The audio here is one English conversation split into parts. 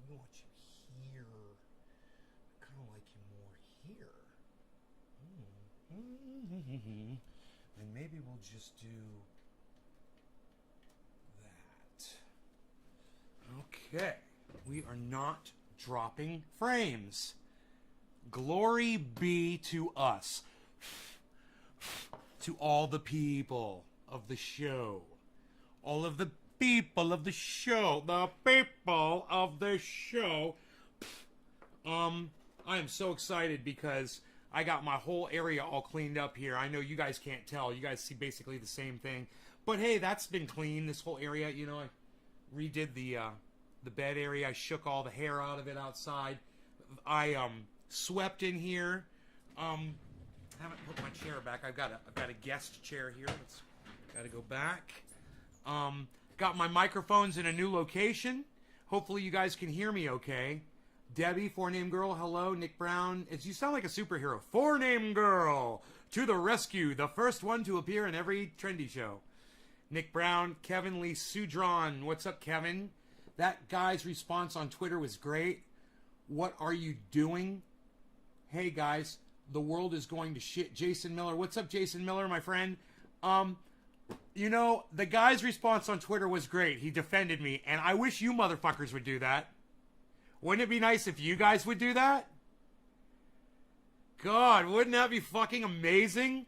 want you here. I kind of like you more here. And maybe we'll just do that. Okay. We are not dropping frames. Glory be to us. To all the people of the show. All of the people of the show. The people of the show. I am so excited because I got my whole area all cleaned up here. I know you guys can't tell. You guys see basically the same thing. But hey, that's been clean, this whole area. You know, I redid the bed area. I shook all the hair out of it outside. I swept in here. I haven't put my chair back. I've got a guest chair here. Got to go back. Got my microphones in a new location. Hopefully you guys can hear me okay. Debbie, four-name girl, hello. Nick Brown, you sound like a superhero. Four-name girl, to the rescue. The first one to appear in every trendy show. Nick Brown, Kevin Lee Sudron. What's up, Kevin? That guy's response on Twitter was great. What are you doing? Hey, guys, the world is going to shit. Jason Miller. What's up, Jason Miller, my friend? You know, the guy's response on Twitter was great. He defended me, and I wish you motherfuckers would do that. Wouldn't it be nice if you guys would do that? God, wouldn't that be fucking amazing?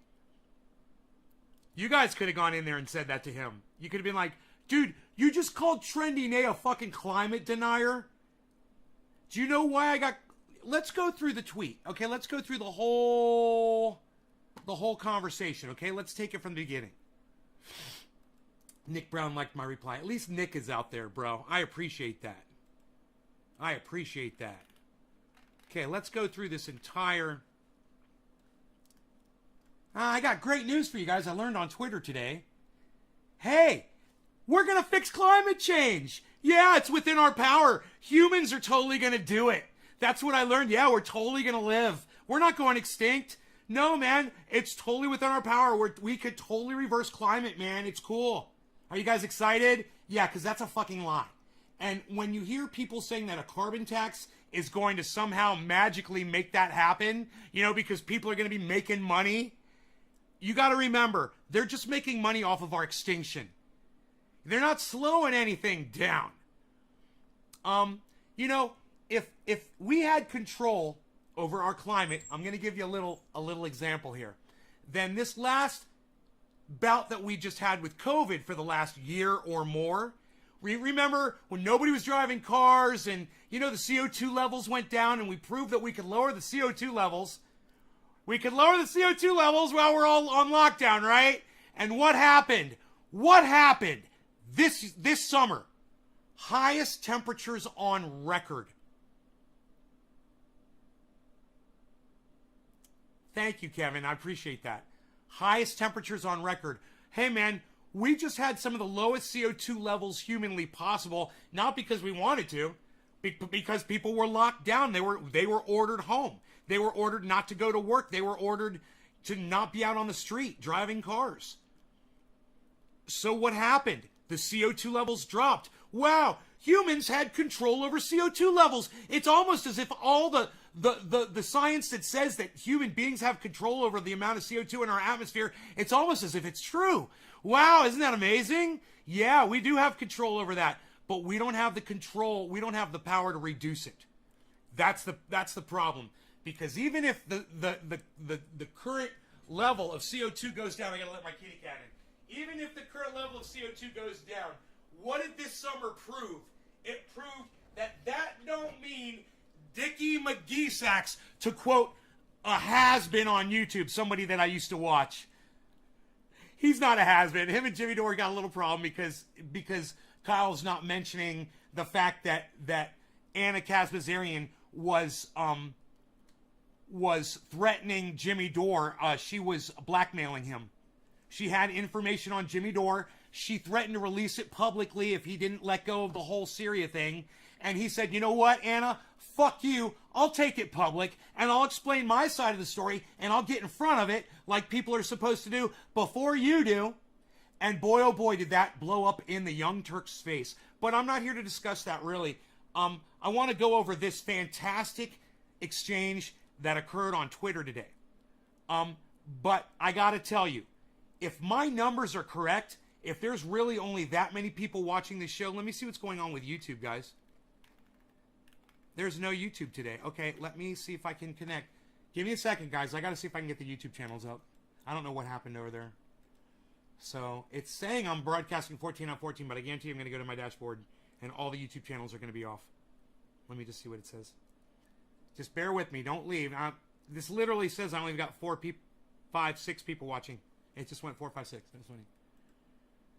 You guys could have gone in there and said that to him. You could have been like, dude, you just called Trendy Nay a fucking climate denier? Do you know why I got... Let's go through the tweet, okay? Let's go through the whole conversation, okay? Let's take it from the beginning. Nick Brown liked my reply. At least Nick is out there, bro. I appreciate that. I appreciate that. Okay, let's go through this entire... I got great news for you guys. I learned on Twitter today. Hey, we're going to fix climate change. Yeah, it's within our power. Humans are totally going to do it. That's what I learned. Yeah, we're totally going to live. We're not going extinct. No, man, it's totally within our power. We could totally reverse climate, man. It's cool. Are you guys excited? Yeah, because that's a fucking lie. And when you hear people saying that a carbon tax is going to somehow magically make that happen, you know, because people are going to be making money, you got to remember, they're just making money off of our extinction. They're not slowing anything down. You know, if we had control over our climate, I'm going to give you a little example here. Then this last bout that we just had with COVID for the last year or more, remember when nobody was driving cars and, you know, the CO2 levels went down and we proved that we could lower the CO2 levels. We could lower the CO2 levels while we're all on lockdown, right? And what happened? What happened this summer? Highest temperatures on record. Thank you, Kevin. I appreciate that. Highest temperatures on record. Hey, man, we just had some of the lowest CO2 levels humanly possible, not because we wanted to, but because people were locked down. They were ordered home. They were ordered not to go to work. They were ordered to not be out on the street driving cars. So what happened? The CO2 levels dropped. Wow, humans had control over CO2 levels. It's almost as if all the science that says that human beings have control over the amount of CO2 in our atmosphere, it's almost as if it's true. Wow, isn't that amazing? Yeah, we do have control over that, but we don't have the control, we don't have the power to reduce it. That's the problem. Because even if the current level of CO2 goes down, I gotta let my kitty cat in. Even if the current level of CO2 goes down, what did this summer prove? It proved that don't mean Dickie McGee-Sacks, to quote a has-been on YouTube, somebody that I used to watch. He's not a has-been. Him and Jimmy Dore got a little problem because Kyle's not mentioning the fact that Anna Kazmazarian was threatening Jimmy Dore. She was blackmailing him. She had information on Jimmy Dore. She threatened to release it publicly if he didn't let go of the whole Syria thing. And he said, you know what, Anna? Fuck you. I'll take it public, and I'll explain my side of the story, and I'll get in front of it like people are supposed to do before you do. And boy, oh boy, did that blow up in the Young Turks' face. But I'm not here to discuss that, really. I want to go over this fantastic exchange that occurred on Twitter today. But I got to tell you, if my numbers are correct, if there's really only that many people watching this show, let me see what's going on with YouTube, guys. There's no YouTube today. Okay, let me see if I can connect. Give me a second, guys. I got to see if I can get the YouTube channels up. I don't know what happened over there. So it's saying I'm broadcasting 14 on 14, but I guarantee I'm going to go to my dashboard and all the YouTube channels are going to be off. Let me just see what it says. Just bear with me. Don't leave. This literally says I only got 6 people watching. It just went 4, 5, 6. That's funny.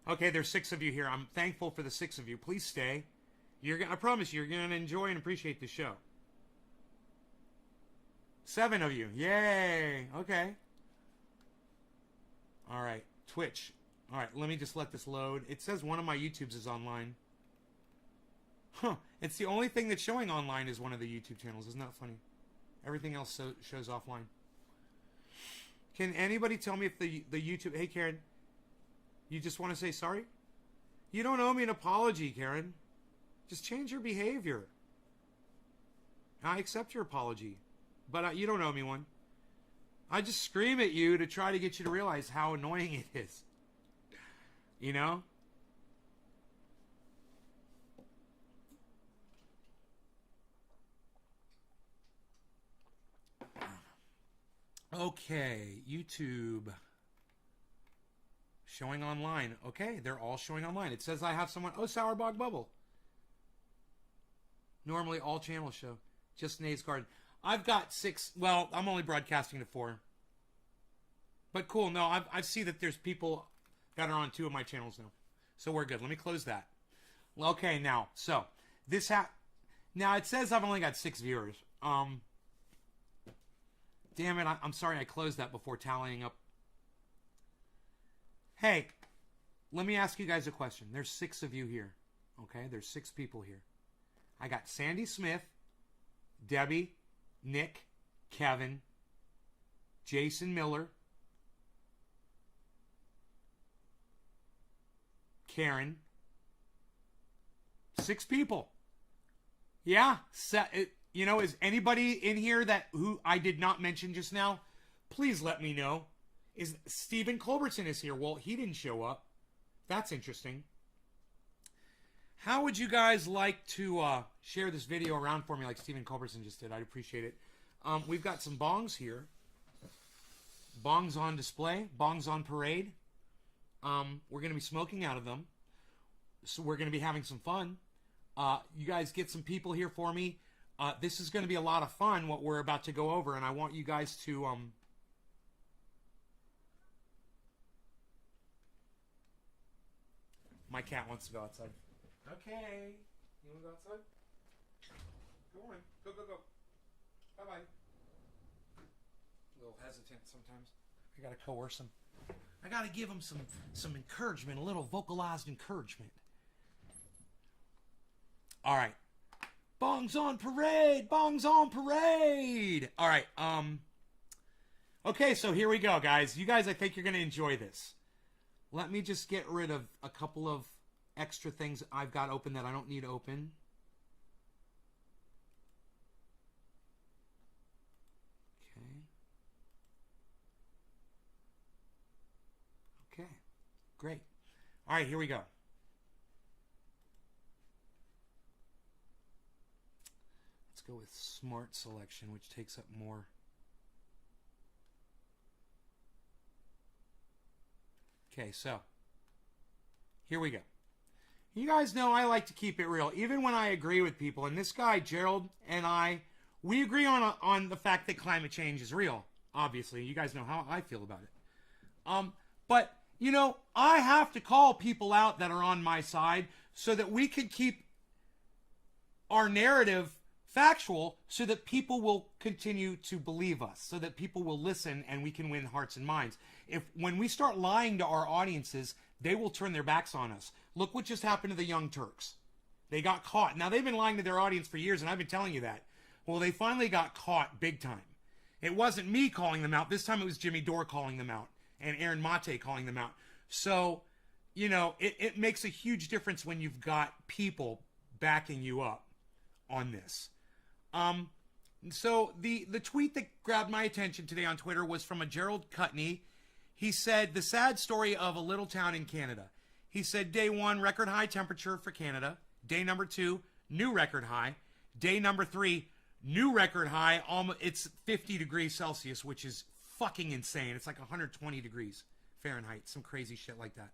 Okay, there's 6 of you here. I'm thankful for the 6 of you. Please stay. I promise you're going to enjoy and appreciate the show. 7 of you. Yay. Okay. All right. Twitch. All right, let me just let this load. It says one of my YouTubes is online. Huh. It's the only thing that's showing online is one of the YouTube channels. Isn't that funny? Everything else shows offline. Can anybody tell me if the YouTube... Hey, Karen. You just want to say sorry? You don't owe me an apology, Karen. Just change your behavior. I accept your apology. But you don't owe me one. I just scream at you to try to get you to realize how annoying it is. You know? Okay, YouTube. Showing online. Okay, they're all showing online. It says I have someone... Oh, Sourbog Bubble. Normally all channels show. Just Nays Garden. I've got 6... Well, I'm only broadcasting to 4. But cool. No, I see that there's people that are on 2 of my channels now. So we're good. Let me close that. Okay, now. So, this now, it says I've only got 6 viewers. Damn it. I'm sorry I closed that before tallying up. Hey, let me ask you guys a question. There's 6 of you here. Okay? There's 6 people here. I got Sandy Smith, Debbie, Nick, Kevin, Jason Miller, Karen. 6 people. Yeah. You know, is anybody in here who I did not mention just now? Please let me know. Is Stephen Culbertson is here? Well, he didn't show up. That's interesting. How would you guys like to share this video around for me like Stephen Culbertson just did? I'd appreciate it. We've got some bongs here. Bongs on display. Bongs on parade. We're going to be smoking out of them. So we're going to be having some fun. You guys get some people here for me. This is going to be a lot of fun, what we're about to go over, and I want you guys to... My cat wants to go outside. Okay. You want to go outside? Go on. Go, go, go. Bye-bye. A little hesitant sometimes. I got to coerce him. I got to give him some encouragement, a little vocalized encouragement. All right. Bongs on parade! Bongs on parade! All right. Okay, so here we go, guys. You guys, I think you're going to enjoy this. Let me just get rid of a couple of extra things I've got open that I don't need open. Okay. Great. All right, here we go. Let's go with Smart Selection, which takes up more. Okay, so here we go. You guys know I like to keep it real, even when I agree with people. And this guy, Gerald, and we agree on the fact that climate change is real. Obviously, you guys know how I feel about it. But, you know, I have to call people out that are on my side so that we can keep our narrative factual so that people will continue to believe us, so that people will listen and we can win hearts and minds. When we start lying to our audiences, they will turn their backs on us. Look what just happened to the Young Turks. They got caught. Now, they've been lying to their audience for years, and I've been telling you that. Well, they finally got caught big time. It wasn't me calling them out. This time it was Jimmy Dore calling them out and Aaron Mate calling them out. So, you know, it makes a huge difference when you've got people backing you up. on this. So the tweet that grabbed my attention today on Twitter was from a Gerald Cutney. He said, the sad story of a little town in Canada. He said, day 1, record high temperature for Canada. Day number 2, new record high. Day number 3, new record high. It's 50 degrees Celsius, which is fucking insane. It's like 120 degrees Fahrenheit. Some crazy shit like that.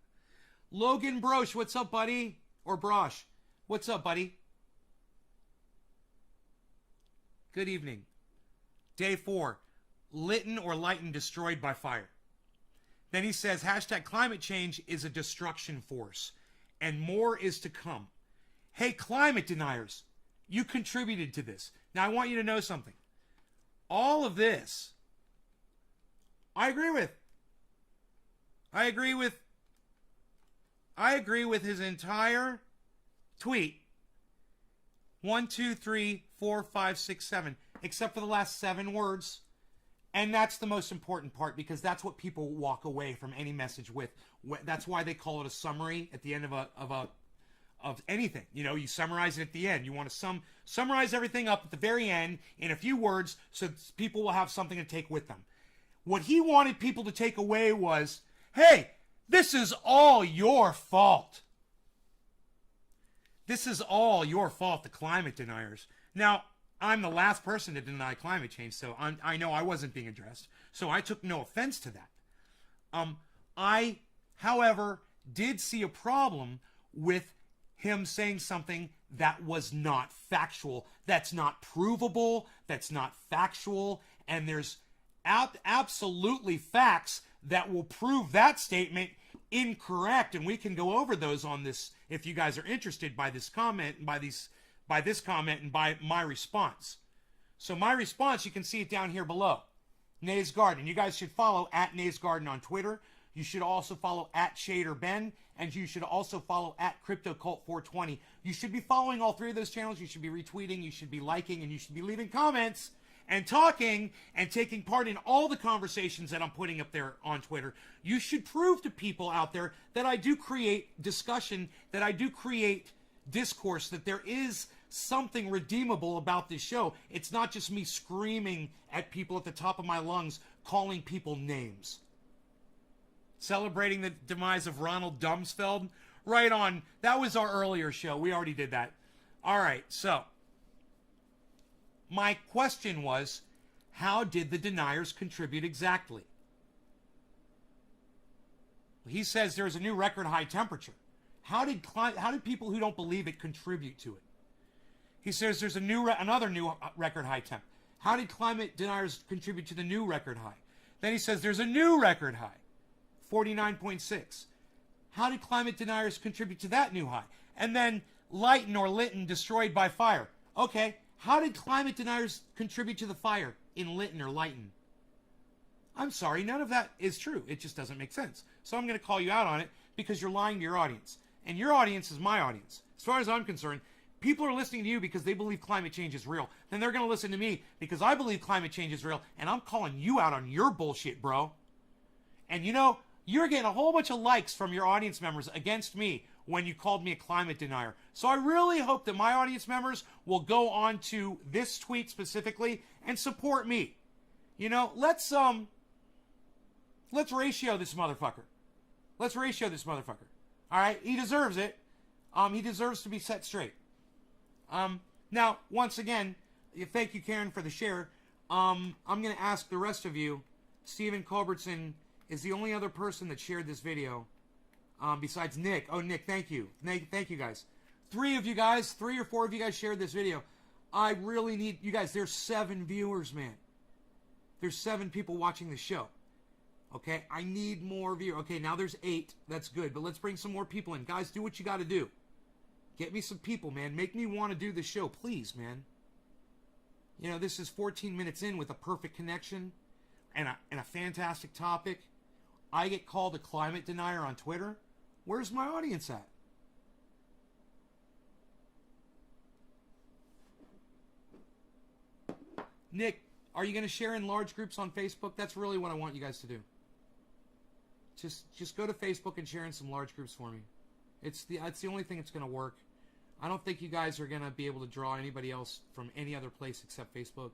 Logan Brosh, what's up, buddy? Or Brosh, what's up, buddy? Good evening. Day 4, Lytton or Lytton destroyed by fire. Then he says, hashtag climate change is a destruction force, and more is to come. Hey, climate deniers, you contributed to this. Now, I want you to know something. All of this, I agree with. I agree with his entire tweet. 1, 2, 3, 4, 5, 6, 7, except for the last 7 words. And that's the most important part, because that's what people walk away from any message with. That's why they call it a summary at the end of anything. You know, you summarize it at the end. You want to summarize everything up at the very end in a few words so people will have something to take with them. What he wanted people to take away was, hey, this is all your fault. This is all your fault, the climate deniers. Now, I'm the last person to deny climate change, so I know I wasn't being addressed. So I took no offense to that. I, however, did see a problem with him saying something that was not factual, that's not provable, that's not factual, and there's absolutely facts that will prove that statement incorrect, and we can go over those on this if you guys are interested by this comment and by this comment and by my response. So my response, you can see it down here below. Nays Garden. You guys should follow at Nays Garden on Twitter. You should also follow at ShaderBen, and you should also follow at CryptoCult420. You should be following all 3 of those channels. You should be retweeting, you should be liking, and you should be leaving comments and talking and taking part in all the conversations that I'm putting up there on Twitter. You should prove to people out there that I do create discussion, that I do create discourse, that there is something redeemable about this show. It's not just me screaming at people at the top of my lungs, calling people names. Celebrating the demise of Ronald Rumsfeld? Right on. That was our earlier show. We already did that. All right, so my question was, how did the deniers contribute exactly? He says there's a new record high temperature. How did people who don't believe it contribute to it? He says there's another new record high temp. How did climate deniers contribute to the new record high? Then he says there's a new record high, 49.6. How did climate deniers contribute to that new high? And then Lytton or Lytton destroyed by fire. Okay, how did climate deniers contribute to the fire in Lytton or Lytton? I'm sorry, none of that is true. It just doesn't make sense. So I'm going to call you out on it because you're lying to your audience. And your audience is my audience. As far as I'm concerned, people are listening to you because they believe climate change is real. Then they're going to listen to me because I believe climate change is real. And I'm calling you out on your bullshit, bro. And you know, you're getting a whole bunch of likes from your audience members against me when you called me a climate denier. So I really hope that my audience members will go on to this tweet specifically and support me. You know, let's ratio this motherfucker. Let's ratio this motherfucker. All right, he deserves it. He deserves to be set straight. Now, once again, thank you, Karen, for the share. I'm going to ask the rest of you. Stephen Culbertson is the only other person that shared this video besides Nick. Oh, Nick, thank you. Thank you, guys. 3 of you guys, 3 or 4 of you guys shared this video. I really need you guys. There's 7 viewers, man. There's 7 people watching the show. Okay, I need more viewers. Okay, now there's 8. That's good, but let's bring some more people in. Guys, do what you got to do. Get me some people, man. Make me want to do this show, please, man. You know, this is 14 minutes in with a perfect connection and a fantastic topic. I get called a climate denier on Twitter. Where's my audience at? Nick, are you going to share in large groups on Facebook? That's really what I want you guys to do. Just go to Facebook and share in some large groups for me. It's the only thing that's going to work. I don't think you guys are going to be able to draw anybody else from any other place except Facebook.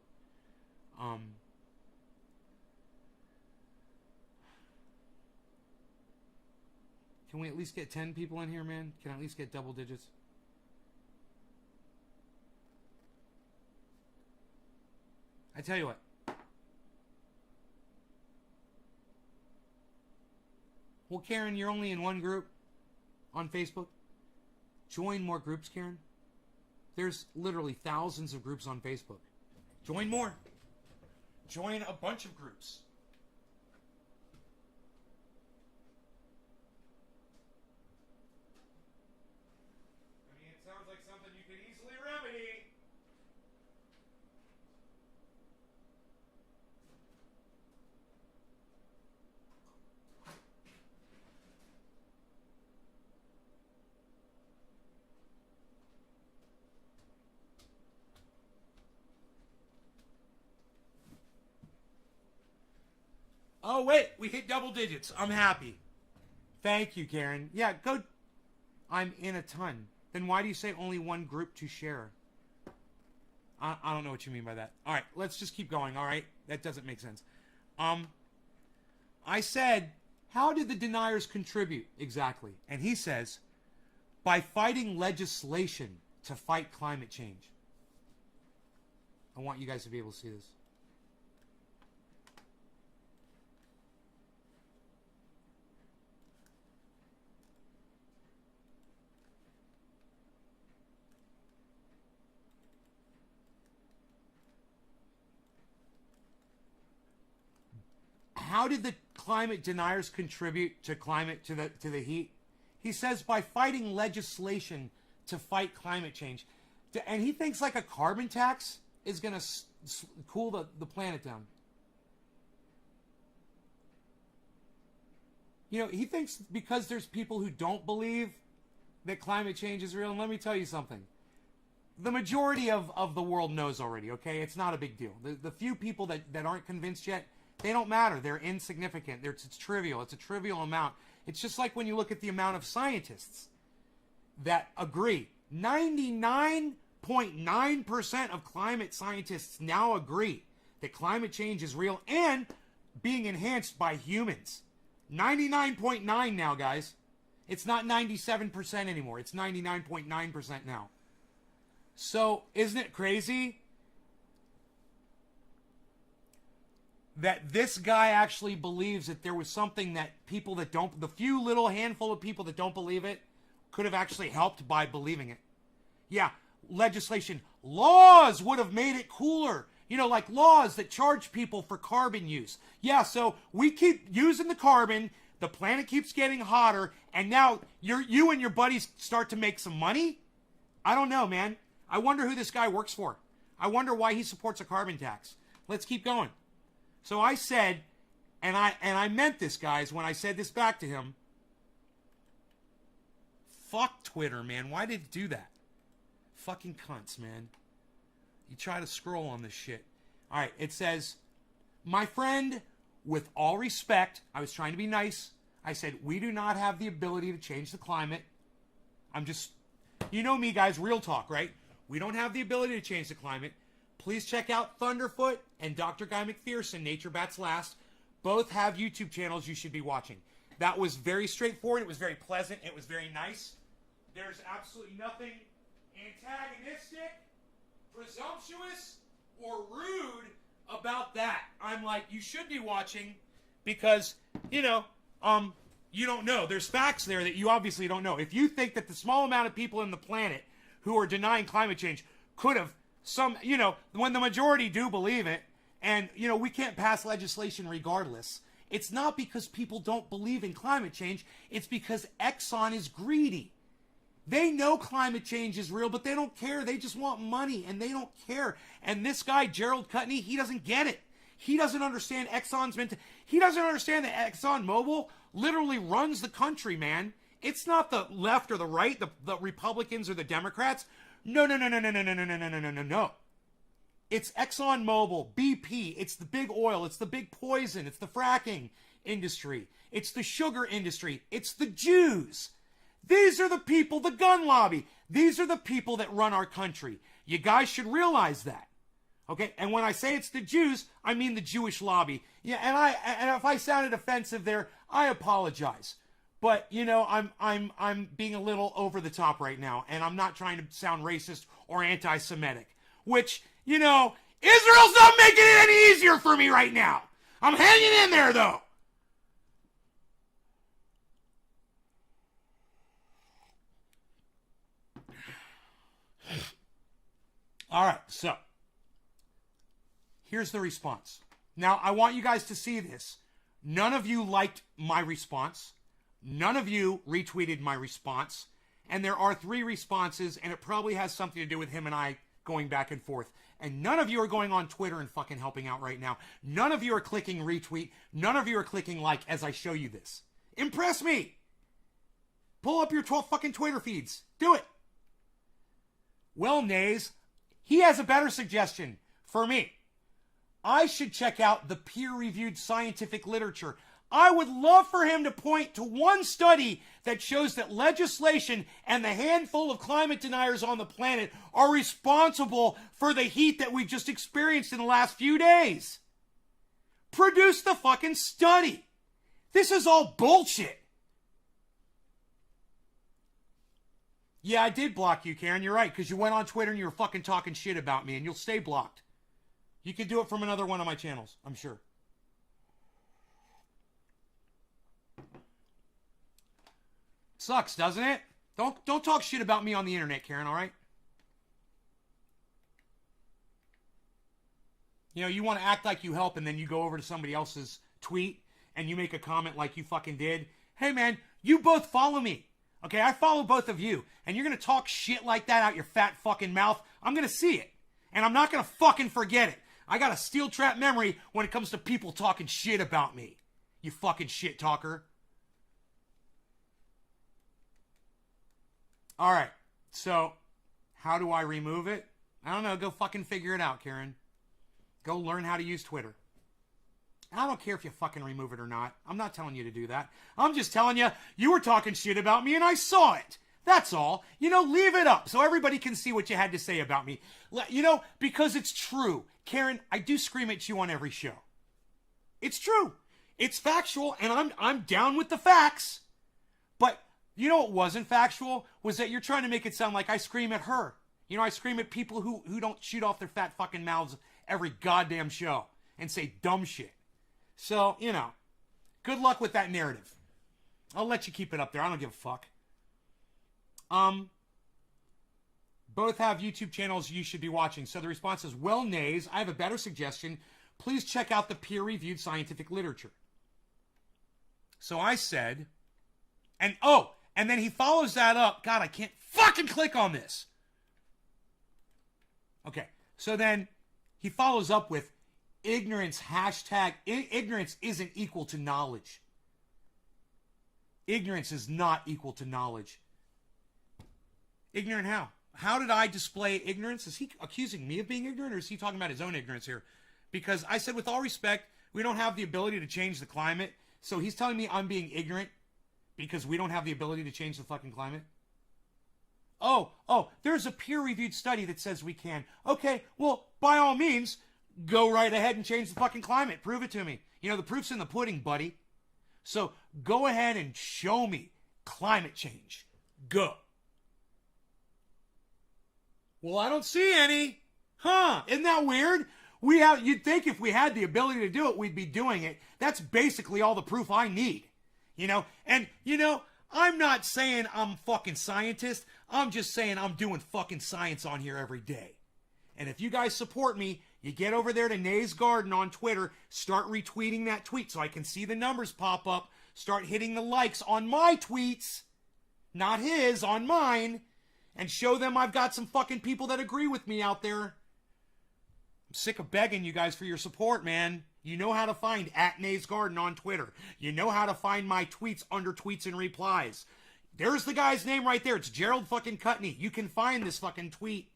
Can we at least get 10 people in here, man? Can I at least get double digits? I tell you what. Well, Karen, you're only in one group on Facebook. Join more groups, Karen. There's literally thousands of groups on Facebook. Join more. Join a bunch of groups. I mean, it sounds like something you could easily remedy. Oh, wait, we hit double digits. I'm happy. Thank you, Karen. Yeah, go. I'm in a ton. Then why do you say only one group to share? I don't know what you mean by that. All right, let's just keep going, all right? That doesn't make sense. I said, how did the deniers contribute exactly? And he says, by fighting legislation to fight climate change. I want you guys to be able to see this. How did the climate deniers contribute to the heat? He says by fighting legislation to fight climate change. And he thinks like a carbon tax is going to cool the planet down. You know, he thinks because there's people who don't believe that climate change is real. And let me tell you something. The majority of the world knows already, okay? It's not a big deal. The few people that aren't convinced yet, they don't matter. They're insignificant. It's trivial. It's a trivial amount. It's just like when you look at the amount of scientists that agree. 99.9% of climate scientists now agree that climate change is real and being enhanced by humans. 99.9 now, guys. It's not 97% anymore. It's 99.9% now. So, isn't it crazy that this guy actually believes that there was something that people that don't, the few little handful of people that don't believe it, could have actually helped by believing it? Yeah, legislation. Laws would have made it cooler. You know, like laws that charge people for carbon use. Yeah, so we keep using the carbon, the planet keeps getting hotter, and now you and your buddies start to make some money? I don't know, man. I wonder who this guy works for. I wonder why he supports a carbon tax. Let's keep going. So I said, and I meant this, guys, when I said this back to him. Fuck Twitter, man. Why did it do that? Fucking cunts, man. You try to scroll on this shit. All right, it says, my friend, with all respect, I was trying to be nice. I said, we do not have the ability to change the climate. I'm just, you know me, guys, real talk, right? We don't have the ability to change the climate. Please check out Thunderfoot and Dr. Guy McPherson, Nature Bats Last. Both have YouTube channels you should be watching. That was very straightforward. It was very pleasant. It was very nice. There's absolutely nothing antagonistic, presumptuous, or rude about that. I'm like, you should be watching because, you know, you don't know. There's facts there that you obviously don't know. If you think that the small amount of people in the planet who are denying climate change could have you know, when the majority do believe it, and, you know, we can't pass legislation regardless, it's not because people don't believe in climate change. It's because Exxon is greedy. They know climate change is real, but they don't care. They just want money, and they don't care. And this guy, Gerald Cutney, he doesn't get it. He doesn't understand he doesn't understand that ExxonMobil literally runs the country, man. It's not the left or the right, the Republicans or the Democrats. No. It's ExxonMobil, BP, it's the big oil, it's the big poison, it's the fracking industry, it's the sugar industry, it's the Jews. These are the people, the gun lobby. These are the people that run our country. You guys should realize that. Okay? And when I say it's the Jews, I mean the Jewish lobby. Yeah, and if I sounded offensive there, I apologize. But, you know, I'm being a little over the top right now, and I'm not trying to sound racist or anti-Semitic, which, you know, Israel's not making it any easier for me right now. I'm hanging in there, though. All right, so here's the response. Now, I want you guys to see this. None of you liked my response. None of you retweeted my response. And there are 3 responses, and it probably has something to do with him and I going back and forth. And none of you are going on Twitter and fucking helping out right now. None of you are clicking retweet. None of you are clicking like as I show you this. Impress me. Pull up your 12 fucking Twitter feeds. Do it. Well, Nays, he has a better suggestion for me. I should check out the peer-reviewed scientific literature. I would love for him to point to one study that shows that legislation and the handful of climate deniers on the planet are responsible for the heat that we've just experienced in the last few days. Produce the fucking study. This is all bullshit. Yeah, I did block you, Karen. You're right, because you went on Twitter and you were fucking talking shit about me, and you'll stay blocked. You can do it from another one of my channels, I'm sure. Sucks, doesn't it? Don't talk shit about me on the internet, Karen, all right? You know, you want to act like you help, and then you go over to somebody else's tweet, and you make a comment like you fucking did. Hey, man, you both follow me. Okay, I follow both of you, and you're going to talk shit like that out your fat fucking mouth. I'm going to see it, and I'm not going to fucking forget it. I got a steel trap memory when it comes to people talking shit about me. You fucking shit talker. All right, so how do I remove it? I don't know. Go fucking figure it out, Karen. Go learn how to use Twitter. I don't care if you fucking remove it or not. I'm not telling you to do that. I'm just telling you, you were talking shit about me and I saw it. That's all. You know, leave it up so everybody can see what you had to say about me. You know, because it's true. Karen, I do scream at you on every show. It's true. It's factual, and I'm down with the facts. But you know what wasn't factual? Was that you're trying to make it sound like I scream at her. You know, I scream at people who don't shoot off their fat fucking mouths every goddamn show and say dumb shit. So, you know, good luck with that narrative. I'll let you keep it up there. I don't give a fuck. Both have YouTube channels you should be watching. So the response is, well, Nays, I have a better suggestion. Please check out the peer-reviewed scientific literature. So I said, and then he follows that up. God, I can't fucking click on this. Okay, so then he follows up with ignorance, hashtag, ignorance isn't equal to knowledge. Ignorance is not equal to knowledge. Ignorant how? How did I display ignorance? Is he accusing me of being ignorant, or is he talking about his own ignorance here? Because I said, with all respect, we don't have the ability to change the climate. So he's telling me I'm being ignorant because we don't have the ability to change the fucking climate? Oh, there's a peer-reviewed study that says we can. Okay, well, by all means, go right ahead and change the fucking climate. Prove it to me. You know, the proof's in the pudding, buddy. So go ahead and show me climate change. Go. Well, I don't see any. Huh, isn't that weird? You'd think if we had the ability to do it, we'd be doing it. That's basically all the proof I need. You know, and, you know, I'm not saying I'm a fucking scientist. I'm just saying I'm doing fucking science on here every day. And if you guys support me, you get over there to Nays Garden on Twitter, start retweeting that tweet so I can see the numbers pop up, start hitting the likes on my tweets, not his, on mine, and show them I've got some fucking people that agree with me out there. I'm sick of begging you guys for your support, man. You know how to find @NaysGarden on Twitter. You know how to find my tweets under tweets and replies. There's the guy's name right there. It's Gerald fucking Cutney. You can find this fucking tweet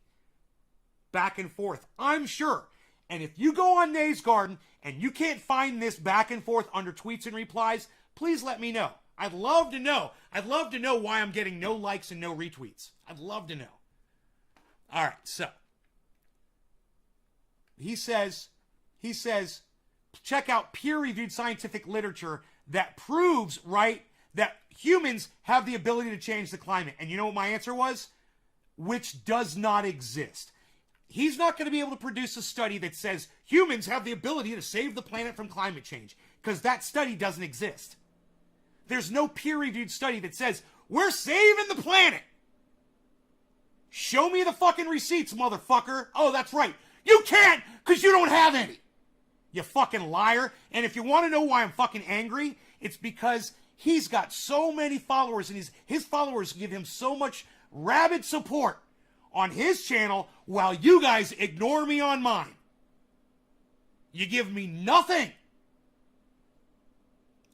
back and forth, I'm sure. And if you go on Nays Garden and you can't find this back and forth under tweets and replies, please let me know. I'd love to know. I'd love to know why I'm getting no likes and no retweets. I'd love to know. All right, so he says, check out peer-reviewed scientific literature that proves, right, that humans have the ability to change the climate. And you know what my answer was? Which does not exist. He's not going to be able to produce a study that says humans have the ability to save the planet from climate change, because that study doesn't exist. There's no peer-reviewed study that says we're saving the planet. Show me the fucking receipts, motherfucker. Oh, that's right. You can't, because you don't have any. You fucking liar. And if you want to know why I'm fucking angry, it's because he's got so many followers, and his followers give him so much rabid support on his channel while you guys ignore me on mine. You give me nothing.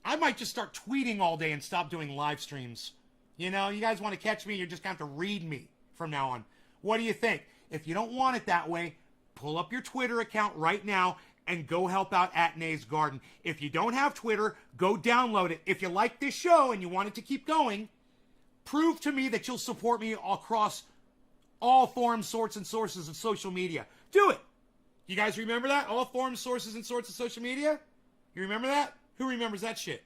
I might just start tweeting all day and stop doing live streams. You know, you guys want to catch me, you're just going to have to read me from now on. What do you think? If you don't want it that way, pull up your Twitter account right now and go help out at Nay's Garden. If you don't have Twitter, go download it. If you like this show and you want it to keep going, prove to me that you'll support me across all forms, sorts, and sources of social media. Do it. You guys remember that? All forms, sources, and sorts of social media? You remember that? Who remembers that shit?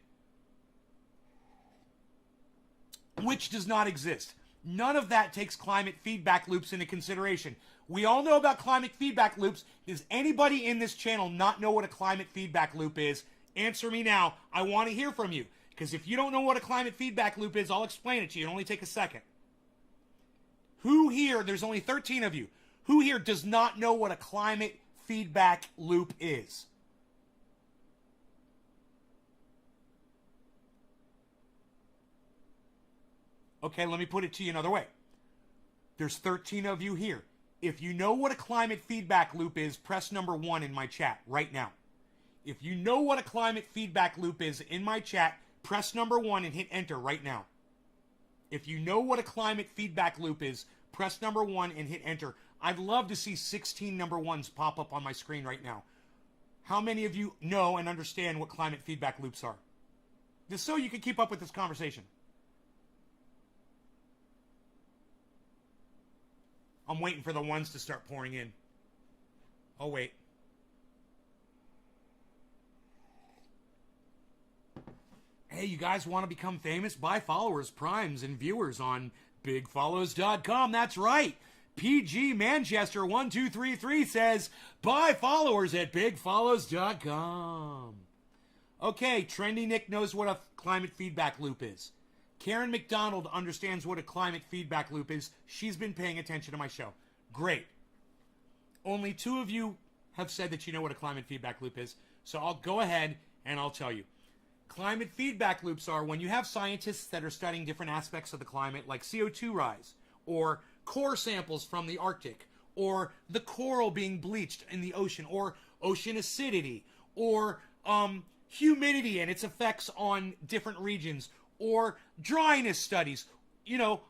Which does not exist. None of that takes climate feedback loops into consideration. We all know about climate feedback loops. Does anybody in this channel not know what a climate feedback loop is? Answer me now. I want to hear from you. Because if you don't know what a climate feedback loop is, I'll explain it to you. It'll only take a second. Who here, there's only 13 of you, who here does not know what a climate feedback loop is? Okay, let me put it to you another way. There's 13 of you here. If you know what a climate feedback loop is, press number 1 in my chat right now. If you know what a climate feedback loop is in my chat, press number 1 and hit enter right now. If you know what a climate feedback loop is, press number 1 and hit enter. I'd love to see 16 number 1s pop up on my screen right now. How many of you know and understand what climate feedback loops are? Just so you can keep up with this conversation. I'm waiting for the ones to start pouring in. Oh, wait. Hey, you guys want to become famous? Buy followers, primes, and viewers on bigfollows.com. That's right. PG Manchester 1233 says, buy followers at bigfollows.com. Okay, Trendy Nick knows what a climate feedback loop is. Karen McDonald understands what a climate feedback loop is. She's been paying attention to my show. Great. Only 2 of you have said that you know what a climate feedback loop is. So I'll go ahead and I'll tell you. Climate feedback loops are when you have scientists that are studying different aspects of the climate, like CO2 rise, or core samples from the Arctic, or the coral being bleached in the ocean, or ocean acidity, or humidity and its effects on different regions, or dryness studies, you know,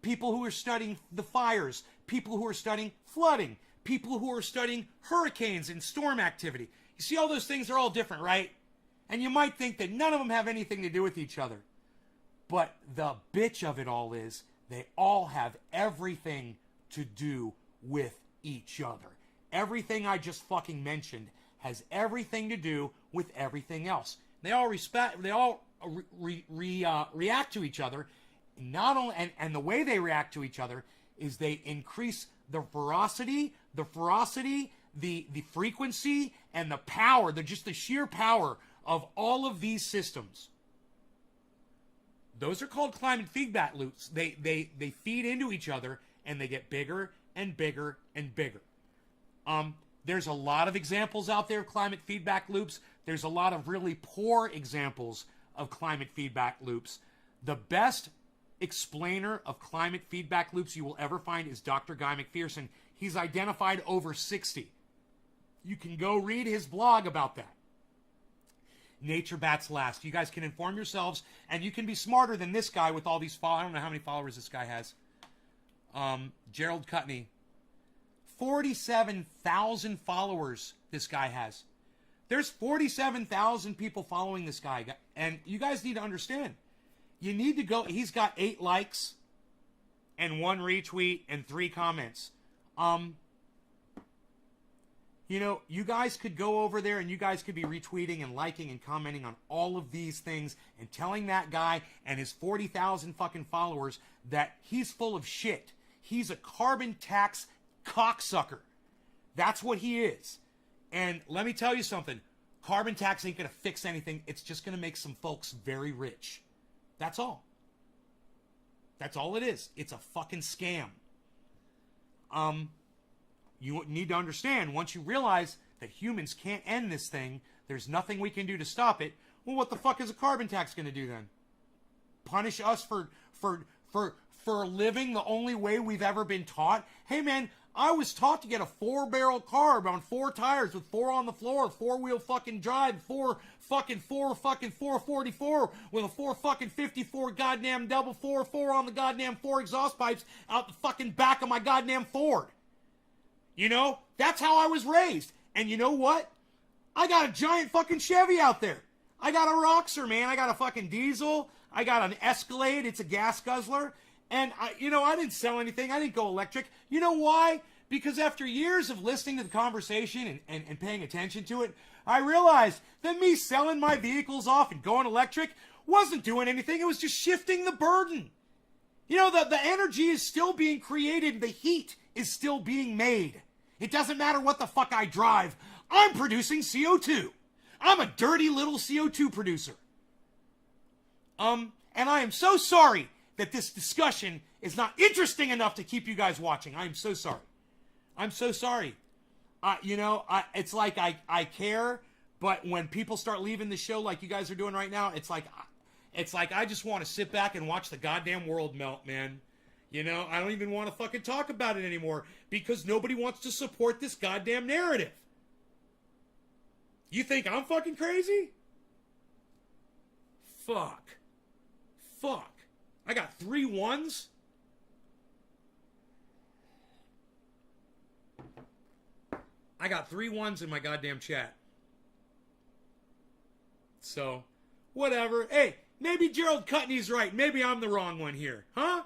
people who are studying the fires, people who are studying flooding, people who are studying hurricanes and storm activity. You see, all those things are all different, right? And you might think that none of them have anything to do with each other. But the bitch of it all is they all have everything to do with each other. Everything I just fucking mentioned has everything to do with everything else. They all react to each other. Not only, and the way they react to each other is they increase the ferocity, the frequency, and the power, just the sheer power of all of these systems. Those are called climate feedback loops. They feed into each other and they get bigger and bigger and bigger. There's a lot of examples out there of climate feedback loops. There's a lot of really poor examples of climate feedback loops. The best explainer of climate feedback loops you will ever find is Dr. Guy McPherson. He's identified over 60. You can go read his blog about that. Nature bats last. You guys can inform yourselves, and you can be smarter than this guy with all these followers. I don't know how many followers this guy has. Gerald Cutney. 47,000 followers this guy has. There's 47,000 people following this guy. And you guys need to understand. You need to go. He's got 8 likes and 1 retweet and 3 comments. You know, you guys could go over there and you guys could be retweeting and liking and commenting on all of these things and telling that guy and his 40,000 fucking followers that he's full of shit. He's a carbon tax cocksucker. That's what he is. And let me tell you something. Carbon tax ain't going to fix anything. It's just going to make some folks very rich. That's all. That's all it is. It's a fucking scam. You need to understand, once you realize that humans can't end this thing, there's nothing we can do to stop it, well, what the fuck is a carbon tax going to do then? Punish us for living the only way we've ever been taught? Hey, man, I was taught to get a 4-barrel carb on 4 tires with 4 on the floor, 4-wheel fucking drive, 444 with a 454 goddamn double 4 on the goddamn 4 exhaust pipes out the fucking back of my goddamn Ford. You know, that's how I was raised. And you know what? I got a giant fucking Chevy out there. I got a Roxor, man. I got a fucking diesel. I got an Escalade. It's a gas guzzler. And, I didn't sell anything. I didn't go electric. You know why? Because after years of listening to the conversation and paying attention to it, I realized that me selling my vehicles off and going electric wasn't doing anything. It was just shifting the burden. You know, the energy is still being created. The heat is still being made. It doesn't matter what the fuck I drive. I'm producing CO2. I'm a dirty little CO2 producer. And I am so sorry that this discussion is not interesting enough to keep you guys watching. I am so sorry. I'm so sorry. It's like I care, but when people start leaving the show like you guys are doing right now, it's like I just want to sit back and watch the goddamn world melt, man. You know, I don't even want to fucking talk about it anymore because nobody wants to support this goddamn narrative. You think I'm fucking crazy? Fuck. I got 3 1s? I got 3 1s in my goddamn chat. So, whatever. Hey, maybe Gerald Cutney's right. Maybe I'm the wrong one here. Huh?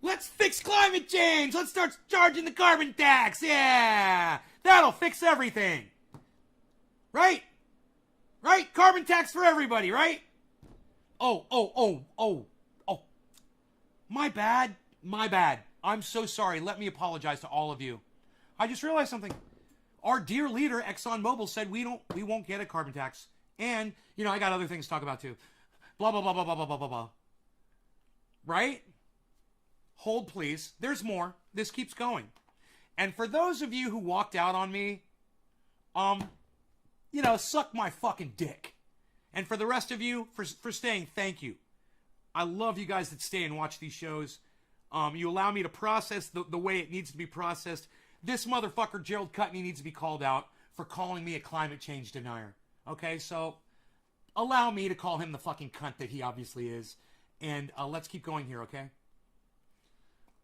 Let's fix climate change. Let's start charging the carbon tax. Yeah. That'll fix everything. Right? Right? Carbon tax for everybody, right? Oh. My bad. I'm so sorry. Let me apologize to all of you. I just realized something. Our dear leader, ExxonMobil, said we won't get a carbon tax. And, I got other things to talk about too. Blah, blah, blah, blah, blah, blah, blah, blah. Right? Hold, please. There's more. This keeps going. And for those of you who walked out on me, suck my fucking dick. And for the rest of you, for staying, thank you. I love you guys that stay and watch these shows. You allow me to process the way it needs to be processed. This motherfucker, Gerald Cutney, needs to be called out for calling me a climate change denier. Okay, so allow me to call him the fucking cunt that he obviously is. And let's keep going here, okay?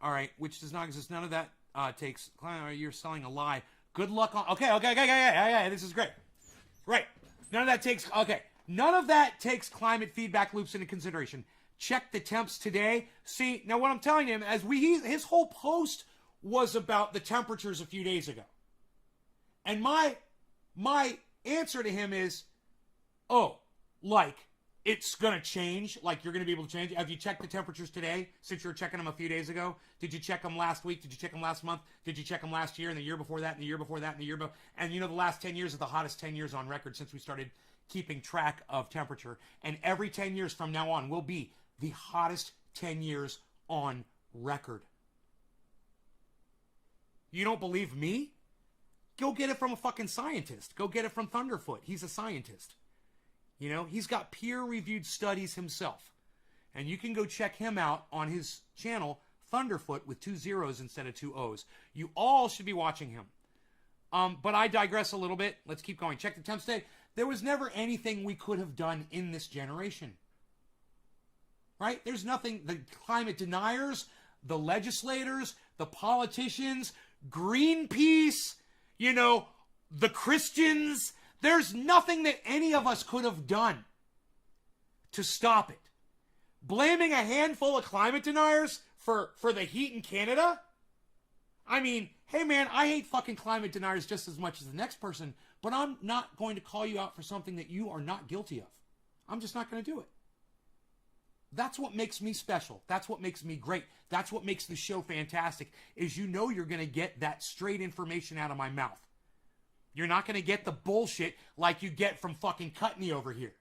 All right, which does not exist. None of that takes... You're selling a lie. Good luck on... Okay, this is great. Right. None of that takes... Okay. None of that takes climate feedback loops into consideration. Check the temps today. See, now what I'm telling him, his whole post was about the temperatures a few days ago. And my answer to him is, it's going to change, like you're going to be able to change. Have you checked the temperatures today since you were checking them a few days ago? Did you check them last week? Did you check them last month? Did you check them last year and the year before that and the year before that and the year before? And the last 10 years are the hottest 10 years on record since we started keeping track of temperature. And every 10 years from now on will be the hottest 10 years on record. You don't believe me? Go get it from a fucking scientist. Go get it from Thunderfoot. He's a scientist. He's got peer-reviewed studies himself. And you can go check him out on his channel, Thunderfoot, with 2 zeros instead of 2 O's. You all should be watching him. But I digress a little bit. Let's keep going. Check the temps today. There was never anything we could have done in this generation. Right? There's nothing. The climate deniers, the legislators, the politicians, Greenpeace, the Christians... There's nothing that any of us could have done to stop it. Blaming a handful of climate deniers for the heat in Canada? I mean, hey man, I hate fucking climate deniers just as much as the next person, but I'm not going to call you out for something that you are not guilty of. I'm just not going to do it. That's what makes me special. That's what makes me great. That's what makes the show fantastic, is you know you're going to get that straight information out of my mouth. You're not going to get the bullshit like you get from fucking Cutney over here.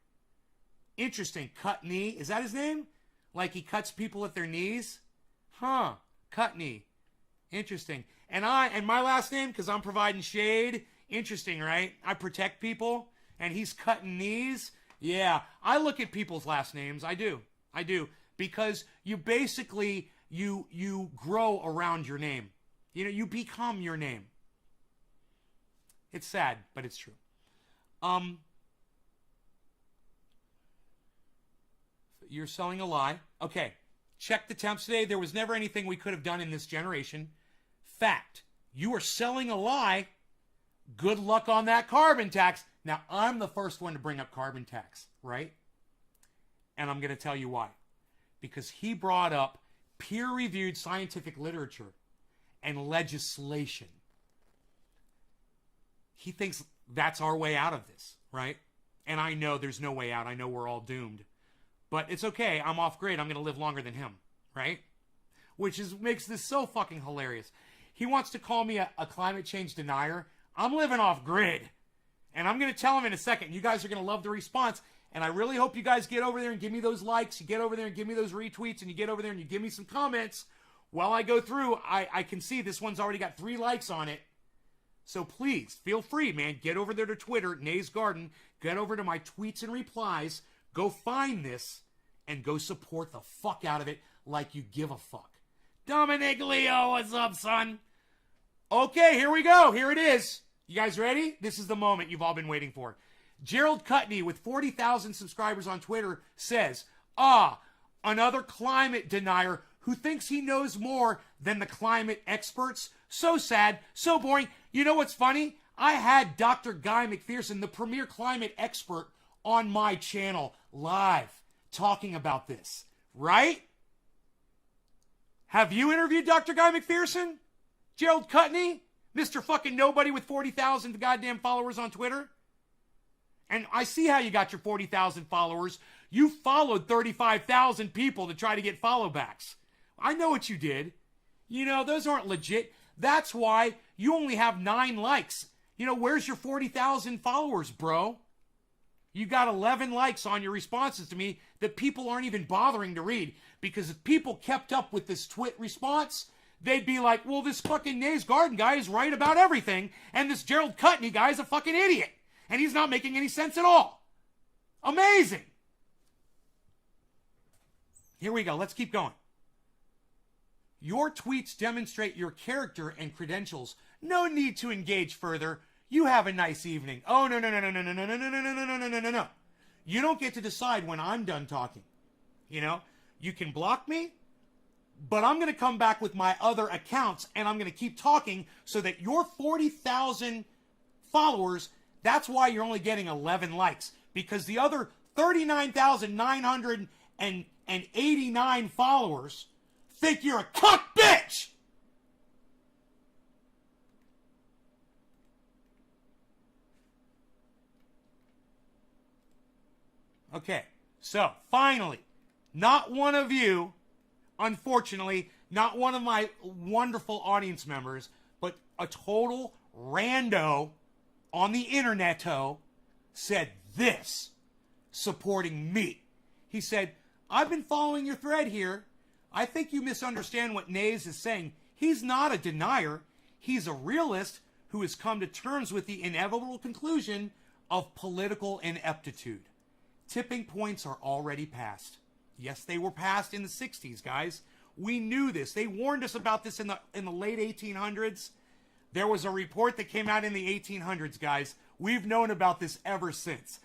Interesting. Cutney. Is that his name? Like he cuts people at their knees? Huh. Cutney. Interesting. And my last name, because I'm providing shade. Interesting, right? I protect people. And he's cutting knees. Yeah. I look at people's last names. I do. Because you basically, you grow around your name. You know, you become your name. It's sad, but it's true. You're selling a lie. Okay. Check the temps today. There was never anything we could have done in this generation. Fact. You are selling a lie. Good luck on that carbon tax. Now, I'm the first one to bring up carbon tax, right? And I'm going to tell you why. Because he brought up peer-reviewed scientific literature and legislation. He thinks that's our way out of this, right? And I know there's no way out. I know we're all doomed. But it's okay. I'm off grid. I'm going to live longer than him, right? Which makes this so fucking hilarious. He wants to call me a climate change denier. I'm living off grid. And I'm going to tell him in a second. You guys are going to love the response. And I really hope you guys get over there and give me those likes. You get over there and give me those retweets. And you get over there and you give me some comments. While I go through, I can see this one's already got 3 likes on it. So please, feel free, man. Get over there to Twitter, Nay's Garden. Get over to my tweets and replies. Go find this and go support the fuck out of it like you give a fuck. Dominic Leo, what's up, son? Okay, here we go. Here it is. You guys ready? This is the moment you've all been waiting for. Gerald Cutney, with 40,000 subscribers on Twitter, says, another climate denier who thinks he knows more than the climate experts. So sad, so boring. You know what's funny? I had Dr. Guy McPherson, the premier climate expert, on my channel live talking about this, right? Have you interviewed Dr. Guy McPherson? Gerald Cutney? Mr. fucking nobody with 40,000 goddamn followers on Twitter? And I see how you got your 40,000 followers. You followed 35,000 people to try to get follow backs. I know what you did. You know, those aren't legit. That's why you only have 9 likes. You know, where's your 40,000 followers, bro? You got 11 likes on your responses to me that people aren't even bothering to read. Because if people kept up with this twit response, they'd be like, well, this fucking Nay's Garden guy is right about everything. And this Gerald Cutney guy is a fucking idiot. And he's not making any sense at all. Amazing. Here we go. Let's keep going. Your tweets demonstrate your character and credentials. No need to engage further. You have a nice evening. Oh, no. You don't get to decide when I'm done talking. You know, you can block me, but I'm going to come back with my other accounts and I'm going to keep talking so that your 40,000 followers, that's why you're only getting 11 likes, because the other 39,989 followers think you're a cuck bitch. Okay, so finally, not one of you, unfortunately, not one of my wonderful audience members, but a total rando on the internet-o said this, supporting me. He said, I've been following your thread here. I think you misunderstand what Nays is saying. He's not a denier. He's a realist who has come to terms with the inevitable conclusion of political ineptitude. Tipping points are already past. Yes, they were passed in the 60s, guys. We knew this. They warned us about this in the late 1800s. There was a report that came out in the 1800s, guys. We've known about this ever since.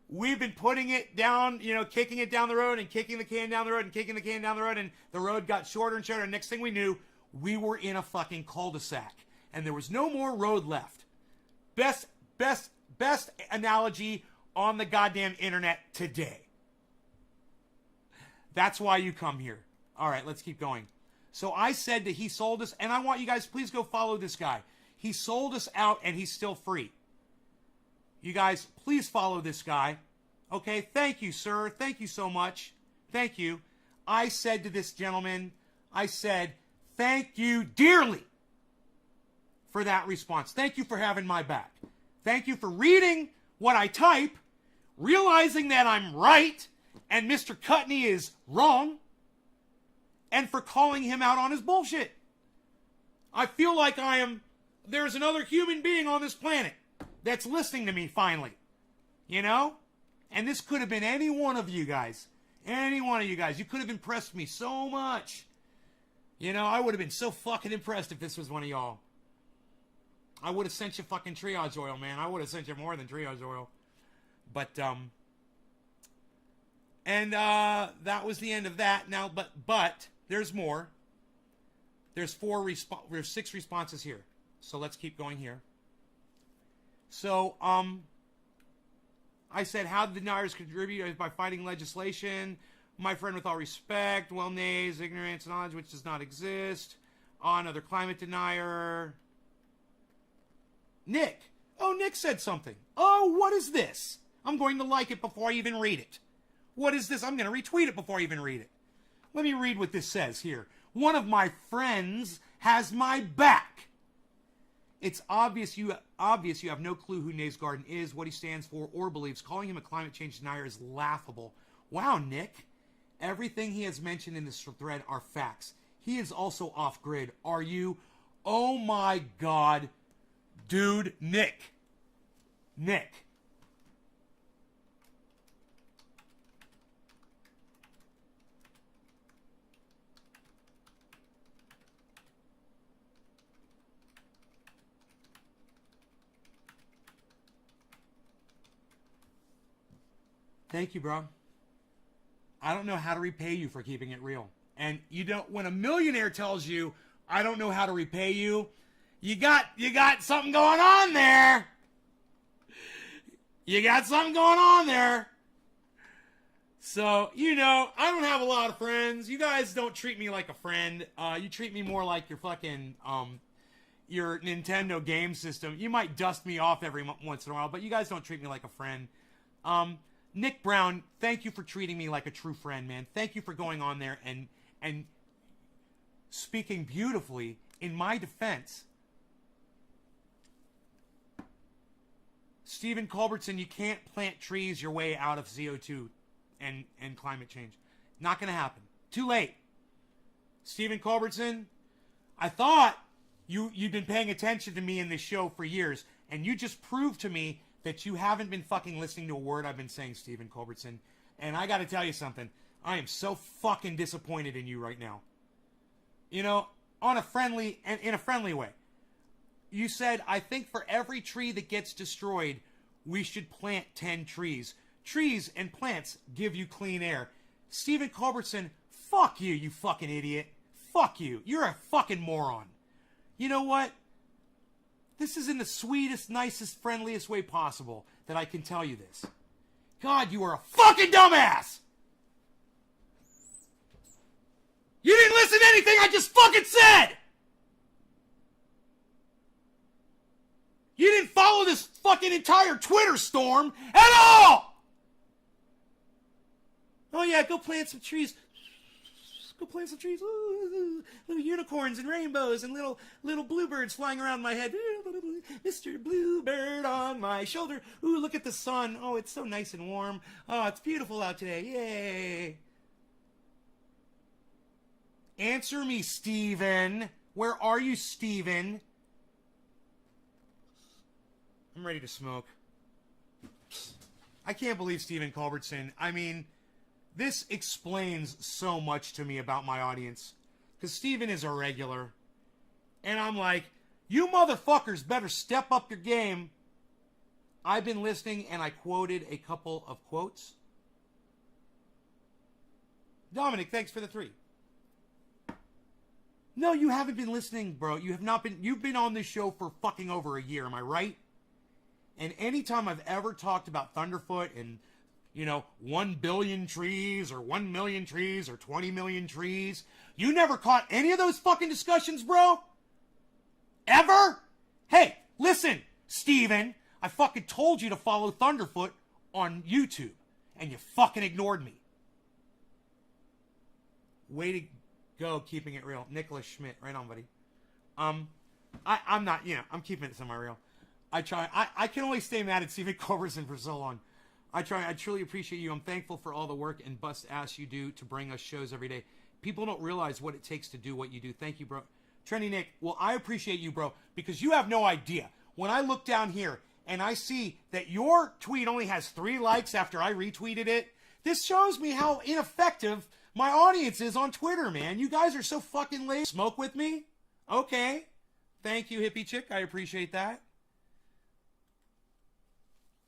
We've been putting it down, you know, kicking it down the road and kicking the can down the road and kicking the can down the road, and the road got shorter and shorter. And next thing we knew, we were in a fucking cul-de-sac. And there was no more road left. Best analogy on the goddamn internet today. That's why you come here. All right, let's keep going. So I said that he sold us, and I want you guys, please go follow this guy. He sold us out, and he's still free. You guys, please follow this guy. Okay, thank you, sir. Thank you so much. Thank you. I said to this gentleman, I said, thank you dearly for that response. Thank you for having my back. Thank you for reading what I type, realizing that I'm right, and Mr. Cutney is wrong, and for calling him out on his bullshit. I feel like there's another human being on this planet that's listening to me finally. You know? And this could have been any one of you guys. Any one of you guys. You could have impressed me so much. You know, I would have been so fucking impressed if this was one of y'all. I would have sent you fucking triage oil, man. I would have sent you more than triage oil. But, and, that was the end of that. Now, but, there's more. There's 6 responses here. So let's keep going here. So, I said, how did deniers contribute? By fighting legislation. My friend, with all respect. Well, nays, ignorance, knowledge which does not exist. Another climate denier. Nick. Oh, Nick said something. Oh, what is this? I'm going to like it before I even read it. What is this? I'm going to retweet it before I even read it. Let me read what this says here. One of my friends has my back. It's obvious you have no clue who Nays Garden is, what he stands for, or believes. Calling him a climate change denier is laughable. Wow, Nick. Everything he has mentioned in this thread are facts. He is also off-grid. Are you? Oh my God. Dude, Nick. Nick. Thank you, bro. I don't know how to repay you for keeping it real. And you don't, when a millionaire tells you, I don't know how to repay you, you got something going on there. You got something going on there. So, you know, I don't have a lot of friends. You guys don't treat me like a friend. You treat me more like your fucking, your Nintendo game system. You might dust me off every once in a while, but you guys don't treat me like a friend. Nick Brown, thank you for treating me like a true friend, man. Thank you for going on there and speaking beautifully in my defense. Stephen Culbertson, you can't plant trees your way out of CO2 and climate change. Not going to happen. Too late. Stephen Culbertson, I thought you'd been paying attention to me in this show for years, and you just proved to me that you haven't been fucking listening to a word I've been saying, Stephen Culbertson. And I got to tell you something. I am so fucking disappointed in you right now. You know, in a friendly way. You said, I think for every tree that gets destroyed, we should plant 10 trees. Trees and plants give you clean air. Stephen Culbertson, fuck you, you fucking idiot. Fuck you. You're a fucking moron. You know what? This is in the sweetest, nicest, friendliest way possible that I can tell you this. God, you are a fucking dumbass! You didn't listen to anything I just fucking said! You didn't follow this fucking entire Twitter storm at all! Oh yeah, go plant some trees. Go plant some trees. Ooh, little unicorns and rainbows and little bluebirds flying around my head. Mr. Bluebird on my shoulder. Ooh, look at the sun. Oh, it's so nice and warm. Oh, it's beautiful out today. Yay. Answer me, Steven. Where are you, Steven? I'm ready to smoke. I can't believe Stephen Culbertson. I mean, this explains so much to me about my audience. Because Steven is a regular. And I'm like, you motherfuckers better step up your game. I've been listening and I quoted a couple of quotes. Dominic, thanks for the 3. No, you haven't been listening, bro. You have not been. You've been on this show for fucking over a year, am I right? And anytime I've ever talked about Thunderfoot and 1 billion trees or 1 million trees or 20 million trees. You never caught any of those fucking discussions, bro? Ever? Hey, listen, Steven, I fucking told you to follow Thunderfoot on YouTube, and you fucking ignored me. Way to go, keeping it real. Nicholas Schmidt, right on, buddy. I'm not, I'm keeping it semi-real. I try. I can only stay mad at Steven Culbertson for so long. I try. I truly appreciate you. I'm thankful for all the work and bust ass you do to bring us shows every day. People don't realize what it takes to do what you do. Thank you, bro. Trendy Nick, well, I appreciate you, bro, because you have no idea. When I look down here and I see that your tweet only has 3 likes after I retweeted it, this shows me how ineffective my audience is on Twitter, man. You guys are so fucking lazy. Smoke with me? Okay. Thank you, hippie chick. I appreciate that.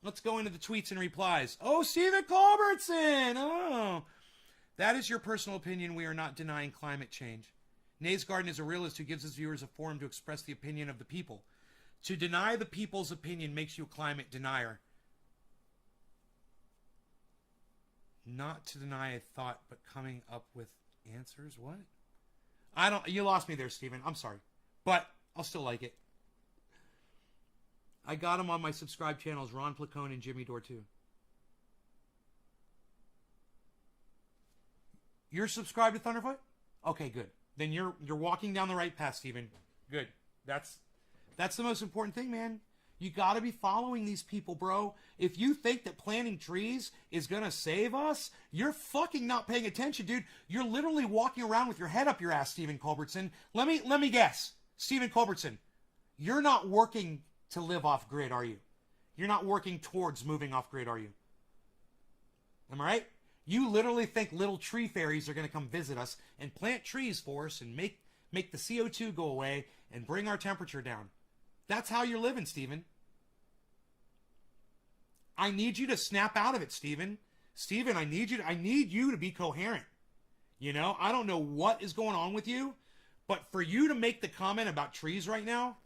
Let's go into the tweets and replies. Oh, Steven Culbertson. Oh. That is your personal opinion. We are not denying climate change. Nays Garden is a realist who gives his viewers a forum to express the opinion of the people. To deny the people's opinion makes you a climate denier. Not to deny a thought, but coming up with answers. What? You lost me there, Steven. I'm sorry. But I'll still like it. I got him on my subscribe channels, Ron Placone and Jimmy Dore too. You're subscribed to Thunderfoot? Okay, good. Then you're walking down the right path, Steven. Good. That's the most important thing, man. You got to be following these people, bro. If you think that planting trees is going to save us, you're fucking not paying attention, dude. You're literally walking around with your head up your ass, Steven Culbertson. Let me guess. Steven Culbertson, you're not working to live off grid, are you? You're not working towards moving off grid, are you? Am I right? You literally think little tree fairies are going to come visit us and plant trees for us and make the CO2 go away and bring our temperature down. That's how you're living, Steven. I need you to snap out of it, Steven. Steven, I need you to be coherent. I don't know what is going on with you, but for you to make the comment about trees right now,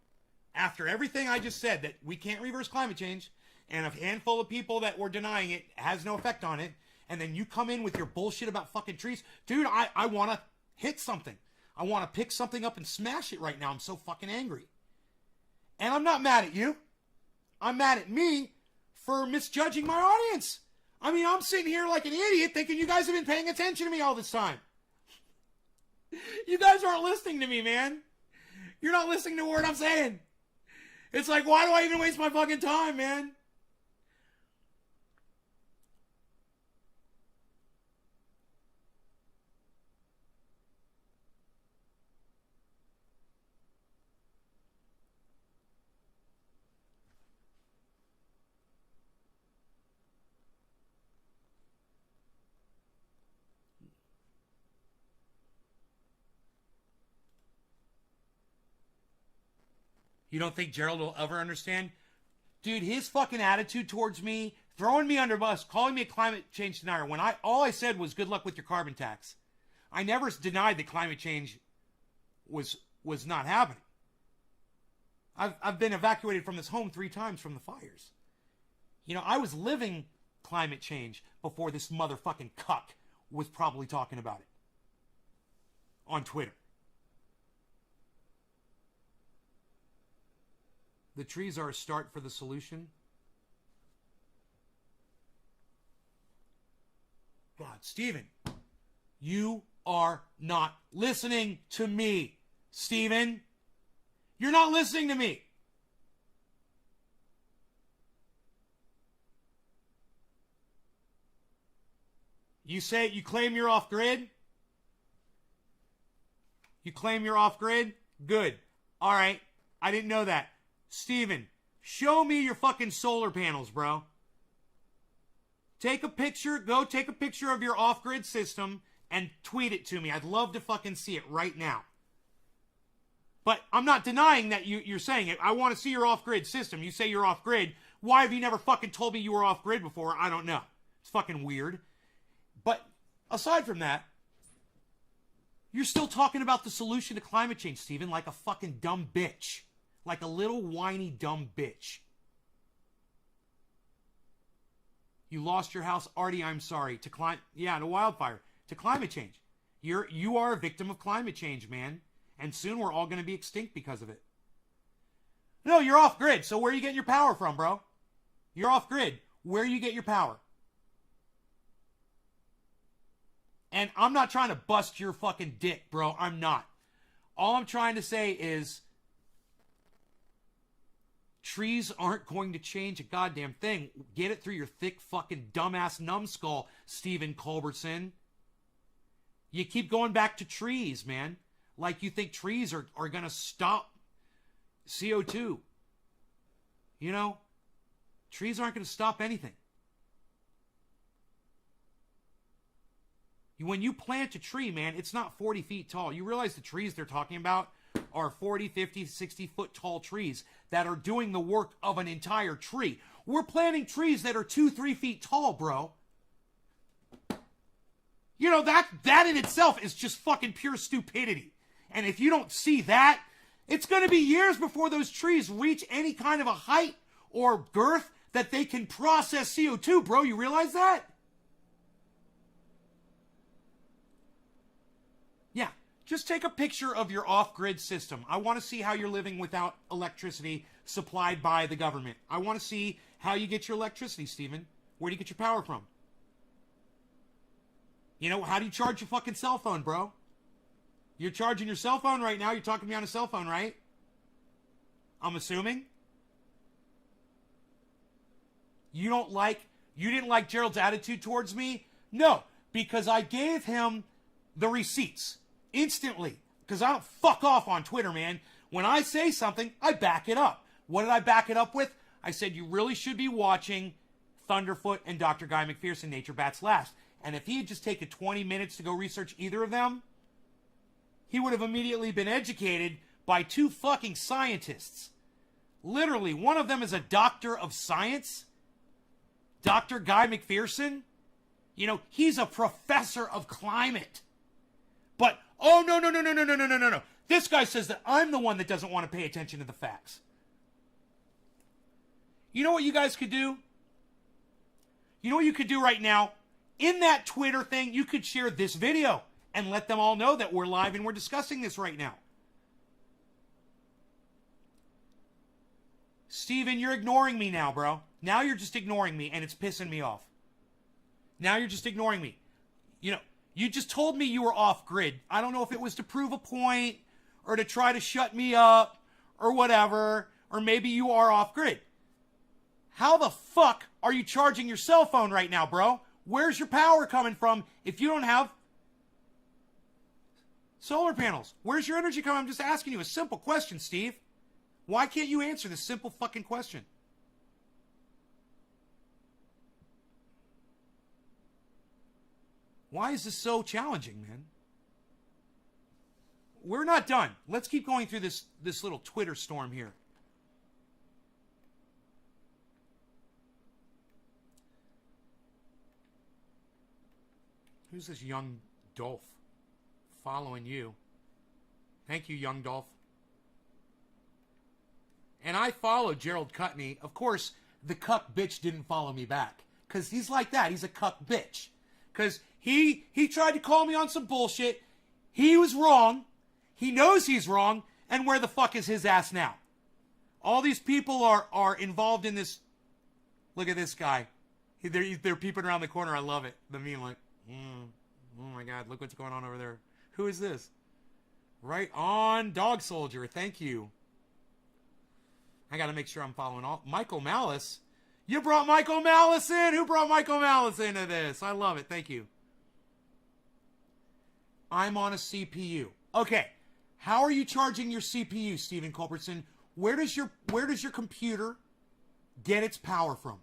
after everything I just said, that we can't reverse climate change, and a handful of people that were denying it has no effect on it, and then you come in with your bullshit about fucking trees. Dude, I want to hit something. I want to pick something up and smash it right now. I'm so fucking angry. And I'm not mad at you. I'm mad at me for misjudging my audience. I mean, I'm sitting here like an idiot thinking you guys have been paying attention to me all this time. You guys aren't listening to me, man. You're not listening to a word I'm saying. It's like, why do I even waste my fucking time, man? You don't think Gerald will ever understand? Dude, his fucking attitude towards me, throwing me under bus, calling me a climate change denier, when all I said was good luck with your carbon tax. I never denied that climate change was not happening. I've been evacuated from this home 3 times from the fires. I was living climate change before this motherfucking cuck was probably talking about it on Twitter. The trees are a start for the solution. God, Steven, you are not listening to me. Steven, you're not listening to me. You claim you're off grid? You claim you're off grid? Good. All right. I didn't know that. Steven, show me your fucking solar panels, bro. Take a picture of your off-grid system and tweet it to me. I'd love to fucking see it right now. But I'm not denying that you're saying it. I want to see your off-grid system. You say you're off-grid. Why have you never fucking told me you were off-grid before? I don't know. It's fucking weird. But aside from that, you're still talking about the solution to climate change, Steven, like a fucking dumb bitch. Like a little whiny dumb bitch. You lost your house. Artie, I'm sorry. To wildfire. To climate change. You are a victim of climate change, man. And soon we're all going to be extinct because of it. No, you're off grid. So where are you getting your power from, bro? You're off grid. Where do you get your power? And I'm not trying to bust your fucking dick, bro. I'm not. All I'm trying to say is trees aren't going to change a goddamn thing. Get it through your thick fucking dumbass numbskull, Stephen Culbertson. You keep going back to trees, man. Like you think trees are going to stop CO2. You know, trees aren't going to stop anything. When you plant a tree, man, it's not 40 feet tall. You realize the trees they're talking about are 40, 50, 60-foot tall trees that are doing the work of an entire tree. We're planting trees that are 2, 3 feet tall, bro. You know, that in itself is just fucking pure stupidity. And if you don't see that, it's going to be years before those trees reach any kind of a height or girth that they can process CO2, bro. You realize that? Yeah, just take a picture of your off-grid system. I want to see how you're living without electricity supplied by the government. I want to see how you get your electricity, Stephen. Where do you get your power from? You know, how do you charge your fucking cell phone, bro? You're charging your cell phone right now. You're talking to me on a cell phone, right? I'm assuming. You didn't like Gerald's attitude towards me? No, because I gave him the receipts instantly. Because I don't fuck off on Twitter, man. When I say something, I back it up. What did I back it up with? I said you really should be watching Thunderfoot and Dr. Guy McPherson, Nature Bats Last. And if he had just taken 20 minutes to go research either of them, he would have immediately been educated by 2 fucking scientists. Literally, one of them is a doctor of science, Dr. Guy McPherson. You know, he's a professor of climate. But, oh, no. This guy says that I'm the one that doesn't want to pay attention to the facts. You know what you guys could do? You know what you could do right now? In that Twitter thing, you could share this video and let them all know that we're live and we're discussing this right now. Steven, you're ignoring me now, bro. Now you're just ignoring me, and it's pissing me off. Now you're just ignoring me. You know, you just told me you were off grid. I don't know if it was to prove a point or to try to shut me up or whatever, or maybe you are off grid. How the fuck are you charging your cell phone right now, bro? Where's your power coming from if you don't have solar panels? Where's your energy coming? I'm just asking you a simple question, Steve. Why can't you answer this simple fucking question? Why is this so challenging, man? We're not done. Let's keep going through this little Twitter storm here. Who's this young Dolph following you? Thank you, young Dolph. And I followed Gerald Cutney. Of course, the cuck bitch didn't follow me back. Because he's like that. He's a cuck bitch. Because he tried to call me on some bullshit. He was wrong. He knows he's wrong. And where the fuck is his ass now? All these people are involved in this. Look at this guy. They're peeping around the corner. I love it. The meme like, oh my God, look what's going on over there. Who is this? Right on, Dog Soldier. Thank you. I got to make sure I'm following all. Michael Malice. You brought Michael Malice in. Who brought Michael Malice into this? I love it. Thank you. I'm on a CPU. Okay. How are you charging your CPU, Stephen Culbertson? Where does your computer get its power from?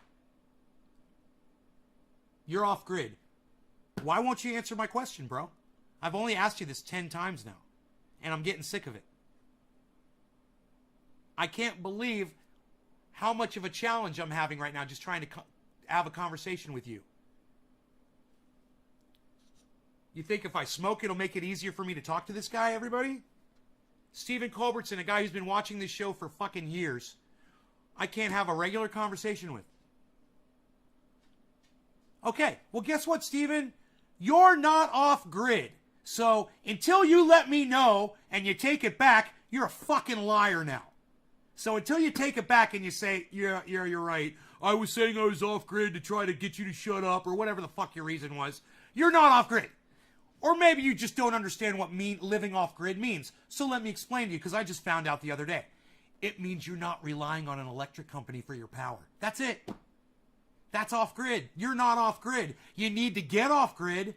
You're off grid. Why won't you answer my question, bro? I've only asked you this 10 times now, and I'm getting sick of it. I can't believe how much of a challenge I'm having right now just trying to have a conversation with you. You think if I smoke, it'll make it easier for me to talk to this guy, everybody? Stephen Culbertson, a guy who's been watching this show for fucking years, I can't have a regular conversation with. Okay, well, guess what, Steven? You're not off grid. So until you let me know and you take it back, you're a fucking liar now. So until you take it back and you say, yeah, you're right. I was saying I was off grid to try to get you to shut up or whatever the fuck your reason was. You're not off grid. Or maybe you just don't understand what living off grid means. So let me explain to you, because I just found out the other day. It means you're not relying on an electric company for your power. That's it. That's off grid. You're not off grid. You need to get off grid.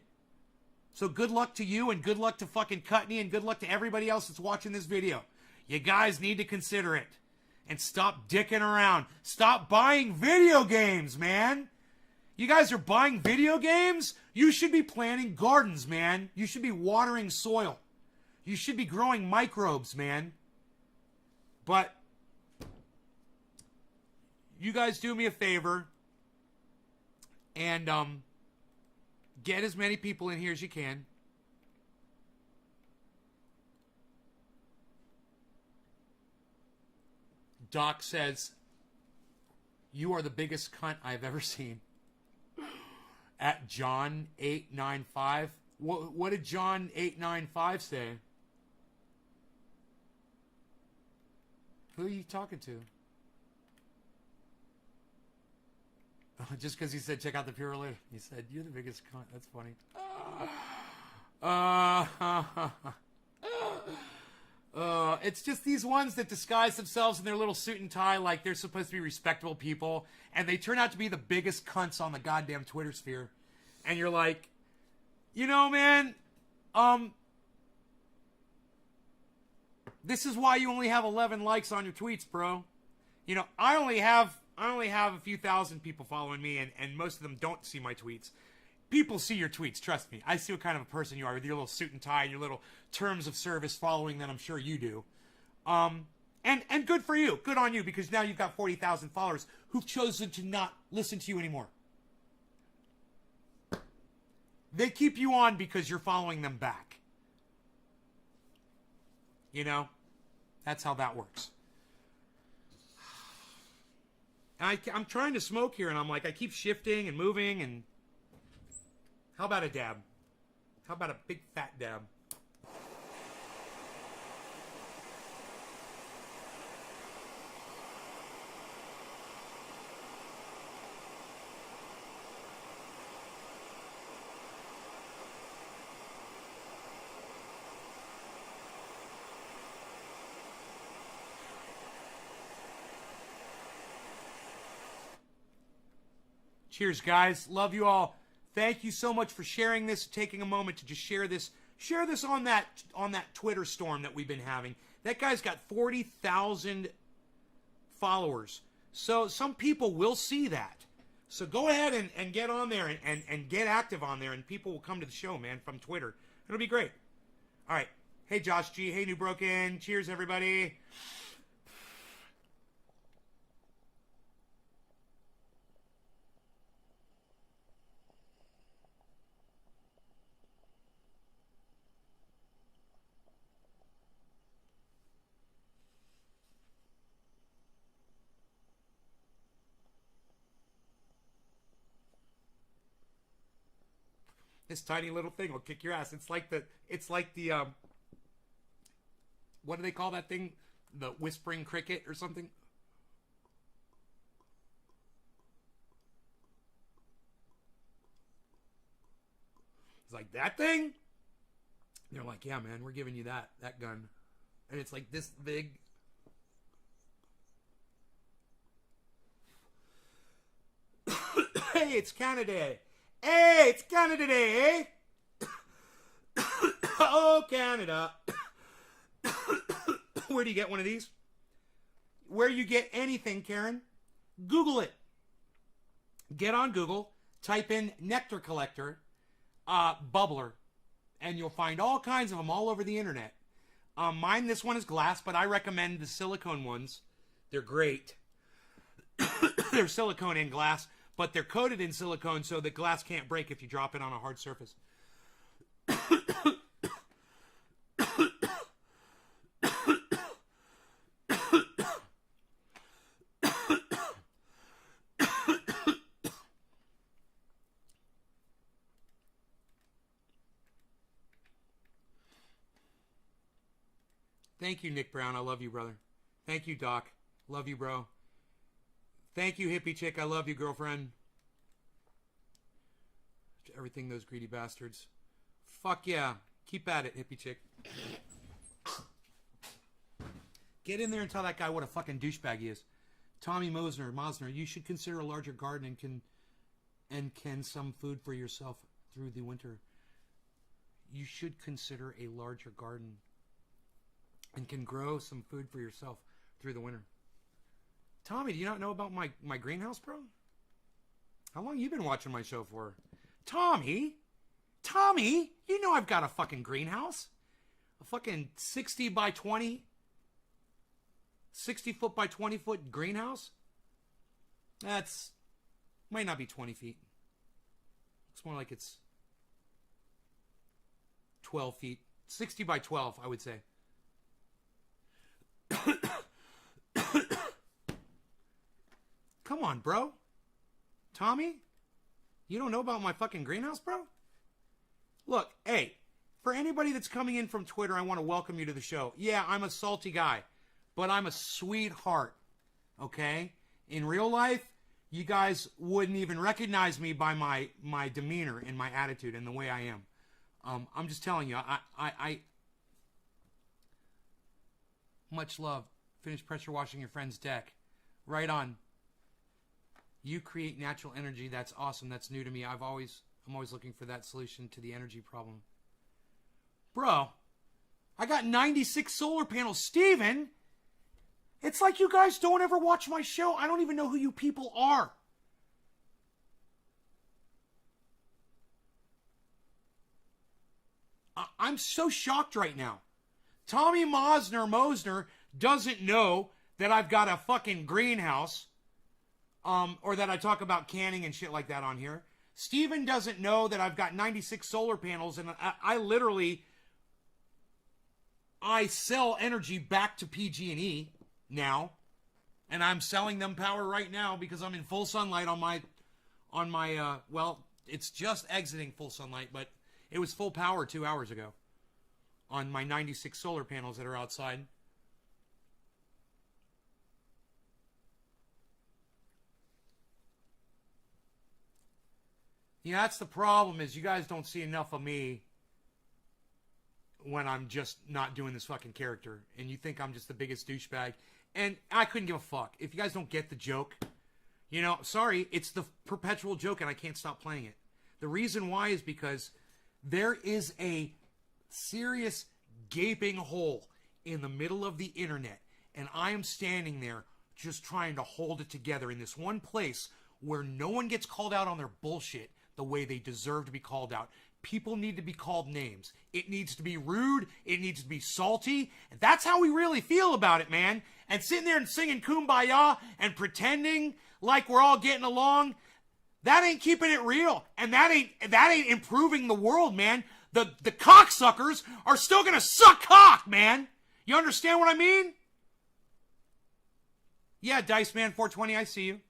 So good luck to you and good luck to fucking Cutney and good luck to everybody else that's watching this video. You guys need to consider it. And stop dicking around. Stop buying video games, man. You guys are buying video games? You should be planting gardens, man. You should be watering soil. You should be growing microbes, man. But you guys do me a favor and get as many people in here as you can. Doc says, you are the biggest cunt I've ever seen. At John895. What did John895 say? Who are you talking to? Just because he said, check out the Pure Religion. He said, you're the biggest cunt. That's funny. It's just these ones that disguise themselves in their little suit and tie like they're supposed to be respectable people, and they turn out to be the biggest cunts on the goddamn Twitter sphere. And you're like, you know, man, this is why you only have 11 likes on your tweets, bro. You know, I only have a few thousand people following me, and most of them don't see my tweets. People see your tweets, trust me. I see what kind of a person you are with your little suit and tie and your little terms of service following that I'm sure you do. And good for you. Good on you, because now you've got 40,000 followers who've chosen to not listen to you anymore. They keep you on because you're following them back. You know? That's how that works. I'm trying to smoke here, and I'm like, I keep shifting and moving, and... How about a dab? How about a big fat dab? Cheers, guys. Love you all. Thank you so much for sharing this, taking a moment to just share this on that Twitter storm that we've been having. That guy's got 40,000 followers. So some people will see that. So go ahead and get on there and get active on there, and people will come to the show, man, from Twitter. It'll be great. All right. Hey, Josh G. Hey, New Broken. Cheers, everybody. This tiny little thing will kick your ass. It's like the what do they call that thing? The whispering cricket or something? It's like, that thing? And they're like, yeah, man, we're giving you that gun. And it's like this big. Hey, it's Canada. Hey, it's Canada Day, eh? Oh, Canada. Where do you get one of these? Where you get anything, Karen? Google it. Get on Google, type in nectar collector, bubbler, and you'll find all kinds of them all over the internet. This one is glass, but I recommend the silicone ones. They're great. They're silicone and glass. But they're coated in silicone so the glass can't break if you drop it on a hard surface. Thank you, Nick Brown. I love you, brother. Thank you, Doc. Love you, bro. Thank you, hippie chick. I love you, girlfriend. Everything, those greedy bastards. Fuck yeah. Keep at it, hippie chick. Get in there and tell that guy what a fucking douchebag he is. Tommy Mosner, you should consider a larger garden and can some food for yourself through the winter. You should consider a larger garden and can grow some food for yourself through the winter. Tommy, do you not know about my greenhouse, bro? How long you been watching my show for? Tommy, you know I've got a fucking greenhouse. A fucking 60 by 20, 60 foot by 20 foot greenhouse. That's, might not be 20 feet. It's more like it's 12 feet. 60 by 12, I would say. Come on, bro. Tommy? You don't know about my fucking greenhouse, bro? Look, hey, for anybody that's coming in from Twitter, I want to welcome you to the show. Yeah, I'm a salty guy, but I'm a sweetheart, okay? In real life, you guys wouldn't even recognize me by my demeanor and my attitude and the way I am. I'm just telling you, I much love. Finish pressure washing your friend's deck. Right on. You create natural energy. That's awesome. That's new to me. I'm always looking for that solution to the energy problem. Bro, I got 96 solar panels. Steven, it's like you guys don't ever watch my show. I don't even know who you people are. I'm so shocked right now. Tommy Mosner doesn't know that I've got a fucking greenhouse. Or that I talk about canning and shit like that on here. Steven doesn't know that I've got 96 solar panels, and I literally sell energy back to PG&E now, and I'm selling them power right now because I'm in full sunlight on my well, it's just exiting full sunlight, but it was full power 2 hours ago on my 96 solar panels that are outside. Yeah, that's the problem, is you guys don't see enough of me when I'm just not doing this fucking character. And you think I'm just the biggest douchebag. And I couldn't give a fuck. If you guys don't get the joke, you know, sorry, it's the perpetual joke and I can't stop playing it. The reason why is because there is a serious gaping hole in the middle of the internet. And I am standing there just trying to hold it together in this one place where no one gets called out on their bullshit the way they deserve to be called out. People need to be called names. It needs to be rude. It needs to be salty. And that's how we really feel about it, man. And sitting there and singing Kumbaya and pretending like we're all getting along, that ain't keeping it real. And that ain't improving the world, man. The cocksuckers are still gonna suck cock, man. You understand what I mean? Yeah, Dice Man 420, I see you.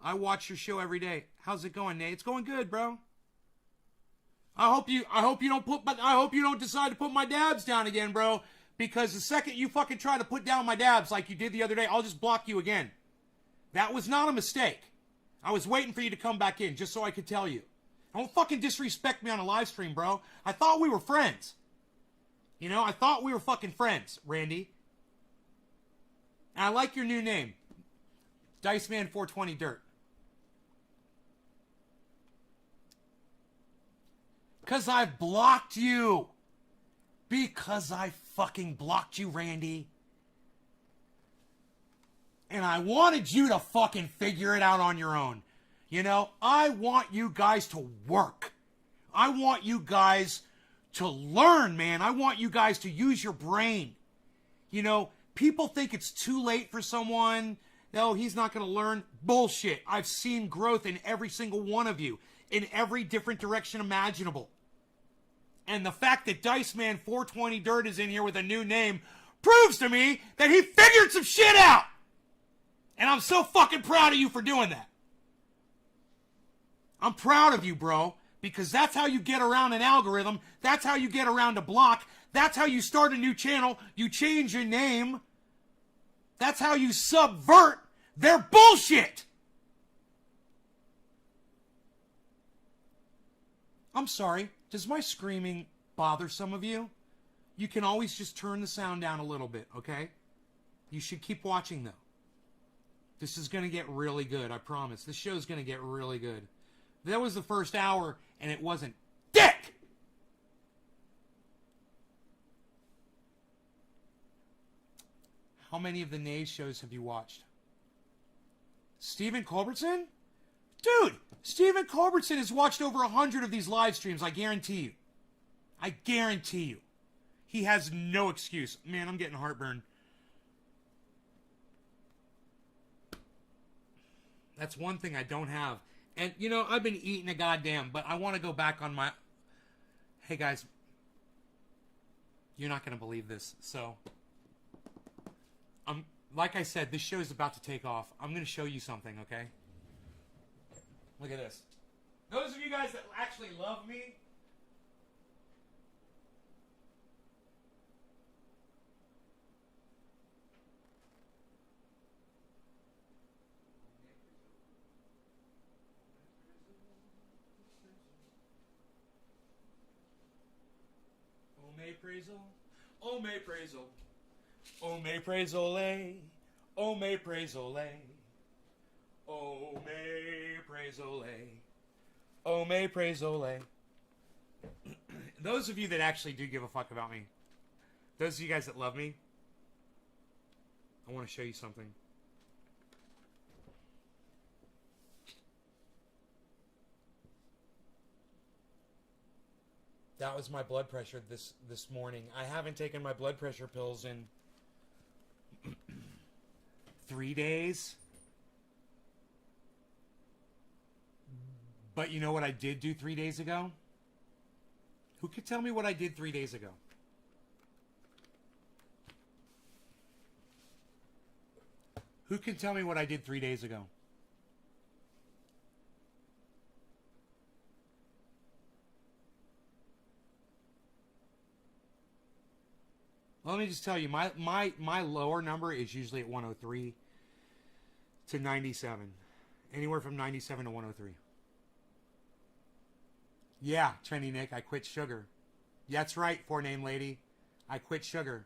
I watch your show every day. How's it going, Nate? It's going good, bro. I hope you don't decide to put my dabs down again, bro. Because the second you fucking try to put down my dabs like you did the other day, I'll just block you again. That was not a mistake. I was waiting for you to come back in just so I could tell you. Don't fucking disrespect me on a live stream, bro. I thought we were friends. You know, I thought we were fucking friends, Randy. And I like your new name. Diceman 420 Dirt. Because I've blocked you. Because I fucking blocked you, Randy. And I wanted you to fucking figure it out on your own. You know, I want you guys to work. I want you guys to learn, man. I want you guys to use your brain. You know, people think it's too late for someone. No, he's not going to learn. Bullshit. I've seen growth in every single one of you. In every different direction imaginable. And the fact that Diceman 420 Dirt is in here with a new name proves to me that he figured some shit out. And I'm so fucking proud of you for doing that. I'm proud of you, bro. Because that's how you get around an algorithm. That's how you get around a block. That's how you start a new channel. You change your name. That's how you subvert their bullshit. I'm sorry. Does my screaming bother some of you? You can always just turn the sound down a little bit, okay? You should keep watching, though. This is going to get really good, I promise. This show's going to get really good. That was the first hour, and it wasn't dick! How many of the Nays shows have you watched? Stephen Culbertson? Dude, Stephen Culbertson has watched over 100 of these live streams, I guarantee you. I guarantee you. He has no excuse. Man, I'm getting heartburn. That's one thing I don't have. And, you know, I've been eating a goddamn, but I want to go back on my... Hey, guys. You're not going to believe this. So, like I said, this show is about to take off. I'm going to show you something, okay? Look at this. Those of you guys that actually love me... Oh, may praise, oh, may praise, ole, oh, may praise, ole, oh, may praise, ole, oh, may praise, ole. Those of you that actually do give a fuck about me, those of you guys that love me, I want to show you something. That was my blood pressure this morning. I haven't taken my blood pressure pills in 3 days. But you know what I did do 3 days ago? Who could tell me what I did 3 days ago? Who can tell me what I did 3 days ago? Let me just tell you, my lower number is usually at 103 to 97. Anywhere from 97 to 103. Yeah, Trendy Nick, I quit sugar. That's right, four-name lady. I quit sugar.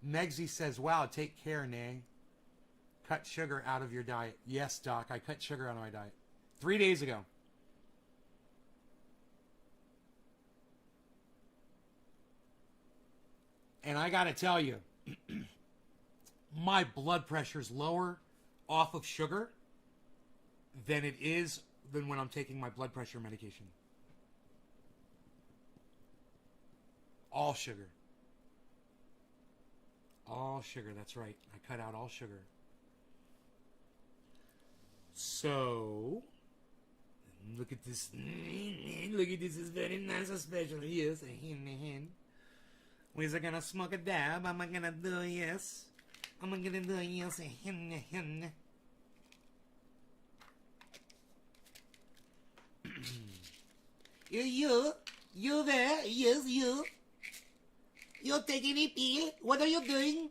Megsy says, wow, take care, Nay. Cut sugar out of your diet. Yes, Doc, I cut sugar out of my diet. 3 days ago. And I got to tell you, my blood pressure's lower off of sugar than it is than when I'm taking my blood pressure medication. All sugar. All sugar, that's right. I cut out all sugar. So, look at this. Look at this. It's very nice and special. Yes, a hen. We're gonna smoke a dab. I'm gonna do yes. I'm gonna do yes. A hen. You there? Yes, you. You're taking a pee? What are you doing?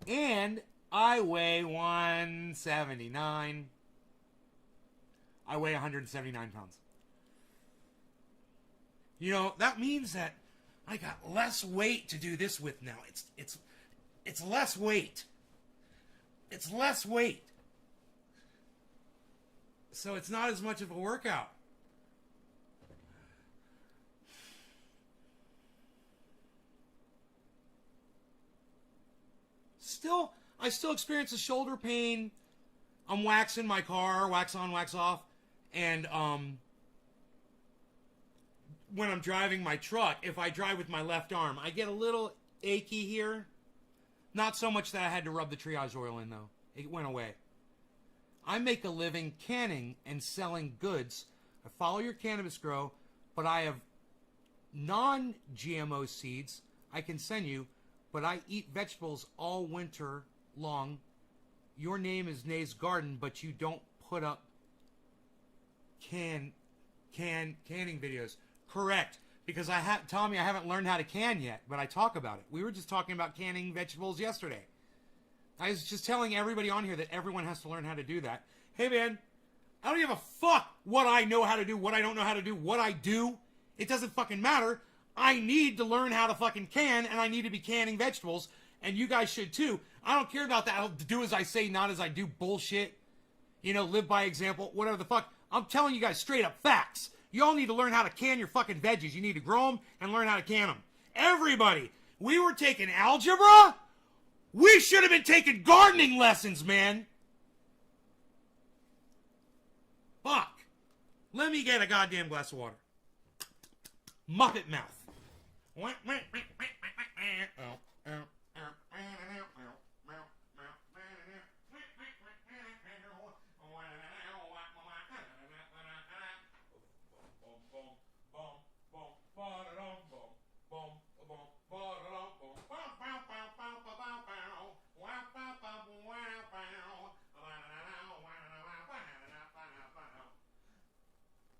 And I weigh 179. I weigh 179 pounds. You know, that means that I got less weight to do this with now. It's less weight. It's less weight. So it's not as much of a workout. I still experience a shoulder pain. I'm waxing my car, wax on, wax off. And when I'm driving my truck, if I drive with my left arm, I get a little achy here. Not so much that I had to rub the triage oil in, though. It went away. I make a living canning and selling goods. I follow your cannabis grow, but I have non-GMO seeds I can send you, but I eat vegetables all winter long your name is Nay's Garden, but you don't put up canning videos. Correct. Because Tommy, I haven't learned how to can yet, but I talk about it. We were just talking about canning vegetables yesterday. I was just telling everybody on here that everyone has to learn how to do that. Hey, man, I don't give a fuck what I know how to do, what I don't know how to do, what I do. It doesn't fucking matter. I need to learn how to fucking can, and I need to be canning vegetables, and you guys should too. I don't care about that. I'll do as I say, not as I do bullshit. You know, live by example, whatever the fuck. I'm telling you guys straight up facts. You all need to learn how to can your fucking veggies. You need to grow them and learn how to can them. Everybody, we were taking algebra. We should have been taking gardening lessons, man. Fuck. Let me get a goddamn glass of water. Muppet mouth.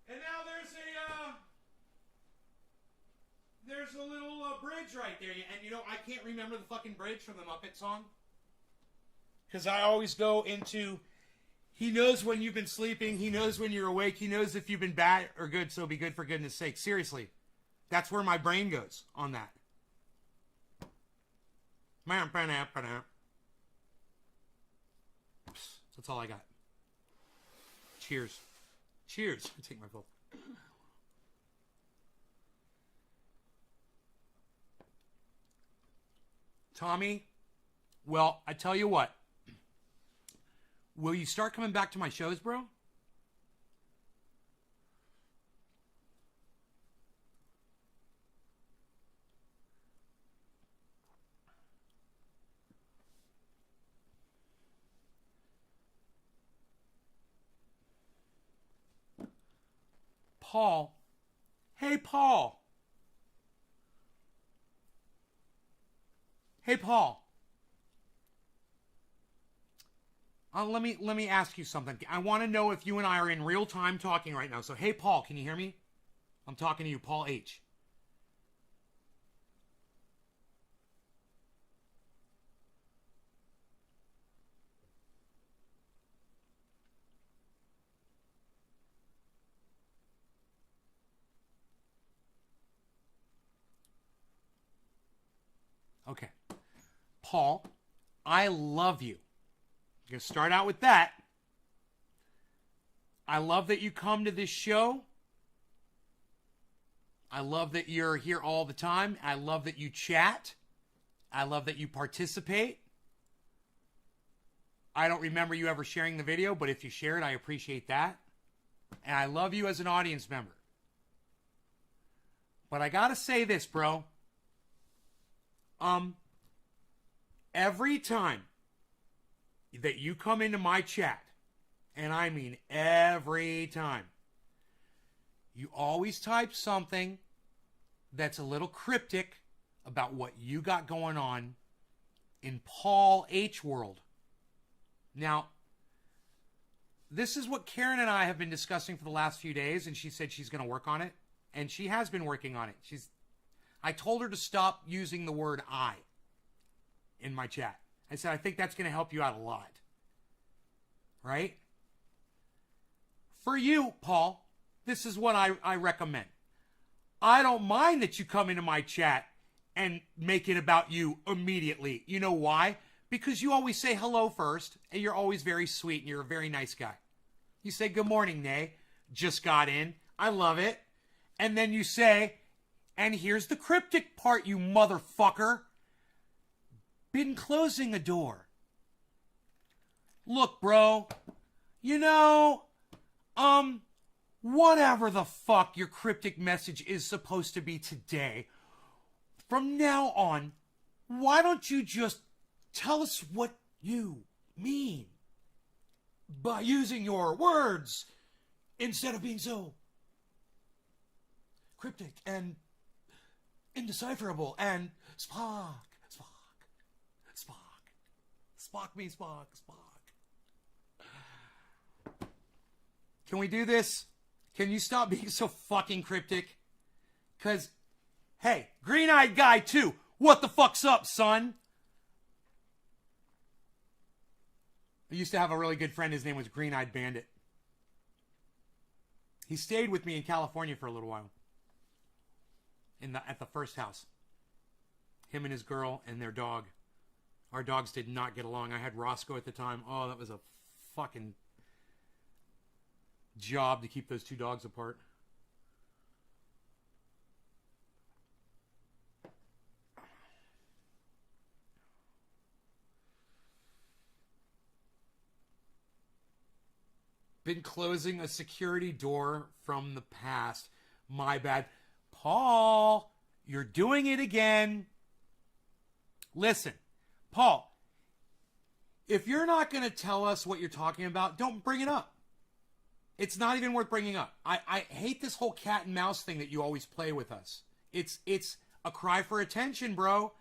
And now there's a little bridge right there. And you know, I can't remember the fucking bridge from the Muppet song. Because I always go into, he knows when you've been sleeping. He knows when you're awake. He knows if you've been bad or good, so be good for goodness sake. Seriously. That's where my brain goes on that. That's all I got. Cheers. Cheers. I take my vote. Tommy, well, I tell you what. Will you start coming back to my shows, bro? Paul. Hey, Paul. Hey, Paul. Let me ask you something. I want to know if you and I are in real time talking right now. So, hey, Paul, can you hear me? I'm talking to you, Paul H. Okay. Paul, I love you. I'm going to start out with that. I love that you come to this show. I love that you're here all the time. I love that you chat. I love that you participate. I don't remember you ever sharing the video, but if you share it, I appreciate that. And I love you as an audience member. But I got to say this, bro. Every time that you come into my chat, and I mean every time, you always type something that's a little cryptic about what you got going on in Paul H. world. Now, this is what Karen and I have been discussing for the last few days, and she said she's going to work on it, and she has been working on it. I told her to stop using the word I in my chat. I said, I think that's going to help you out a lot. Right? For you, Paul, this is what I recommend. I don't mind that you come into my chat and make it about you immediately. You know why? Because you always say hello first, and you're always very sweet, and you're a very nice guy. You say, good morning, Nay. Just got in. I love it. And then you say, and here's the cryptic part, you motherfucker. Been closing a door. Look, bro. You know, whatever the fuck your cryptic message is supposed to be today, from now on, why don't you just tell us what you mean by using your words instead of being so cryptic and indecipherable and Spock me Spock. Can we do this? Can you stop being so fucking cryptic? Because, hey, green-eyed guy too. What the fuck's up, son? I used to have a really good friend. His name was Green-Eyed Bandit. He stayed with me in California for a little while. At the first house. Him and his girl and their dog. Our dogs did not get along. I had Roscoe at the time. Oh, that was a fucking job to keep those two dogs apart. Been closing a security door from the past. My bad. Paul, you're doing it again. Listen, Paul, if you're not going to tell us what you're talking about, don't bring it up. It's not even worth bringing up. I hate this whole cat and mouse thing that you always play with us. It's a cry for attention, bro.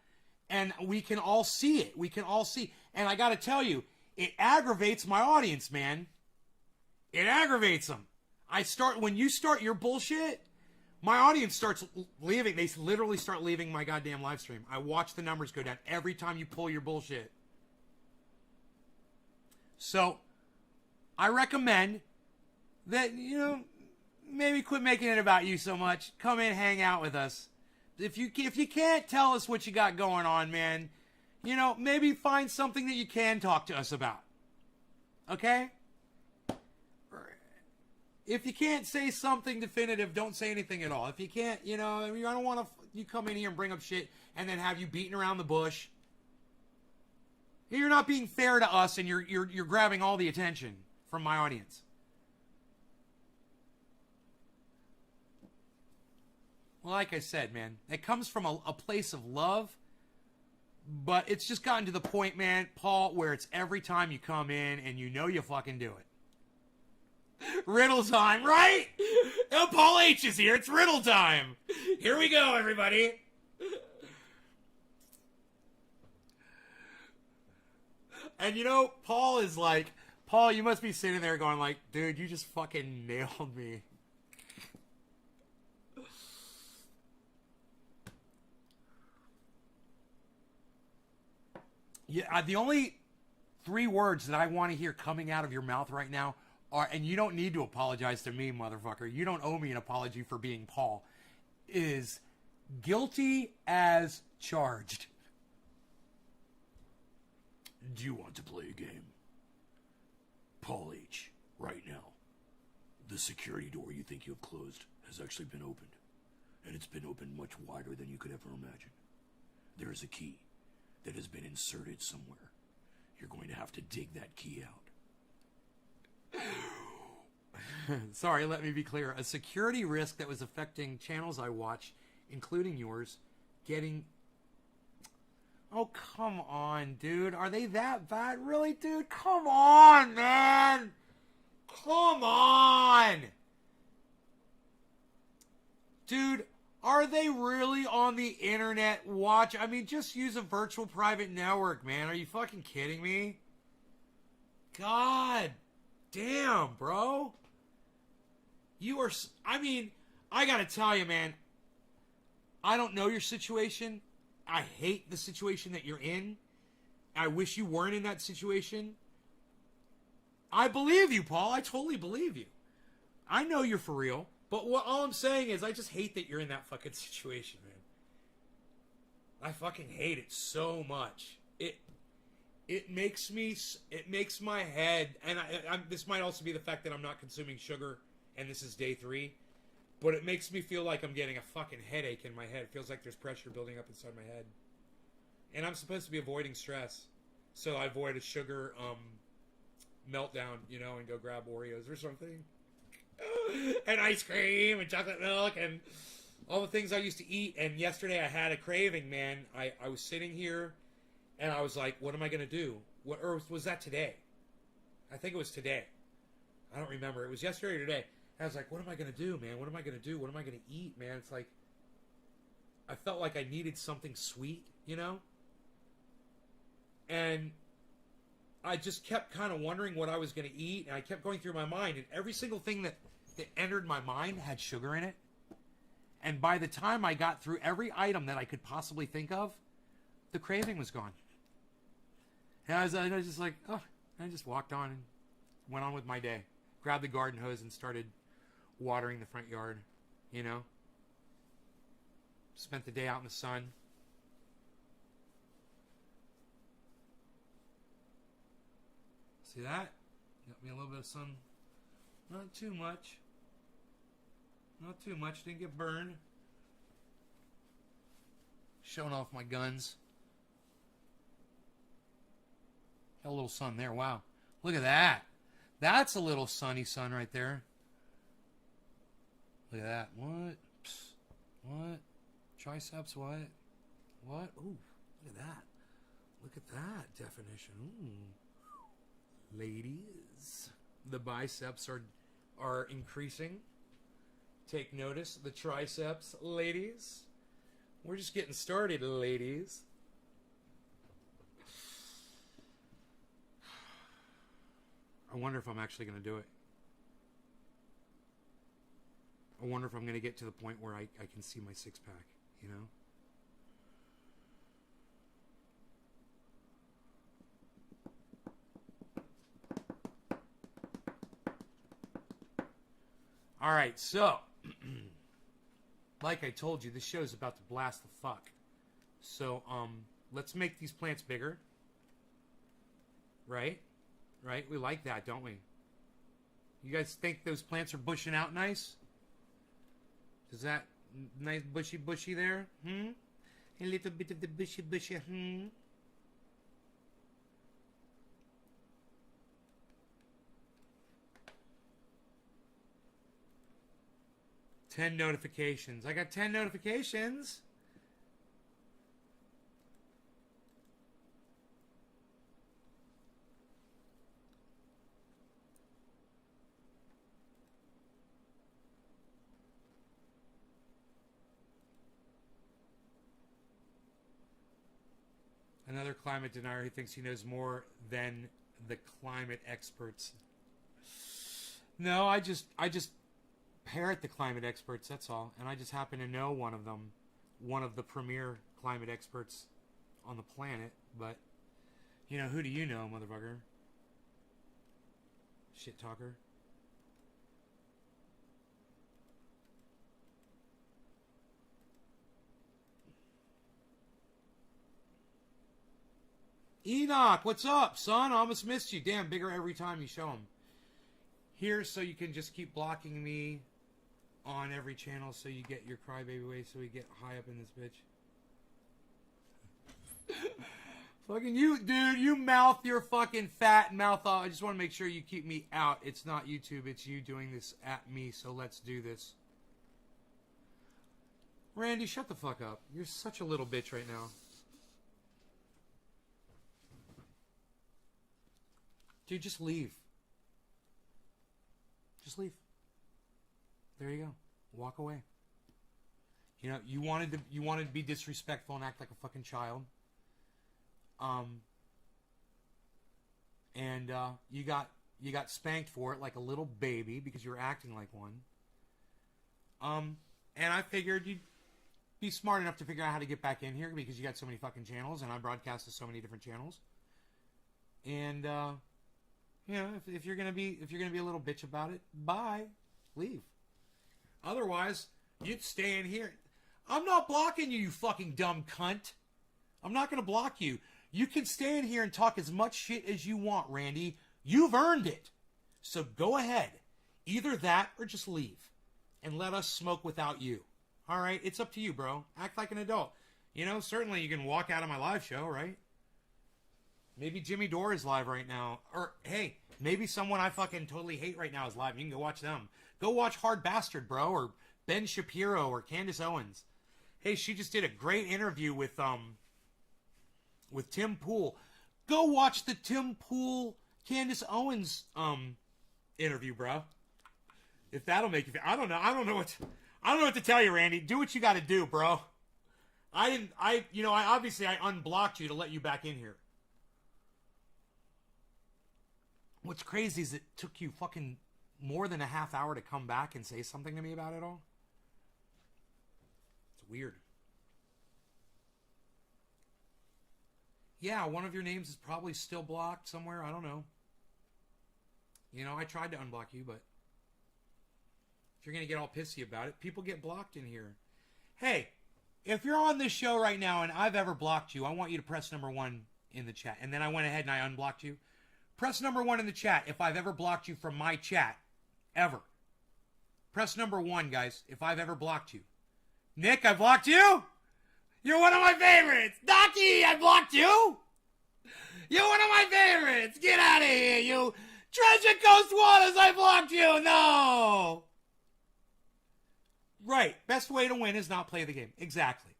And we can all see it. We can all see. And I got to tell you, it aggravates my audience, man. It aggravates them. When you start your bullshit, my audience starts leaving. They literally start leaving my goddamn live stream. I watch the numbers go down every time you pull your bullshit. So, I recommend that, maybe quit making it about you so much. Come in, hang out with us. If you can't tell us what you got going on, man, maybe find something that you can talk to us about. Okay? If you can't say something definitive, don't say anything at all. If you can't, I don't want you come in here and bring up shit and then have you beating around the bush. You're not being fair to us, and you're grabbing all the attention from my audience. Well, like I said, man, it comes from a place of love, but it's just gotten to the point, man, Paul, where it's every time you come in and you fucking do it. Riddle time, right? Oh, Paul H is here. It's riddle time. Here we go, everybody. And Paul is like, Paul, you must be sitting there going like, dude, you just fucking nailed me. Yeah, the only 3 words that I want to hear coming out of your mouth right now and you don't need to apologize to me, motherfucker. You don't owe me an apology for being Paul. Is guilty as charged. Do you want to play a game? Paul H, right now, the security door you think you have closed has actually been opened. And it's been opened much wider than you could ever imagine. There is a key that has been inserted somewhere. You're going to have to dig that key out. Sorry, let me be clear. A security risk that was affecting channels I watch, including yours, getting... Oh, come on, dude. Are they that bad? Really, dude? Come on, man. Come on. Dude, are they really on the internet just use a virtual private network, man. Are you fucking kidding me? God damn, bro. I gotta tell you, man. I don't know your situation. I hate the situation that you're in. I wish you weren't in that situation. I believe you, Paul. I totally believe you. I know you're for real. But all I'm saying is I just hate that you're in that fucking situation, man. I fucking hate it so much. It makes my head, and this might also be the fact that I'm not consuming sugar, and this is day 3, but it makes me feel like I'm getting a fucking headache in my head. It feels like there's pressure building up inside my head. And I'm supposed to be avoiding stress. So I avoid a sugar meltdown, and go grab Oreos or something. And ice cream and chocolate milk and all the things I used to eat. And yesterday I had a craving, man. I was sitting here and I was like, what am I going to do? Or was that today? I think it was today. I don't remember. It was yesterday or today. I was like, what am I going to do, man? What am I going to do? What am I going to eat, man? It's like, I felt like I needed something sweet, And I just kept kind of wondering what I was going to eat, and I kept going through my mind, and every single thing that entered my mind had sugar in it. And by the time I got through every item that I could possibly think of, the craving was gone. And I was just like, oh, I just walked on and went on with my day. Grabbed the garden hose and started watering the front yard, you know. Spent the day out in the sun. See that? Got me a little bit of sun. Not too much. Not too much. Didn't get burned. Showing off my guns. Got a little sun there. Wow. Look at that. That's a little sunny sun right there. Look at that. What? Psst. What? Triceps, what? What? Ooh, look at that. Look at that definition. Ooh. Ladies. The biceps are increasing. Take notice. The triceps, ladies. We're just getting started, ladies. I wonder if I'm actually going to do it. I wonder if I'm going to get to the point where I can see my six-pack, you know? All right, so, like I told you, this show is about to blast the fuck. So, let's make these plants bigger. Right? Right? We like that, don't we? You guys think those plants are bushing out nice? Is that nice bushy there? A little bit of the bushy, 10 notifications. I got 10 notifications. Another climate denier who thinks he knows more than the climate experts. No, I just parrot the climate experts, that's all. And I just happen to know one of them, one of the premier climate experts on the planet. But, you know, who do you know, motherfucker? Shit talker. Enoch, what's up, son? I almost missed you. Damn, bigger every time you show them. Here, so you can just keep blocking me on every channel so you get your crybaby way so we get high up in this bitch. Fucking you, dude, you mouth your fucking fat mouth off. I just want to make sure you keep me out. It's not YouTube, it's you doing this at me, so let's do this. Randy, shut the fuck up. You're such a little bitch right now. Dude, just leave. Just leave. There you go. Walk away. You know, you wanted to be disrespectful and act like a fucking child. And you got spanked for it like a little baby because you were acting like one. And I figured you'd be smart enough to figure out how to get back in here because you got so many fucking channels and I broadcast to so many different channels. And you know, if you're gonna be a little bitch about it, bye, leave. Otherwise, you'd stay in here. I'm not blocking you, you fucking dumb cunt. I'm not gonna block you. You can stay in here and talk as much shit as you want, Randy. You've earned it. So go ahead. Either that or just leave, and let us smoke without you. All right, it's up to you, bro. Act like an adult. You know, certainly you can walk out of my live show, right? Maybe Jimmy Dore is live right now. Or, hey, maybe someone I fucking totally hate right now is live. You can go watch them. Go watch Hard Bastard, bro. Or Ben Shapiro or Candace Owens. Hey, she just did a great interview with Tim Pool. Go watch the Tim Pool Candace Owens interview, bro. If that'll make you feel... I don't know what to tell you, Randy. Do what you got to do, bro. I obviously I unblocked you to let you back in here. What's crazy is it took you fucking more than a half hour to come back and say something to me about it all. It's weird. Yeah, one of your names is probably still blocked somewhere. I don't know. You know, I tried to unblock you, but if you're going to get all pissy about it, people get blocked in here. Hey, if you're on this show right now and I've ever blocked you, I want you to press number 1 in the chat. And then I went ahead and I unblocked you. Press number 1 in the chat if I've ever blocked you from my chat. Ever. Press number 1, guys, if I've ever blocked you. Nick, I blocked you? You're one of my favorites. Docky, I blocked you? You're one of my favorites. Get out of here, you. Treasure Coast Waters, I blocked you. No. Right. Best way to win is not play the game. Exactly.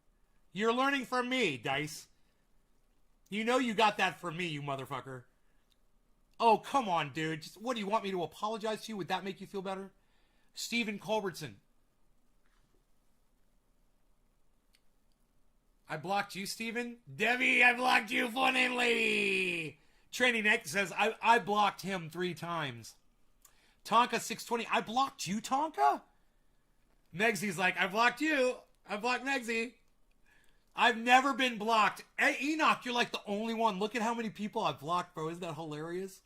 You're learning from me, Dice. You know you got that from me, you motherfucker. Oh, come on, dude. What, do you want me to apologize to you? Would that make you feel better? Stephen Culbertson. I blocked you, Steven. Debbie, I blocked you, fun name lady. Training Nick says, I blocked him 3 times. Tonka 620, I blocked you, Tonka? Megsy's like, I blocked you. I blocked Megsy. I've never been blocked. Hey, Enoch, you're like the only one. Look at how many people I've blocked, bro. Isn't that hilarious?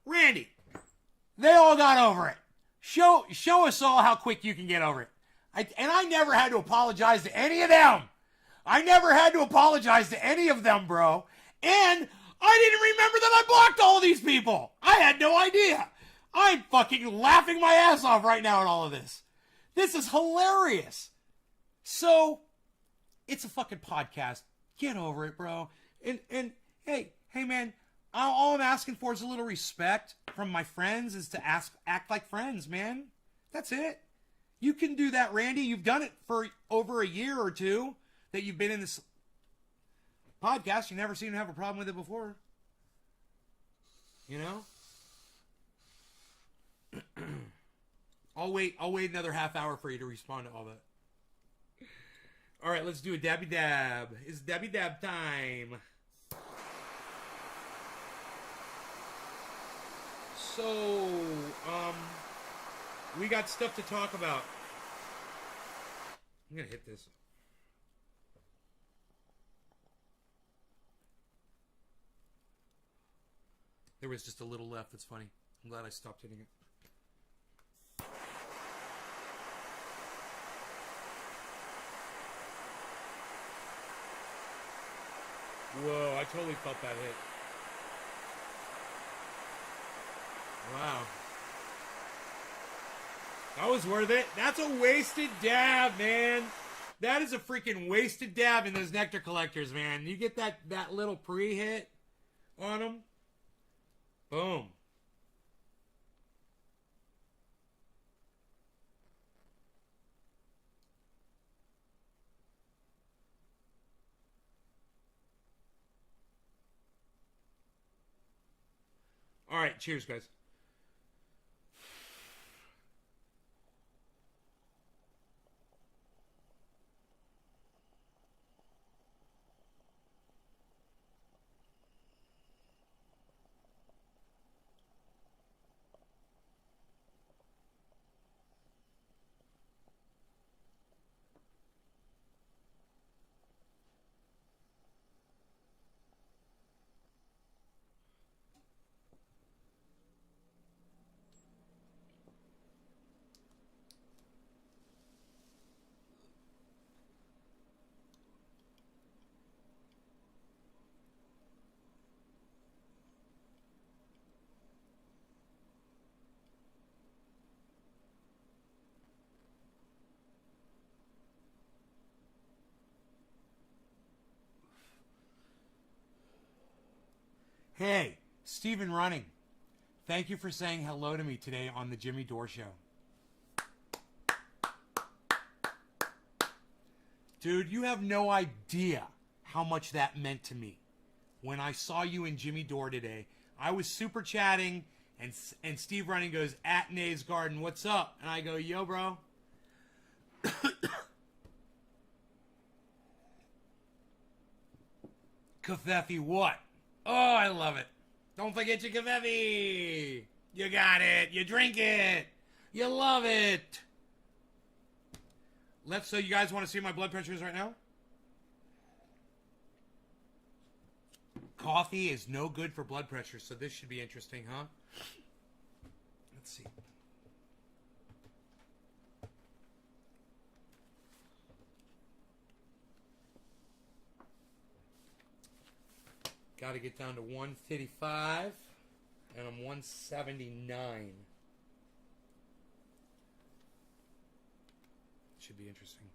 Randy, they all got over it. Show us all how quick you can get over it. I never had to apologize to any of them. I never had to apologize to any of them, bro. And I didn't remember that I blocked all these people. I had no idea. I'm fucking laughing my ass off right now at all of this. This is hilarious. So, it's a fucking podcast. Get over it, bro. And hey man, all I'm asking for is a little respect from my friends, is to act like friends, man. That's it. You can do that, Randy. You've done it for over a year or 2 that you've been in this podcast. You never seem to have a problem with it before. You know? I'll wait another half hour for you to respond to all that. All right, let's do a dabby dab. It's dabby dab time. So, we got stuff to talk about. I'm gonna hit this. There was just a little left. That's funny. I'm glad I stopped hitting it. Whoa, I totally felt that hit. Wow. That was worth it. That's a wasted dab, man. That is a freaking wasted dab in those nectar collectors, man. You get that little pre-hit on them. Boom. All right, cheers, guys. Hey, Stephen Running. Thank you for saying hello to me today on the Jimmy Dore Show. Dude, you have no idea how much that meant to me. When I saw you in Jimmy Dore today, I was super chatting, and Steve Running goes, at Nays Garden, what's up? And I go, yo, bro. Kafefi, what? Oh, I love it. Don't forget your kefefe. You got it. You drink it. You love it. So you guys want to see my blood pressures right now? Coffee is no good for blood pressure, so this should be interesting, huh? Let's see. Got to get down to 155, and I'm 179. Should be interesting.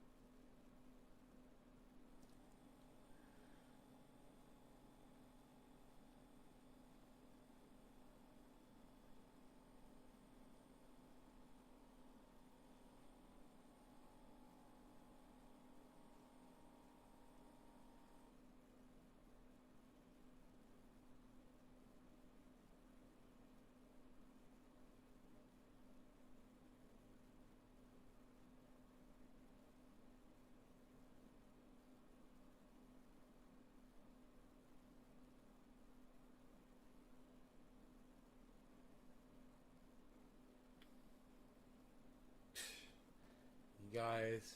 Guys,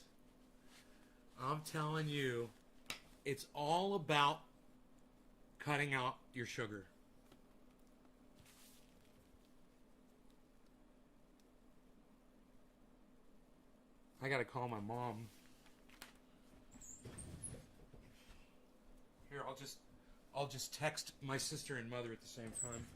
I'm telling you, it's all about cutting out your sugar. I gotta call my mom. Here, I'll just text my sister and mother at the same time.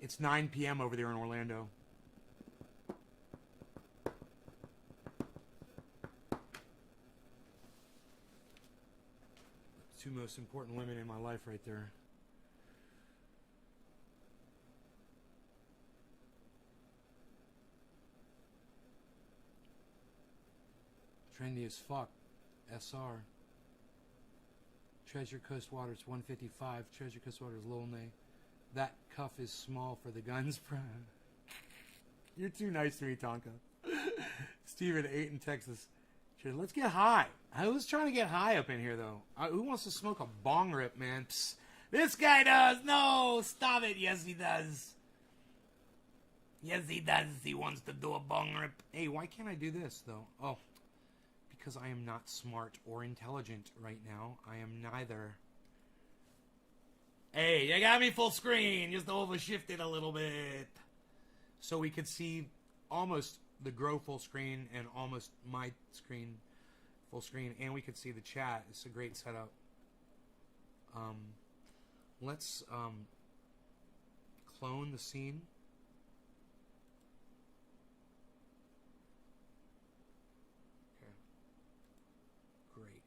It's 9 p.m. over there in Orlando. Two most important women in my life right there. Trendy as fuck. SR. Treasure Coast Waters 155. Treasure Coast Waters Lolnay. That cuff is small for the guns. You're too nice to me, Tonka. Steven, 8 in Texas. Cheers. Let's get high. Who's trying to get high up in here, though? Who wants to smoke a bong rip, man? Psst. This guy does. No, stop it. Yes, he does. Yes, he does. He wants to do a bong rip. Hey, why can't I do this, though? Oh, because I am not smart or intelligent right now. I am neither. Hey, you got me full screen. Just overshift it a little bit. So we could see almost the Grow full screen and almost my screen full screen. And we could see the chat. It's a great setup. Let's clone the scene. Okay. Great.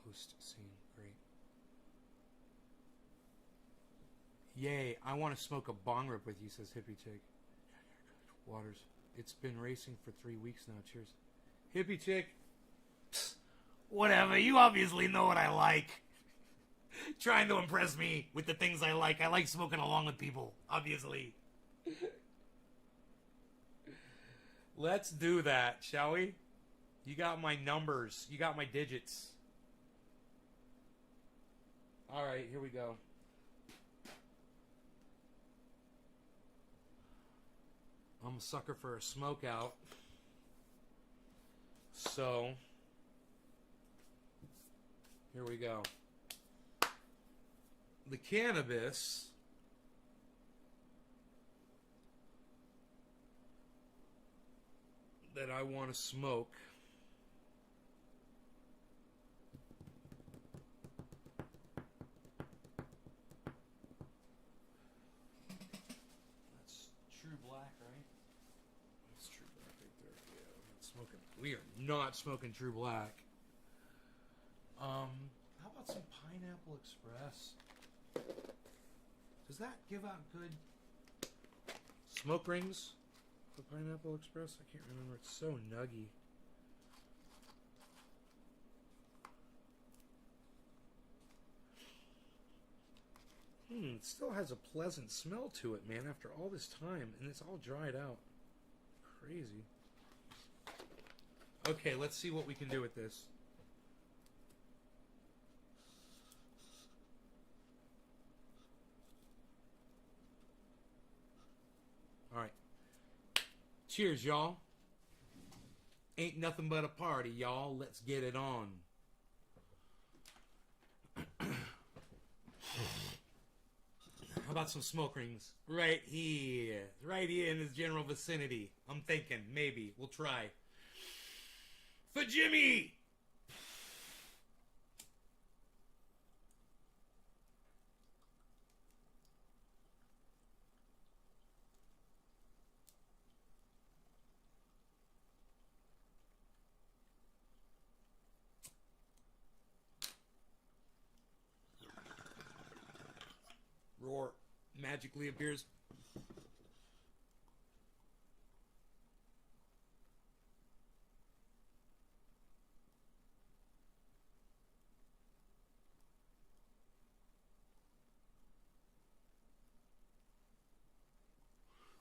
Host scene. Great. Yay, I want to smoke a bong rip with you, says Hippie Chick. Waters. It's been racing for 3 weeks now. Cheers. Hippie Chick. Psst, whatever, you obviously know what I like. Trying to impress me with the things I like. I like smoking along with people, obviously. Let's do that, shall we? You got my numbers. You got my digits. Alright, here we go. I'm a sucker for a smoke out. So, here we go. The cannabis that I want to smoke. That's True Black, right? That's True Black right there. Yeah, we're not smoking. We are not smoking True Black. How about some Pineapple Express? Does that give out good smoke rings for Pineapple Express? I can't remember. It's so nuggy. It still has a pleasant smell to it, man, after all this time, and it's all dried out. Crazy. Okay, let's see what we can do with this. Alright. Cheers, y'all. Ain't nothing but a party, y'all. Let's get it on. How about some smoke rings? Right here. Right here in this general vicinity. I'm thinking, maybe. We'll try. For Jimmy! Roar magically appears.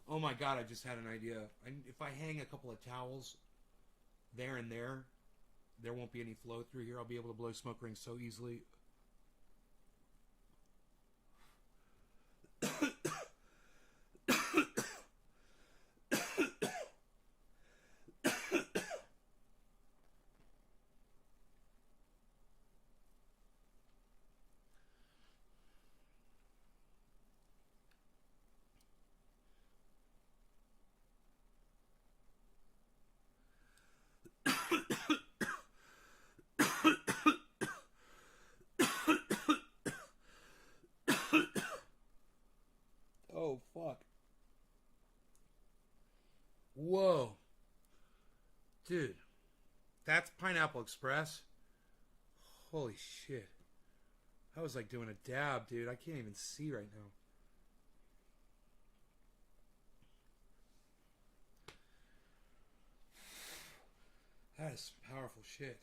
Oh my god, I just had an idea. If I hang a couple of towels there and there won't be any flow through here. I'll be able to blow smoke rings so easily. Oh, fuck. Whoa. Dude. That's Pineapple Express? Holy shit. That was like doing a dab, dude. I can't even see right now. That is some powerful shit.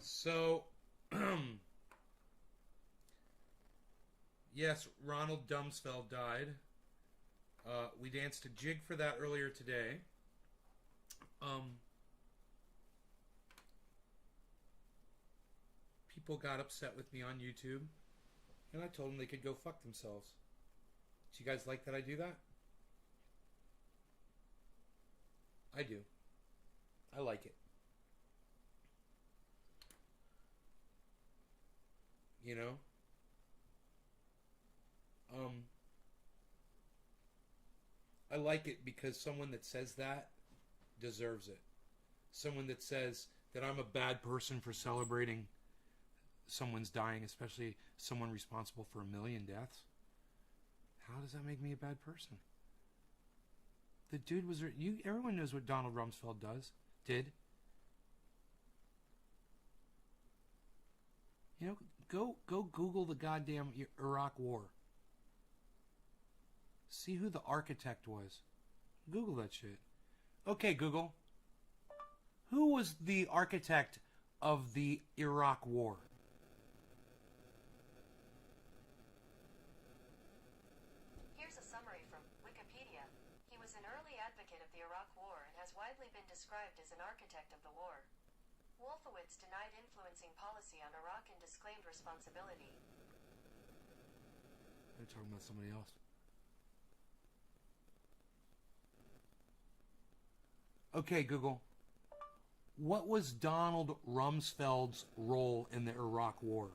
So, yes, Ronald Dumsfeld died. We danced a jig for that earlier today. People got upset with me on YouTube, and I told them they could go fuck themselves. Do you guys like that I do that? I do. I like it. You know? I like it because someone that says that deserves it. Someone that says that I'm a bad person for celebrating someone's dying, especially someone responsible for 1 million deaths. How does that make me a bad person? The dude was... everyone knows what Donald Rumsfeld did. You know, go Google the goddamn Iraq War. See who the architect was. Google that shit. Okay, Google. Who was the architect of the Iraq War? Here's a summary from Wikipedia. He was an early advocate of the Iraq War and has widely been described as an architect of the war. Wolfowitz denied influencing policy on Iraq and disclaimed responsibility. They're talking about somebody else. Okay, Google. What was Donald Rumsfeld's role in the Iraq War?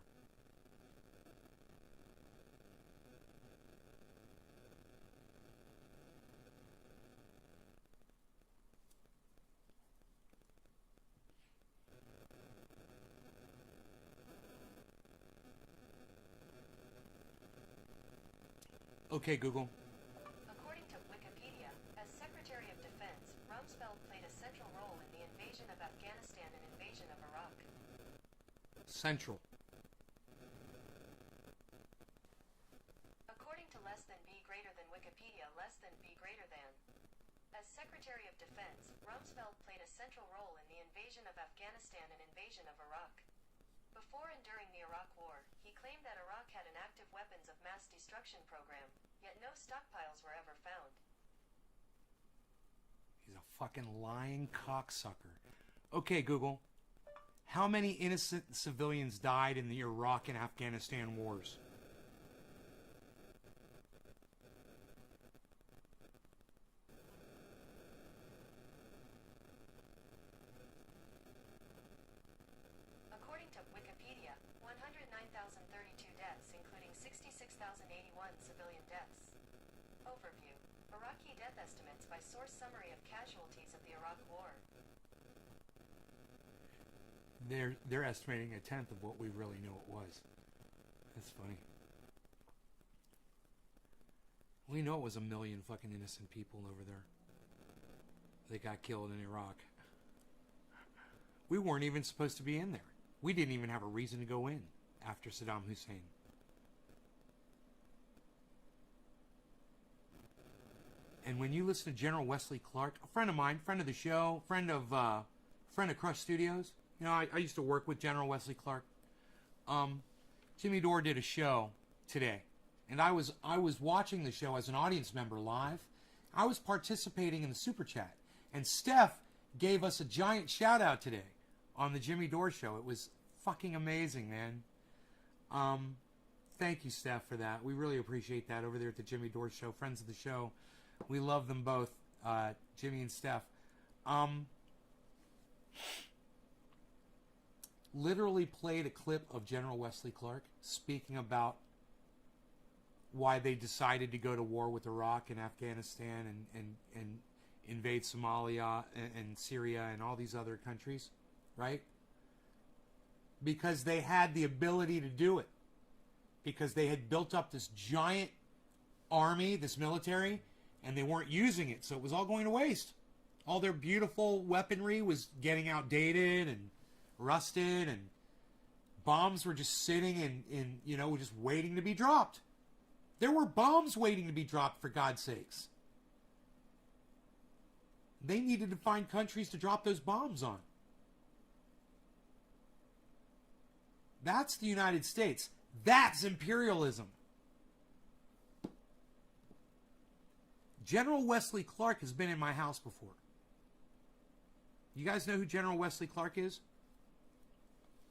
Okay, Google. According to Wikipedia, as Secretary of Defense, Rumsfeld played a central role in the invasion of Afghanistan and invasion of Iraq. Central. According to less than B greater than Wikipedia, less than B greater than. As Secretary of Defense, Rumsfeld played a central role in the invasion of Afghanistan and invasion of Iraq. Before and during the Iraq War, he claimed that Iraq had an active weapons of mass destruction program, yet no stockpiles were ever found. He's a fucking lying cocksucker. Okay, Google. How many innocent civilians died in the Iraq and Afghanistan wars? According to Wikipedia, 109,032 deaths, including 66,081 civilian deaths. Overview. Iraqi death estimates by source summary of casualties of the Iraq War. They're estimating a tenth of what we really know it was. That's funny. We know it was 1 million fucking innocent people over there. They got killed in Iraq. We weren't even supposed to be in there. We didn't even have a reason to go in after Saddam Hussein. And when you listen to General Wesley Clark, a friend of mine, friend of the show, friend of Crush Studios, you know, I used to work with General Wesley Clark. Jimmy Dore did a show today, and I was watching the show as an audience member live. I was participating in the super chat, and Steph gave us a giant shout out today on the Jimmy Dore show. It was fucking amazing, man. Thank you, Steph, for that. We really appreciate that over there at the Jimmy Dore show. Friends of the show, we love them both, Jimmy and Steph. Literally played a clip of General Wesley Clark speaking about why they decided to go to war with Iraq and Afghanistan and invade Somalia and Syria and all these other countries, right? Because they had the ability to do it. Because they had built up this giant army, this military, and they weren't using it, so it was all going to waste. All their beautiful weaponry was getting outdated and rusted, and bombs were just sitting in you know, just waiting to be dropped. There were bombs waiting to be dropped, for God's sakes. They needed to find countries to drop those bombs on. That's the United States. That's imperialism. General Wesley Clark has been in my house before. You guys know who General Wesley Clark is?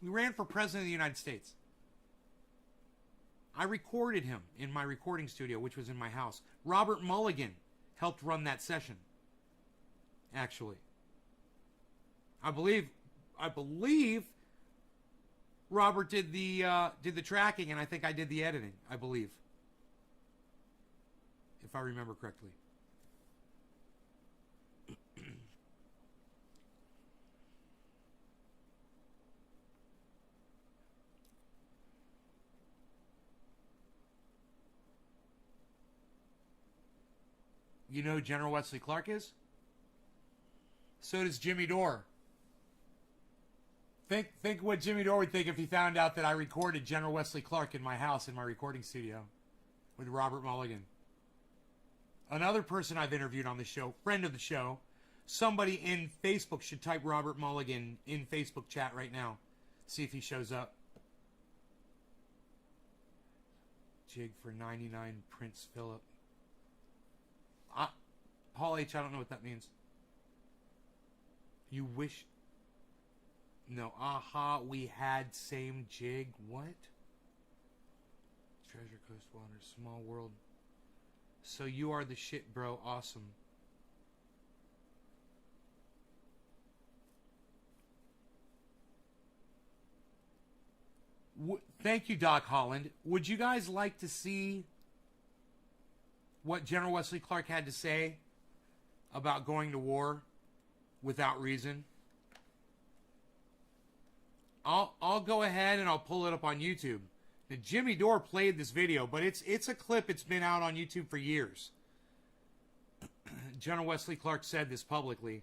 He ran for president of the United States. I recorded him in my recording studio, which was in my house. Robert Mulligan helped run that session, actually. I believe Robert did the tracking, and I think I did the editing, I believe, if I remember correctly. You know who General Wesley Clark is? So does Jimmy Dore. Think what Jimmy Dore would think if he found out that I recorded General Wesley Clark in my house in my recording studio with Robert Mulligan. Another person I've interviewed on the show, friend of the show, somebody in Facebook should type Robert Mulligan in Facebook chat right now. See if he shows up. Jig for 99 Prince Philip. Paul H., I don't know what that means. You wish... No, aha, we had same jig. What? Treasure Coast Waters, small world. So you are the shit, bro. Awesome. Thank you, Doc Holland. Would you guys like to see what General Wesley Clark had to say about going to war without reason? I'll go ahead and I'll pull it up on YouTube. Now, Jimmy Dore played this video, but it's a clip. It's been out on YouTube for years. General Wesley Clark said this publicly.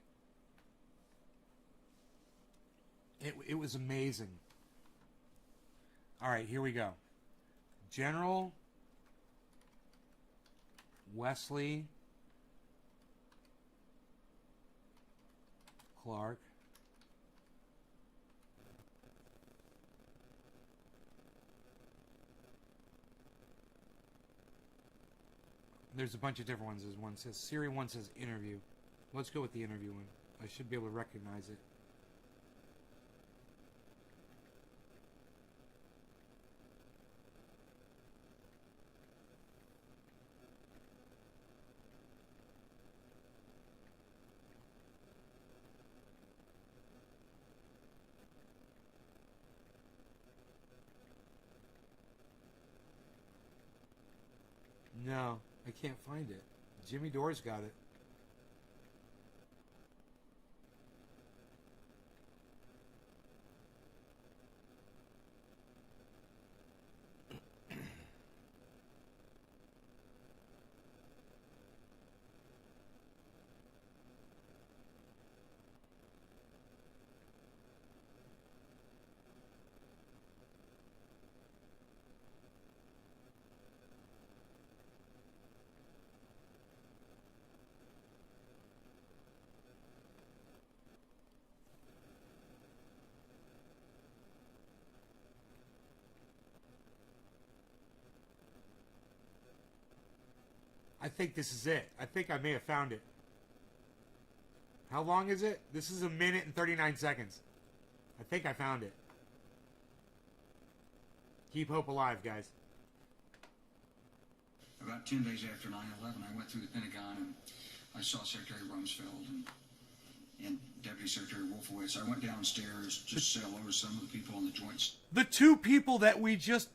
It was amazing. All right, here we go. General Wesley Clark. There's a bunch of different ones. There's one says Siri, one says interview. Let's go with the interview one. I should be able to recognize it. No, I can't find it. Jimmy Dore's got it. I think this is it. I think I may have found it. How long is it? This is 1 minute and 39 seconds. I think I found it. Keep hope alive, guys. About 10 days after 9/11, I went through the Pentagon and I saw Secretary Rumsfeld and Deputy Secretary Wolfowitz. I went downstairs just to say hello to some of the people on the joints. The two people that we just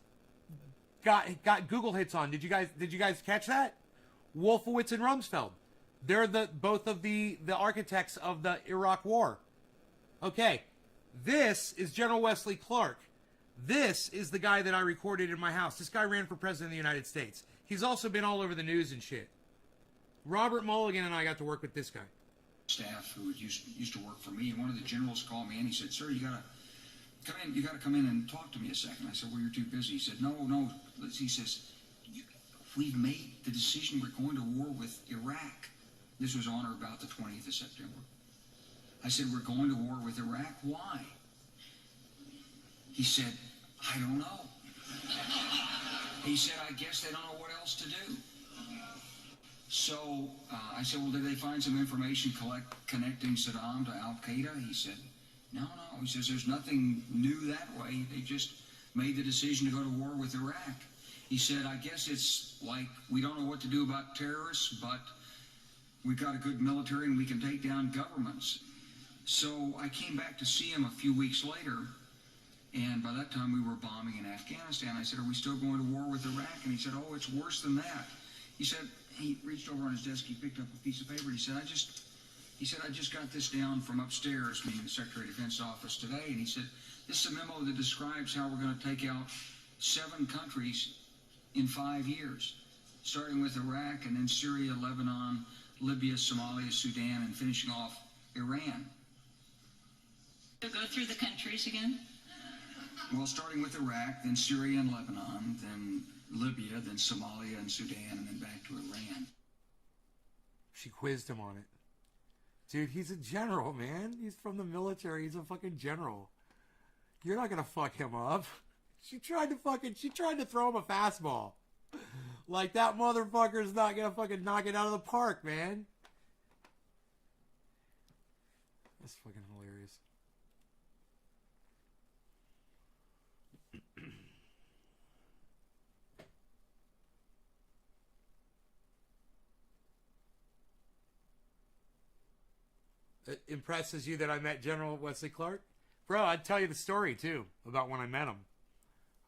got Google hits on. Did you guys catch that? Wolfowitz and Rumsfeld. They're both of the architects of the Iraq War. Okay, this is General Wesley Clark. This is the guy that I recorded in my house. This guy ran for president of the United States. He's also been all over the news and shit. Robert Mulligan and I got to work with this guy. Staff who used to work for me, and one of the generals called me and he said, "Sir, you gotta come in. You gotta come in and talk to me a second." I said, "Well, you're too busy." He said, "No." He says, "We've made the decision. We're going to war with Iraq." This was on or about the 20th of September. I said, "We're going to war with Iraq. Why?" He said, "I don't know." He said, "I guess they don't know what else to do." So I said, "Well, did they find some information connecting Saddam to Al-Qaeda?" He said, No. He says, "There's nothing new that way. They just made the decision to go to war with Iraq." He said, "I guess it's like we don't know what to do about terrorists, but we've got a good military and we can take down governments." So I came back to see him a few weeks later, and by that time we were bombing in Afghanistan. I said, "Are we still going to war with Iraq?" And he said, "Oh, it's worse than that." He said, he reached over on his desk, he picked up a piece of paper, he said, I just got this down from upstairs, meaning the Secretary of Defense office today, and he said, "This is a memo that describes how we're going to take out 7 countries in 5 years, starting with Iraq and then Syria, Lebanon, Libya, Somalia, Sudan, and finishing off Iran." So go through the countries again? Well, starting with Iraq, then Syria and Lebanon, then Libya, then Somalia and Sudan, and then back to Iran. She quizzed him on it. Dude, he's a general, man. He's from the military. He's a fucking general. You're not gonna fuck him up. She tried to throw him a fastball. Like, that motherfucker's not gonna fucking knock it out of the park, man. That's fucking hilarious. It impresses you that I met General Wesley Clark? Bro, I'd tell you the story, too, about when I met him.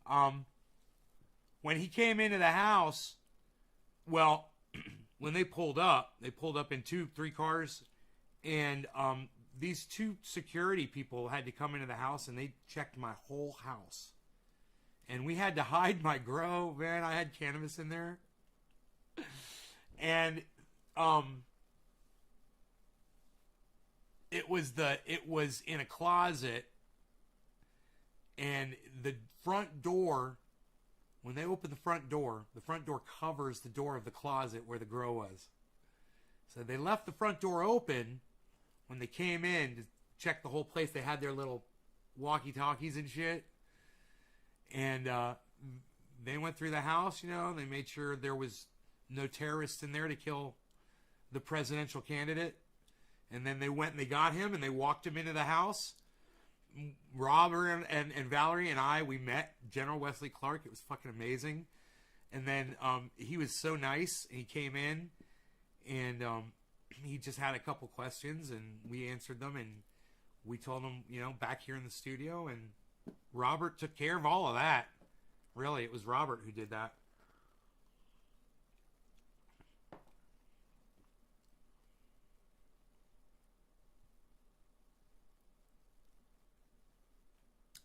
When he came into the house, well, when they pulled up in 2-3 cars, and these 2 security people had to come into the house, and they checked my whole house. And we had to hide my grow, man. I had cannabis in there. And it was in a closet, and the front door, when they opened the front door covers the door of the closet where the grow was. So they left the front door open when they came in to check the whole place. They had their little walkie-talkies and shit. And they went through the house, they made sure there was no terrorists in there to kill the presidential candidate. And then they went and they got him and they walked him into the house. Robert and Valerie and I, we met General Wesley Clark. It was fucking amazing. And then he was so nice. He came in and he just had a couple questions and we answered them. And we told him, back here in the studio. And Robert took care of all of that. Really, it was Robert who did that.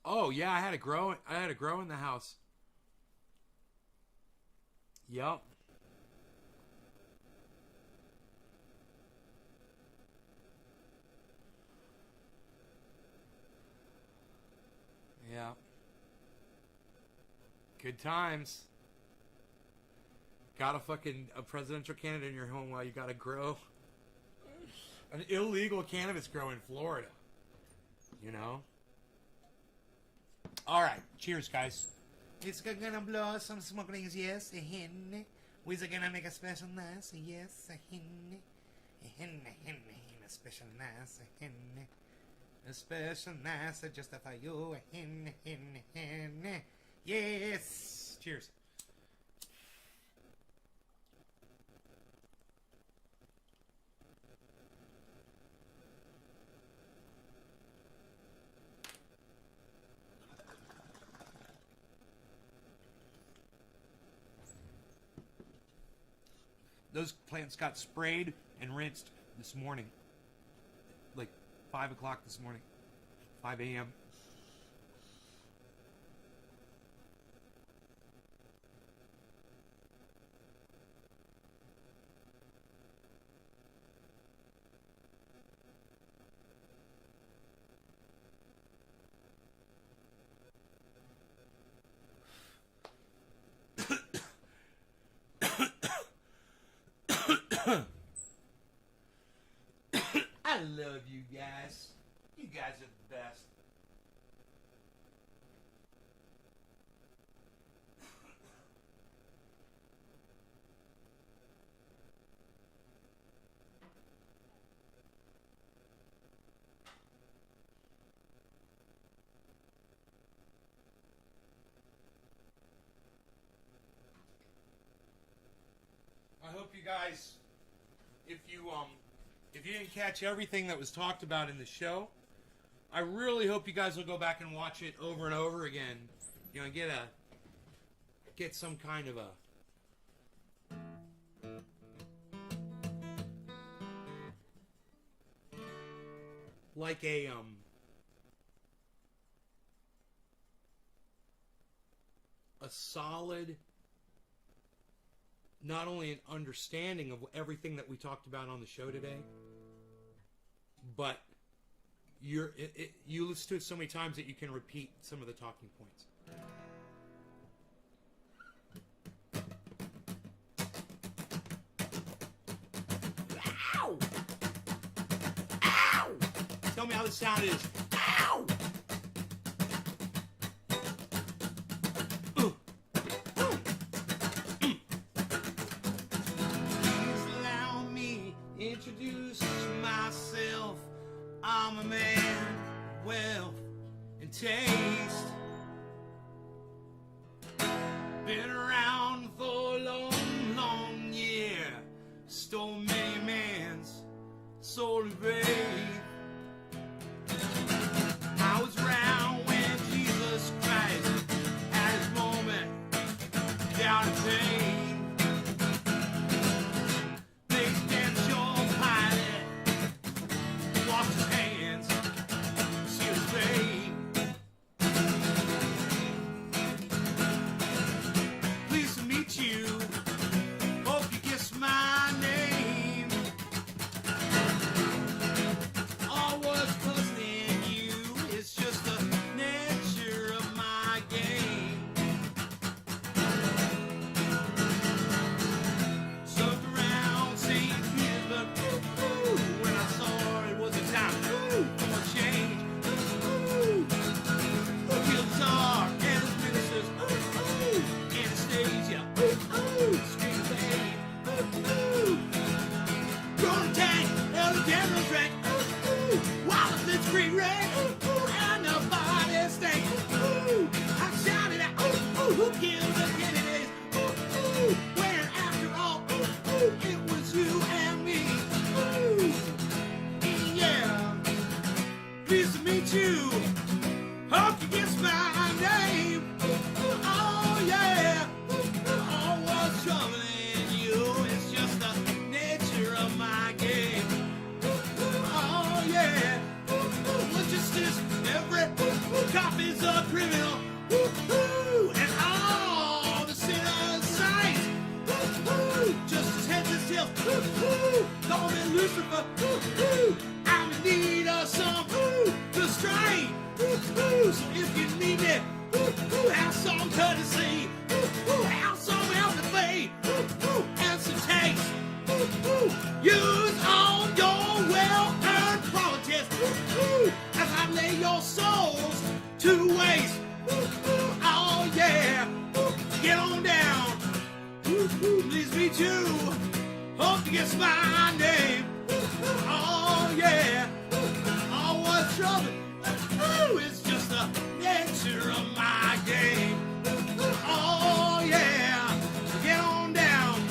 Oh yeah, I had a grow in the house. Yep. Yeah. Good times. Got a presidential candidate in your home while you got to grow an illegal cannabis grow in Florida. All right, cheers, guys. It's gonna blow some smoke rings, yes, a hen. We're gonna make a special nice, yes, a hen. A hen, a special nice, a hen. A special nice, just for you, a hen. Yes. Cheers. Those plants got sprayed and rinsed this morning. Like 5 o'clock this morning. 5 a.m. I love you guys. You guys are the best. I hope you guys, if you didn't catch everything that was talked about in the show, I really hope you guys will go back and watch it over and over again. Get some kind of a solid, not only an understanding of everything that we talked about on the show today, but you listen to it so many times that you can repeat some of the talking points. Ow! Ow! Tell me how the sound is. Ow! Introduce myself. I'm a man of wealth and taste. Been around for a long, long year. Stole many man's soul of faith. I was around when Jesus Christ had his it was you and me. Ooh, yeah. Pleased to meet you. Hope you guess my name. Oh yeah. All what's troubling you is just the nature of my game. Oh yeah. Well, just as every cop is a criminal. And all the sinners sight. Just as heads and tails. Call me Lucifer. I'm in need of some to strike. So if you need me, have some courtesy, have some empathy, and some taste. Use all your well-earned qualities as I lay your souls to waste. Oh yeah, get on down. Please meet you. Hope you guess my name. Oh yeah, all what's trouble. It's just the nature of my game. Oh yeah, get on down.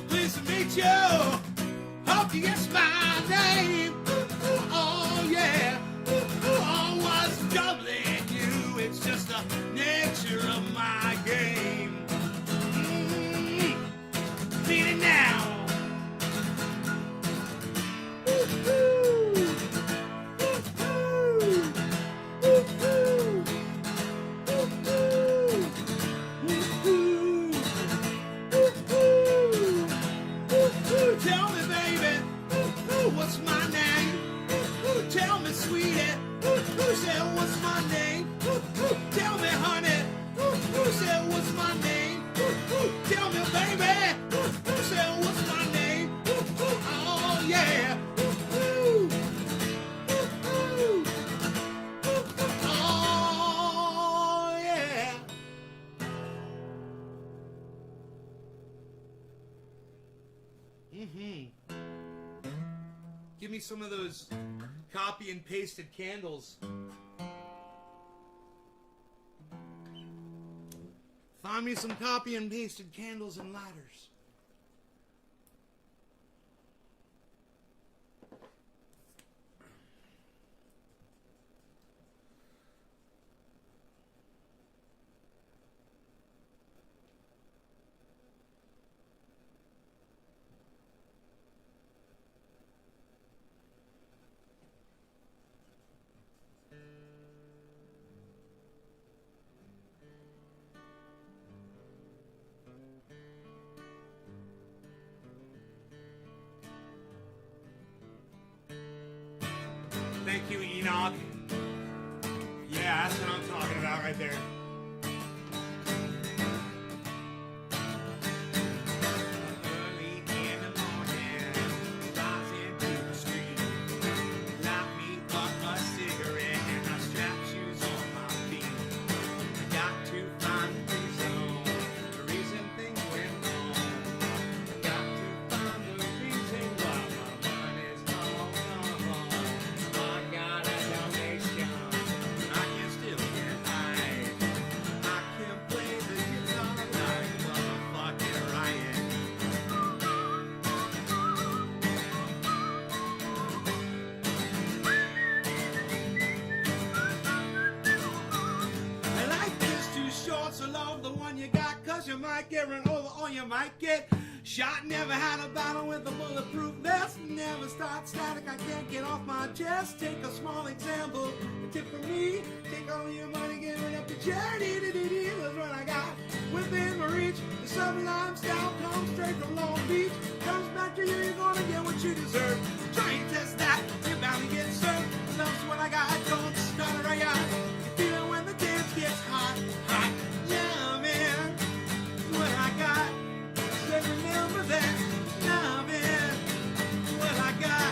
Pleased to meet you. Hope you guess my name. Oh yeah. Oh, what's troubling you? It's just the nature of my game. Beat it now. Tell me, baby, what's my name? Tell me, sweetie, say what's my name? Tell me, honey, say what's my name? Tell me, baby, say what's my name? Oh yeah. Oh yeah. Give me some of those copy and pasted candles. Find me some copy and pasted candles and ladders. Thank you, Enoch. Yeah, that's what I'm talking about right there. Early in the morning, rising to the street. Light me up a cigarette and I strap shoes on my feet. I got to find the reason things went wrong. I got to find the reason why my mind is all gone. I got a donation. I can still get high. I can play the guitar like motherfucking Ryan. And life is too short, so love the one you got, cause you might get run over or you might get shot. Never had a battle with a bulletproof vest. Never start static, I can't get off my chest. Take a small example, a tip from me. Take all your money, give it up to charity. That's what I got within my reach. The sublime style comes straight from Long Beach. Comes back to you, you're gonna get what you deserve. Try and test that, you're bound to get served. Love's what I got, don't start it right out. You feel it when the dance gets hot, hot. Yeah, man, what I got. Said remember that, love it, what I got.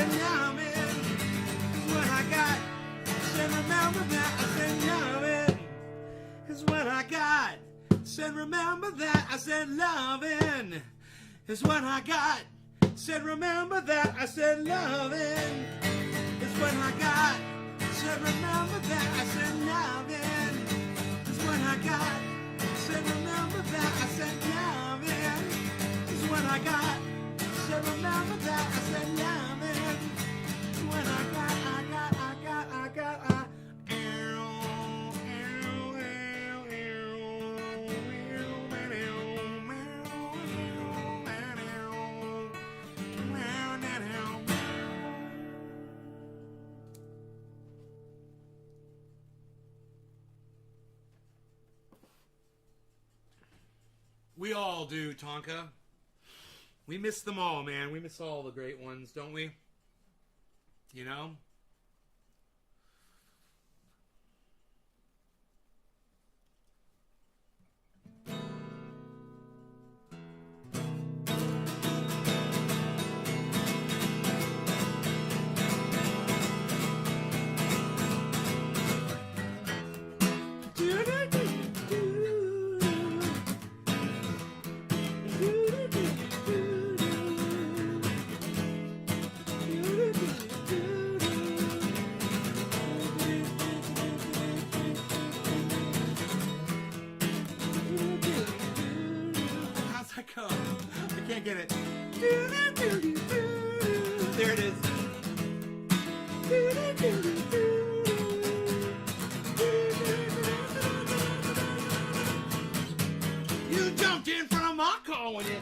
said loving is what I got. Said remember that. I said loving is what I got. Said remember that. I said loving is what I got. Said remember that. I said loving is what I got. Said remember that. I said loving is what I got. Said remember that. I said loving is what I got. Said remember that. I said loving is what I got. I got. We all do, Tonka. We miss them all, man. We miss all the great ones, don't we? You know? How's that go? I can't get it. There it is. You jumped in front of my car when you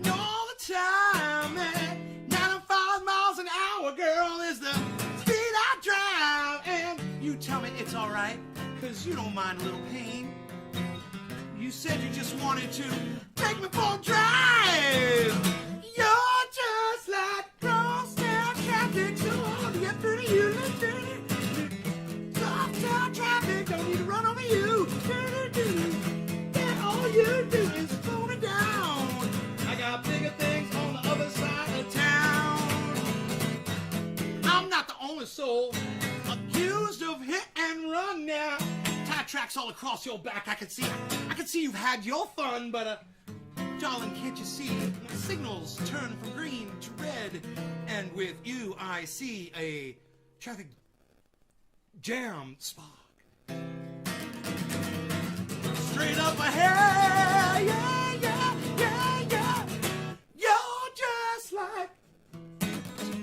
know all the time, man. 95 miles an hour, girl, is the speed I drive. And you tell me it's alright, cause you don't mind a little pain. You said you just wanted to take me for a drive. You're just like crosstown traffic, so hard to get through to you. Crosstown traffic, don't need to run over you. And all you do is slow me down. I got bigger things on the other side of town. I'm not the only soul accused of hit and run now. Tire tracks all across your back. I can see you've had your fun, but darling, can't you see my signals turn from green to red? And with you, I see a traffic jam spot. Straight up ahead, yeah. You're just like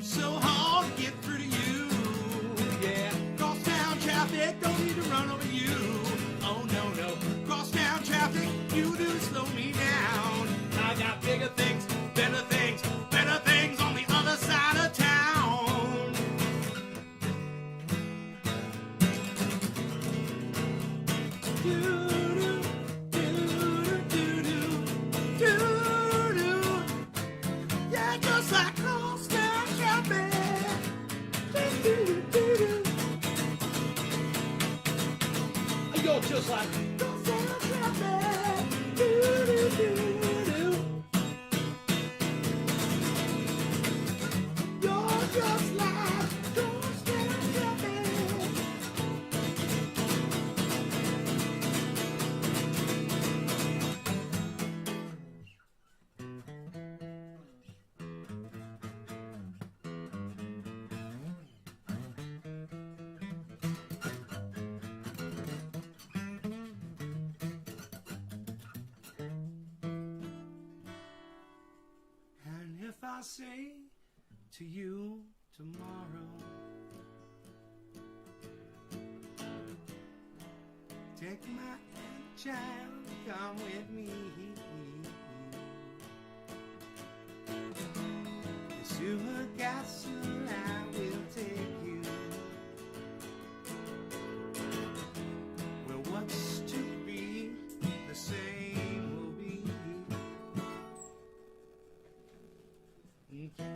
so hard to get through to you, yeah. Cross town traffic, don't need to run over you. Oh no, cross town traffic, you do slow me down. I got bigger things, better things on the other side of town. Yeah, just like cross town traffic. You're just like cross town traffic. You're just like cross town traffic. And if I say to you tomorrow, take my hand, child, come with me. To a castle I will take you, where what's to be the same will be.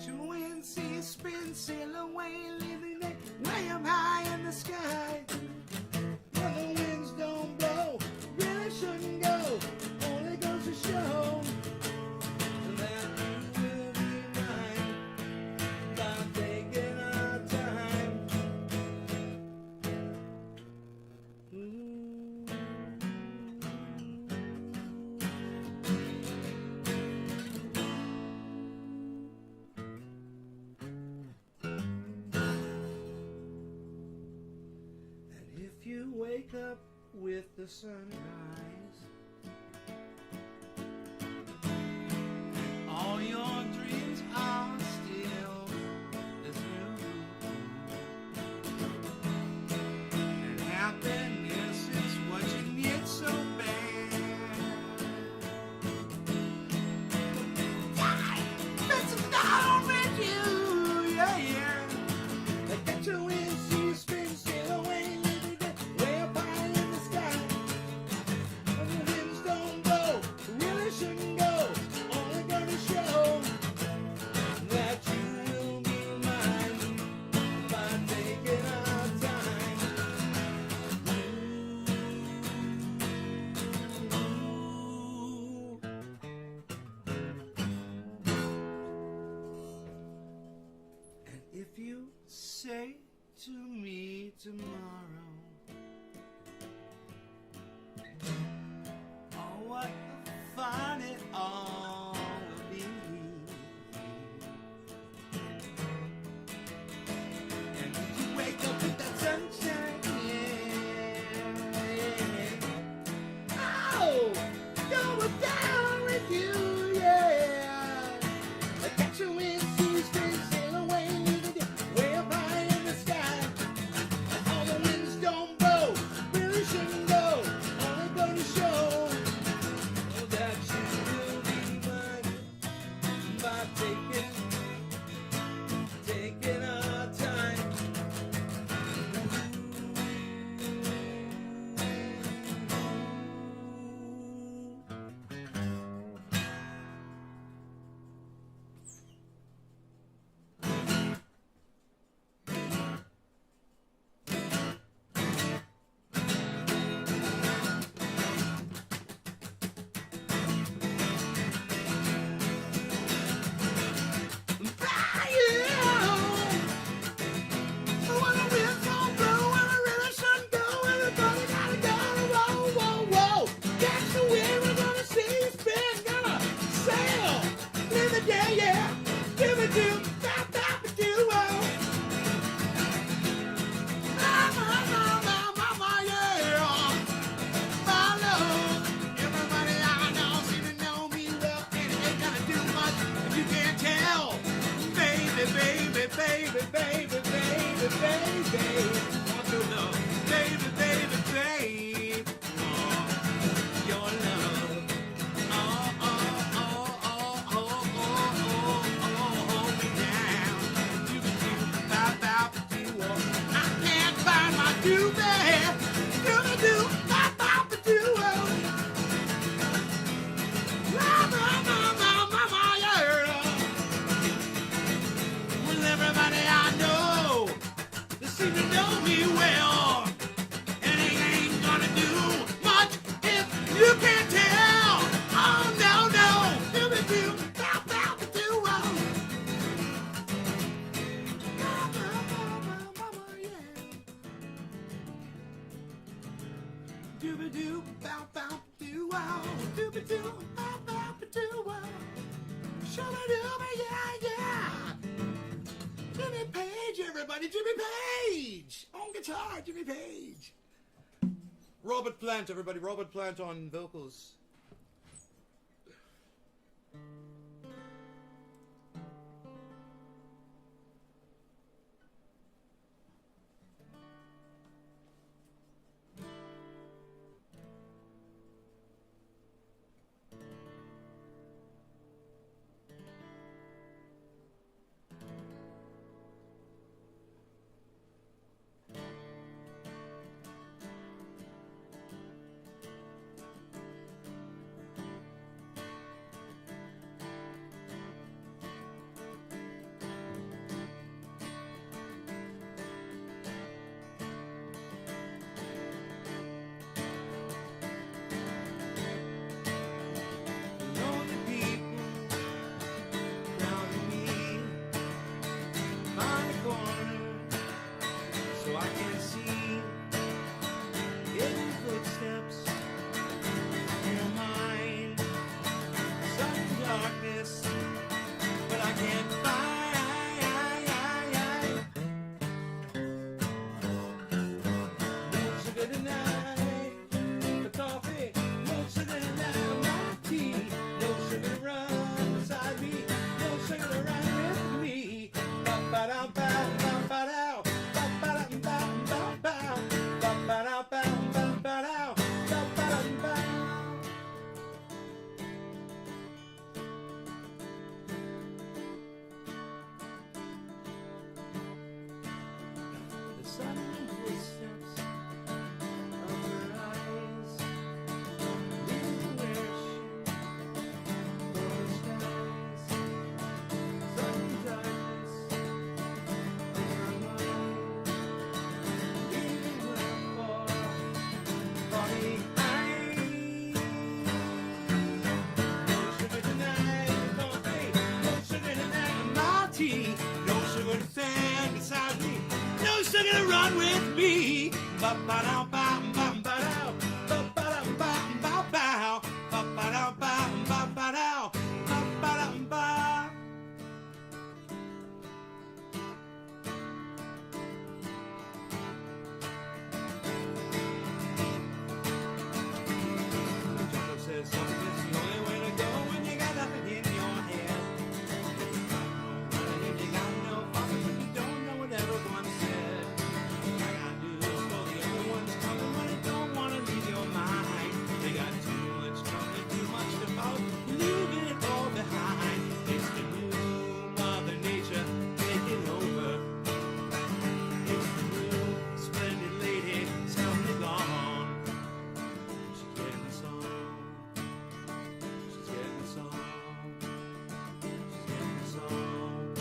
Two wind seas spin, sail away, living it way up high in the sky. Where the winds don't blow, really shouldn't go. Only goes to show that you will be mine by taking you wake up with the sunrise, all your dreams are still as new, and happiness is what you need so bad. That's down with you, yeah, yeah. I got you in, see you spin, sail away, way up high in the sky. And the winds don't blow, really shouldn't go, only gonna show that you will be mine by taking our time. And if you say to me tomorrow, oh, what fun it all will be, and if you wake up with that sunshine, yeah, oh, going down with you, yeah. I got you in seas, sail away, way up high in the sky. All the winds don't blow, really shouldn't go, only gonna show that you will be mine by taking our time. Jimmy Page, everybody, Jimmy Page on guitar, Jimmy Page. Robert Plant, everybody, Robert Plant on vocals. The sudden footsteps of her eyes, leaving where she for skies. Sudden darkness of her mind, leaving where far behind. No sugar tonight, coffee. No sugar tonight, my tea. No sugar to stand beside me. No sugar to run with me. Ba-ba-da-ba-ba-ba-da. Ba-ba-da-ba-ba-ba. Ba-ba-da-ba-ba-ba-da. Ba-ba-da-ba. The jungle says something's the only way to go when you got nothing in your head. You got no father, but you don't know what everyone said. I got news for the other ones coming when they don't want to leave your mind. They got too much trouble, too much to follow, leaving it all behind. It's the new Mother Nature taking over. It's the new splendid lady, suddenly gone. She's getting the song. She's getting the song. She's getting the song.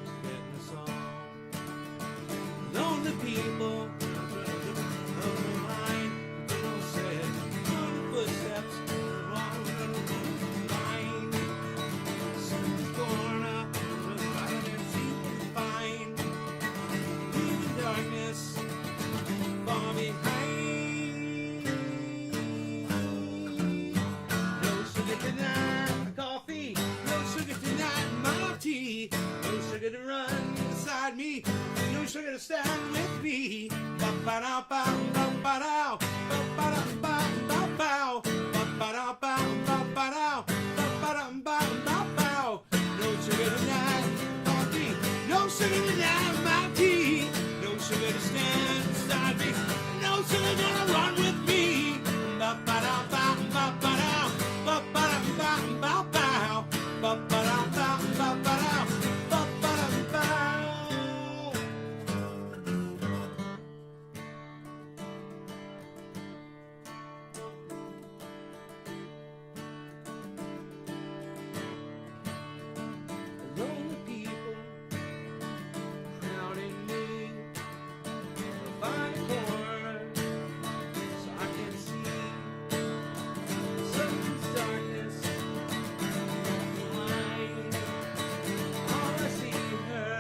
She's getting the song. Lonely people of the mind, they don't say, lonely footsteps along the line. Something's going up, just right and deep and fine. Leaving darkness far behind. No sugar tonight, coffee. No sugar tonight, my tea. No sugar to run beside me. No sugar to stand with me. Ba-ba-da-ba-ba-ba-da. Ba-ba-da-ba-ba-ba. Ba-ba-da-ba-ba-ba-da. Ba-ba-da-ba-ba-ba. No sugar tonight, coffee. No sugar tonight, my tea. No sugar to stand beside me. No sugar gonna run with me. Ba-ba-da-ba-ba-ba-da. Ba-ba-da-ba-ba-ba. Ba-ba-da-ba-ba-ba-da. Ba-ba-da-ba. Lonely people crowding me. Find a corner so I can see. Sudden darkness behind. All I see her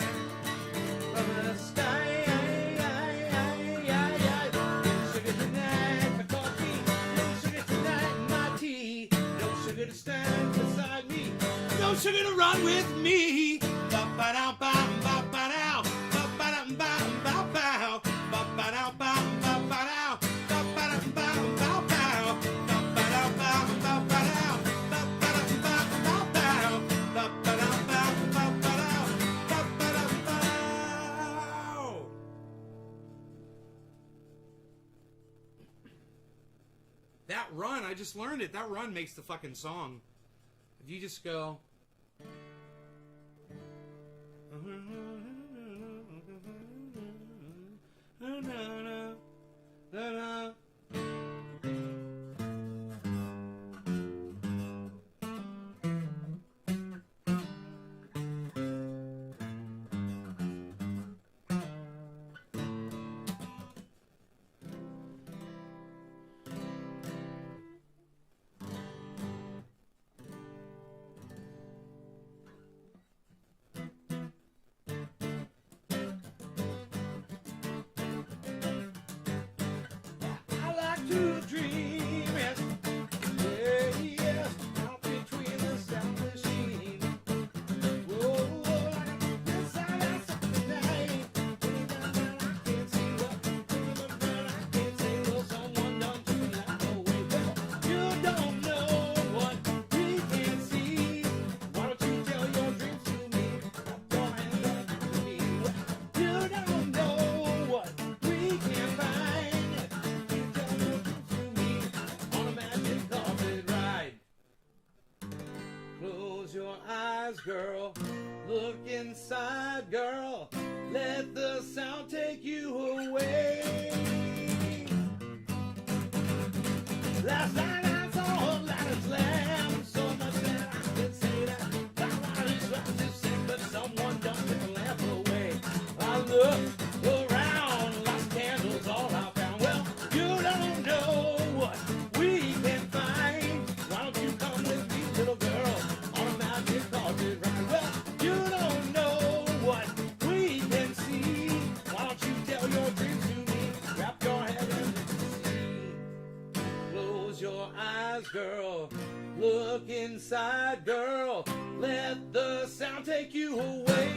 from the sky. No sugar tonight, my coffee. No sugar tonight, my tea. No sugar to stand beside me. No sugar to run with me. Ba-ba-da-ba-ba-ba-da. Ba-ba-da-ba-ba-ba. Ba-ba-da-ba-ba-ba-da. Ba-ba-da-ba-ba-ba. Ba-ba-da-ba-ba-ba-da. Ba-ba-da-ba-ba-ba. Ba-ba-da-ba-ba-ba-da. Ba-ba-da-ba. That run, I just learned it. That run makes the fucking song. If you just go. eyes, girl. Look inside, girl. Let the sound take you away. Last night I saw a light of slam. So much that I could say that my heart is right to sing, but someone done took the lamp away. I looked around, lost candles, all I found. Well, you don't know what we can find. Why don't you come with me, little girl, on a magic carpet ride? Well, you don't know what we can see. Why don't you tell your dreams to me? Wrap your head in the sea. Close your eyes, girl. Look inside, girl. Let the sound take you away.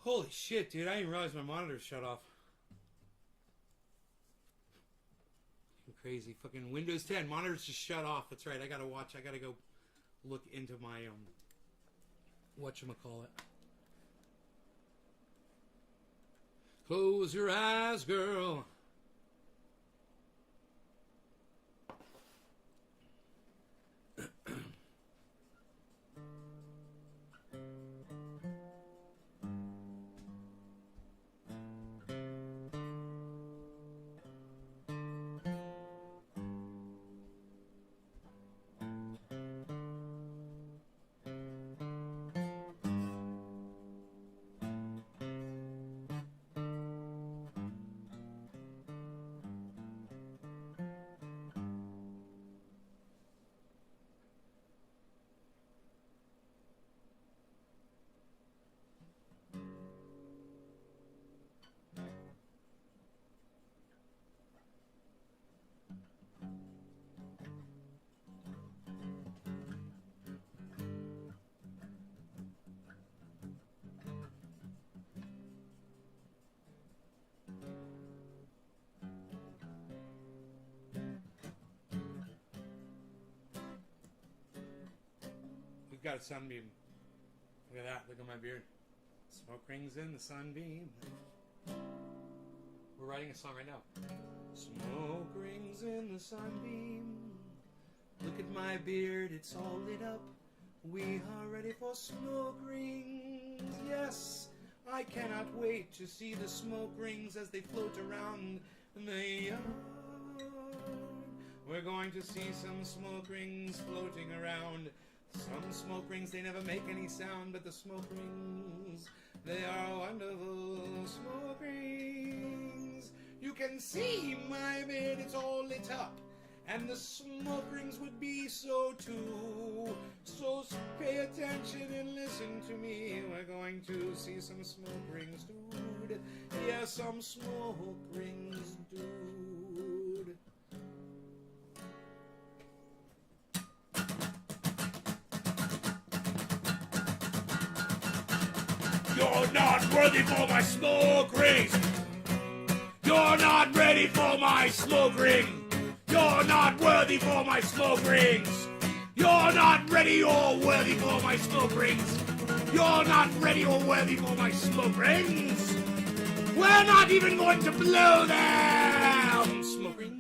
Holy shit, dude. I didn't realize my monitor shut off. Crazy. Fucking Windows 10. Monitors just shut off. That's right. I gotta watch. I gotta go look into my, whatchamacallit. Close your eyes, girl. We've got a sunbeam. Look at that. Look at my beard. Smoke rings in the sunbeam. We're writing a song right now. Smoke rings in the sunbeam. Look at my beard. It's all lit up. We are ready for smoke rings. Yes, I cannot wait to see the smoke rings as they float around the yard. We're going to see some smoke rings floating around. Some smoke rings, they never make any sound, but the smoke rings, they are wonderful smoke rings. You can see my beard, it's all lit up, and the smoke rings would be so too. So pay attention and listen to me. We're going to see some smoke rings, dude. Yeah, some smoke rings, dude. You're not worthy for my smoke rings. You're not ready for my smoke ring. You're not worthy for my smoke rings. You're not ready or worthy for my smoke rings. You're not ready or worthy for my smoke rings. We're not even going to blow them. Smoke rings.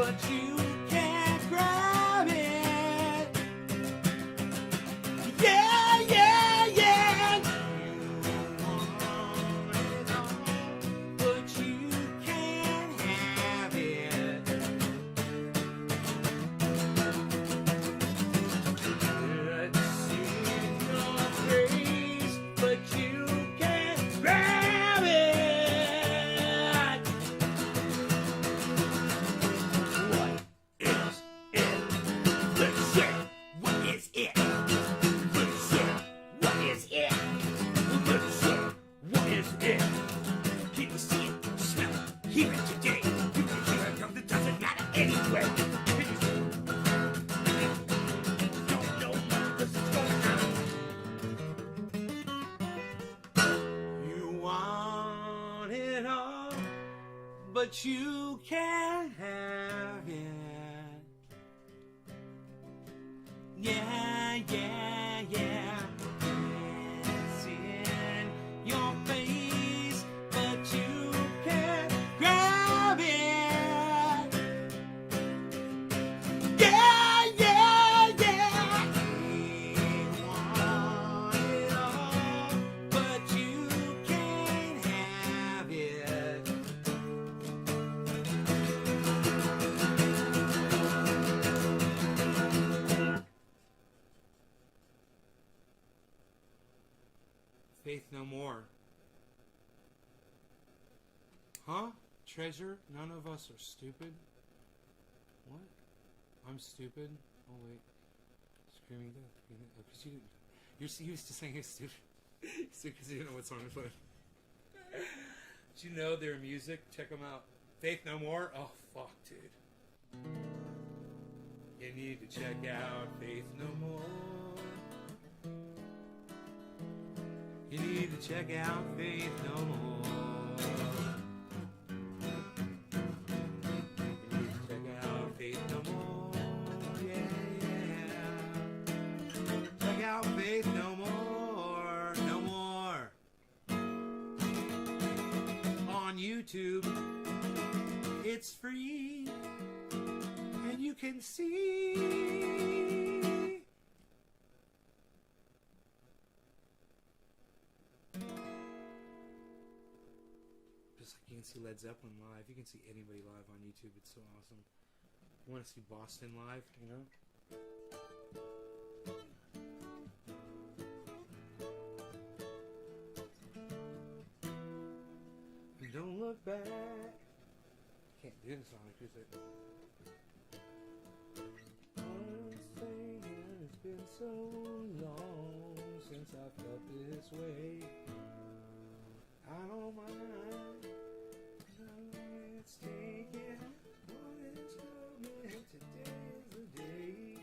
but you can't grab it. Yeah, yeah, yeah. You want it all, but you can't have it. It's in your face, but you can't grab it. What is it? Let's say, what is it? Let's say, what is it? Let's say, what is it? Can you see it, smell it, hear it today? You can hear it, it doesn't matter anyway. Can you see it? Don't know what's going on. You want it all, but you can't have it. Yeah, yeah, yeah. It's in your face, but you can't grab it. Yeah, yeah, yeah. We want it all, but you can't have it. Faith no more. Huh? Treasure? None of us are stupid? What? I'm stupid? Oh, wait. Screaming death. Oh, because you didn't. You're so used to saying you're stupid. Because you didn't know what song to play. Did you know their music? Check them out. Faith No More? Oh, fuck, dude. You need to check out Faith No More. You need to check out Faith No More. You need to check out Faith No More. Yeah, yeah. Check out Faith No More. No more. On YouTube, it's free, and you can see. Just like you can see Led Zeppelin live, you can see anybody live on YouTube. It's so awesome. You want to see Boston live, you know? And don't look back. Can't do this on acoustic. I'm saying it's been so long since I felt this way. I don't mind. No, it's taking what is coming. Today is the day.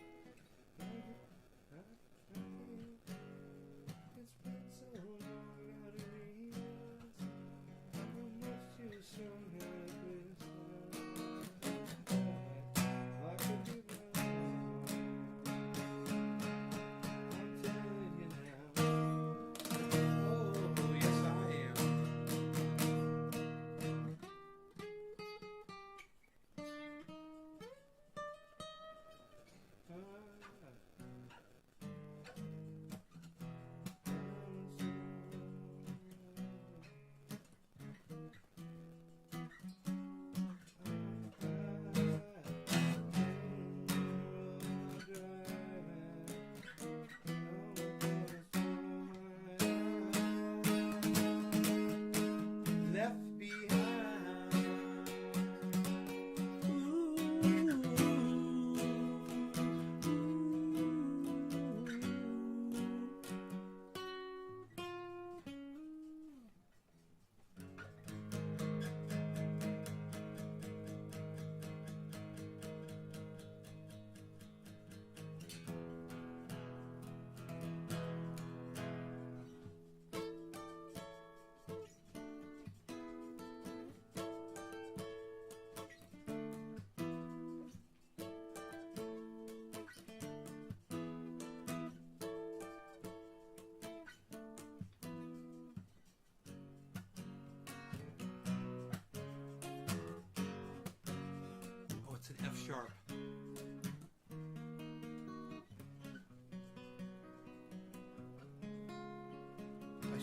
It's been so long, I gotta realize how much too soon I've been so. I could be wrong. I'm telling you now. Oh, yes I am.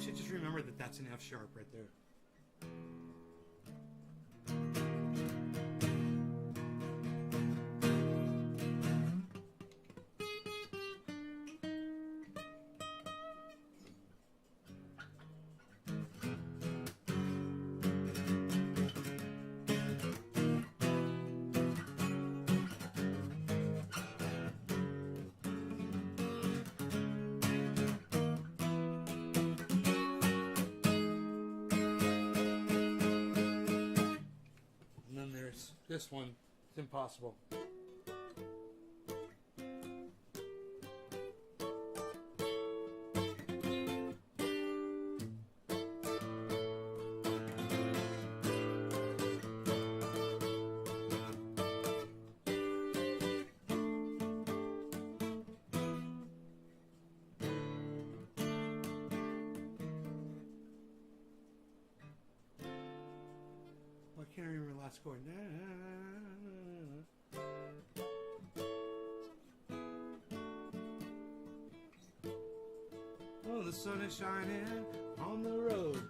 should just remember that that's an F sharp right there. This one, it's impossible. I can't remember the last chord. Oh, the sun is shining on the road.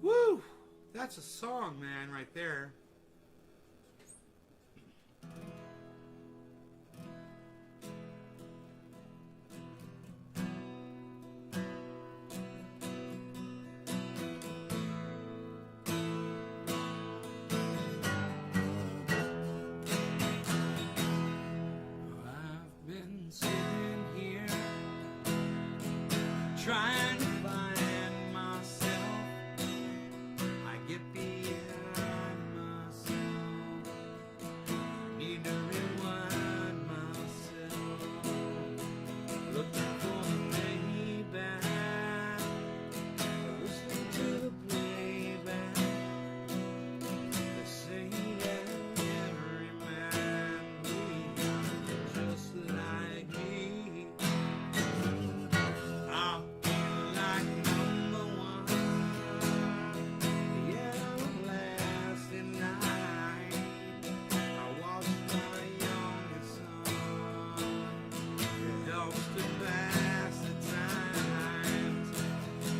Woo! That's a song, man, right there. I've been sitting here trying to find myself. I get behind myself, need to rewind myself, looking for the playback, listening to the playback. They say that every man will be just like me. I'll feel like number one, the everlasting night. I watch my youngest son, it helps to pass the time,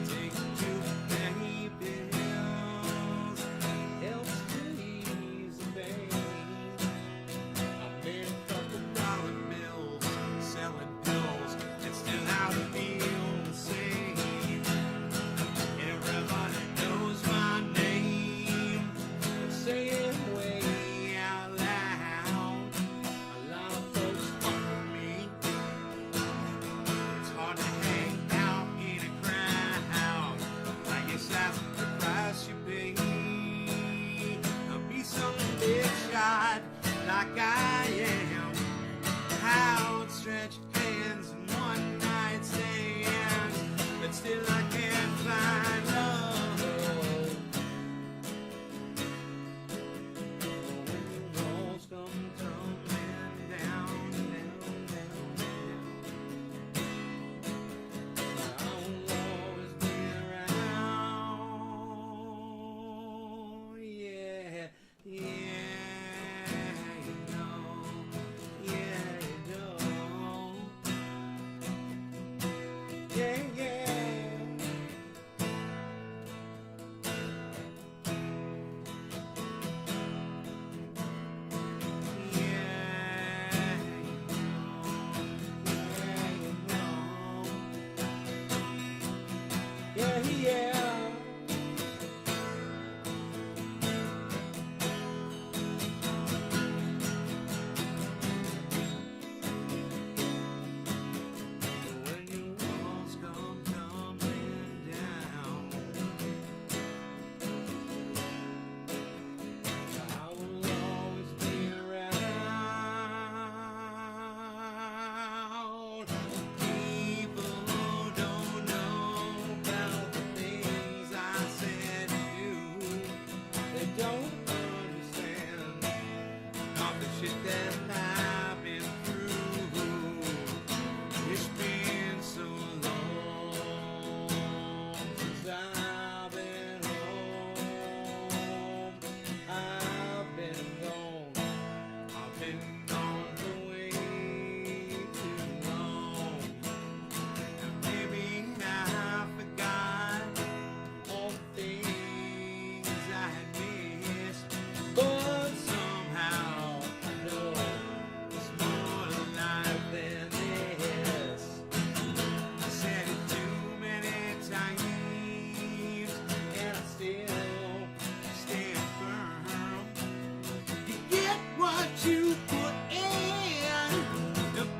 take to pay bills, helps to ease the pain. I made a couple dollar bills, selling pills, and still I feel the same. Everybody knows my name, say it way out loud. A lot of folks fuck with me. It's hard to hang out in a crowd. I guess that's the price you pay. I'll be some big shot like I am. How stretched hands and one night stands, but still I can't find love. When the walls come tumbling down, down, down, down, I will always be around. Yeah, yeah, you know.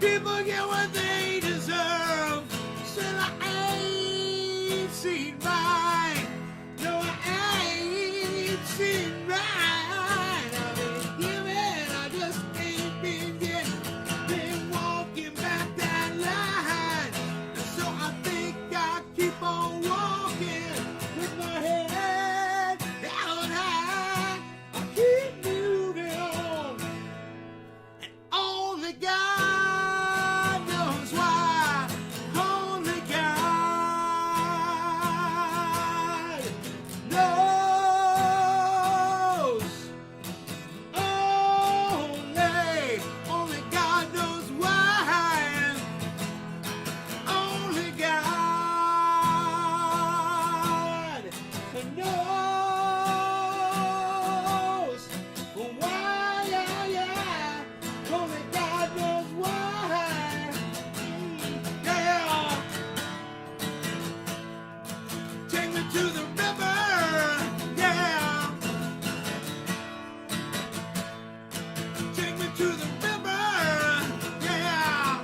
People get what they deserve. Still I ain't seen right. No, I ain't seen right. I've been giving, I just ain't been getting. Been walking back that line. And so I think I keep on walking with my head held high. I keep moving on. And only God knows why. Only God knows. Only God knows why. Only God knows why. Yeah. Only God knows why. Yeah. Take me to the river. Yeah. Take me to the river. Yeah.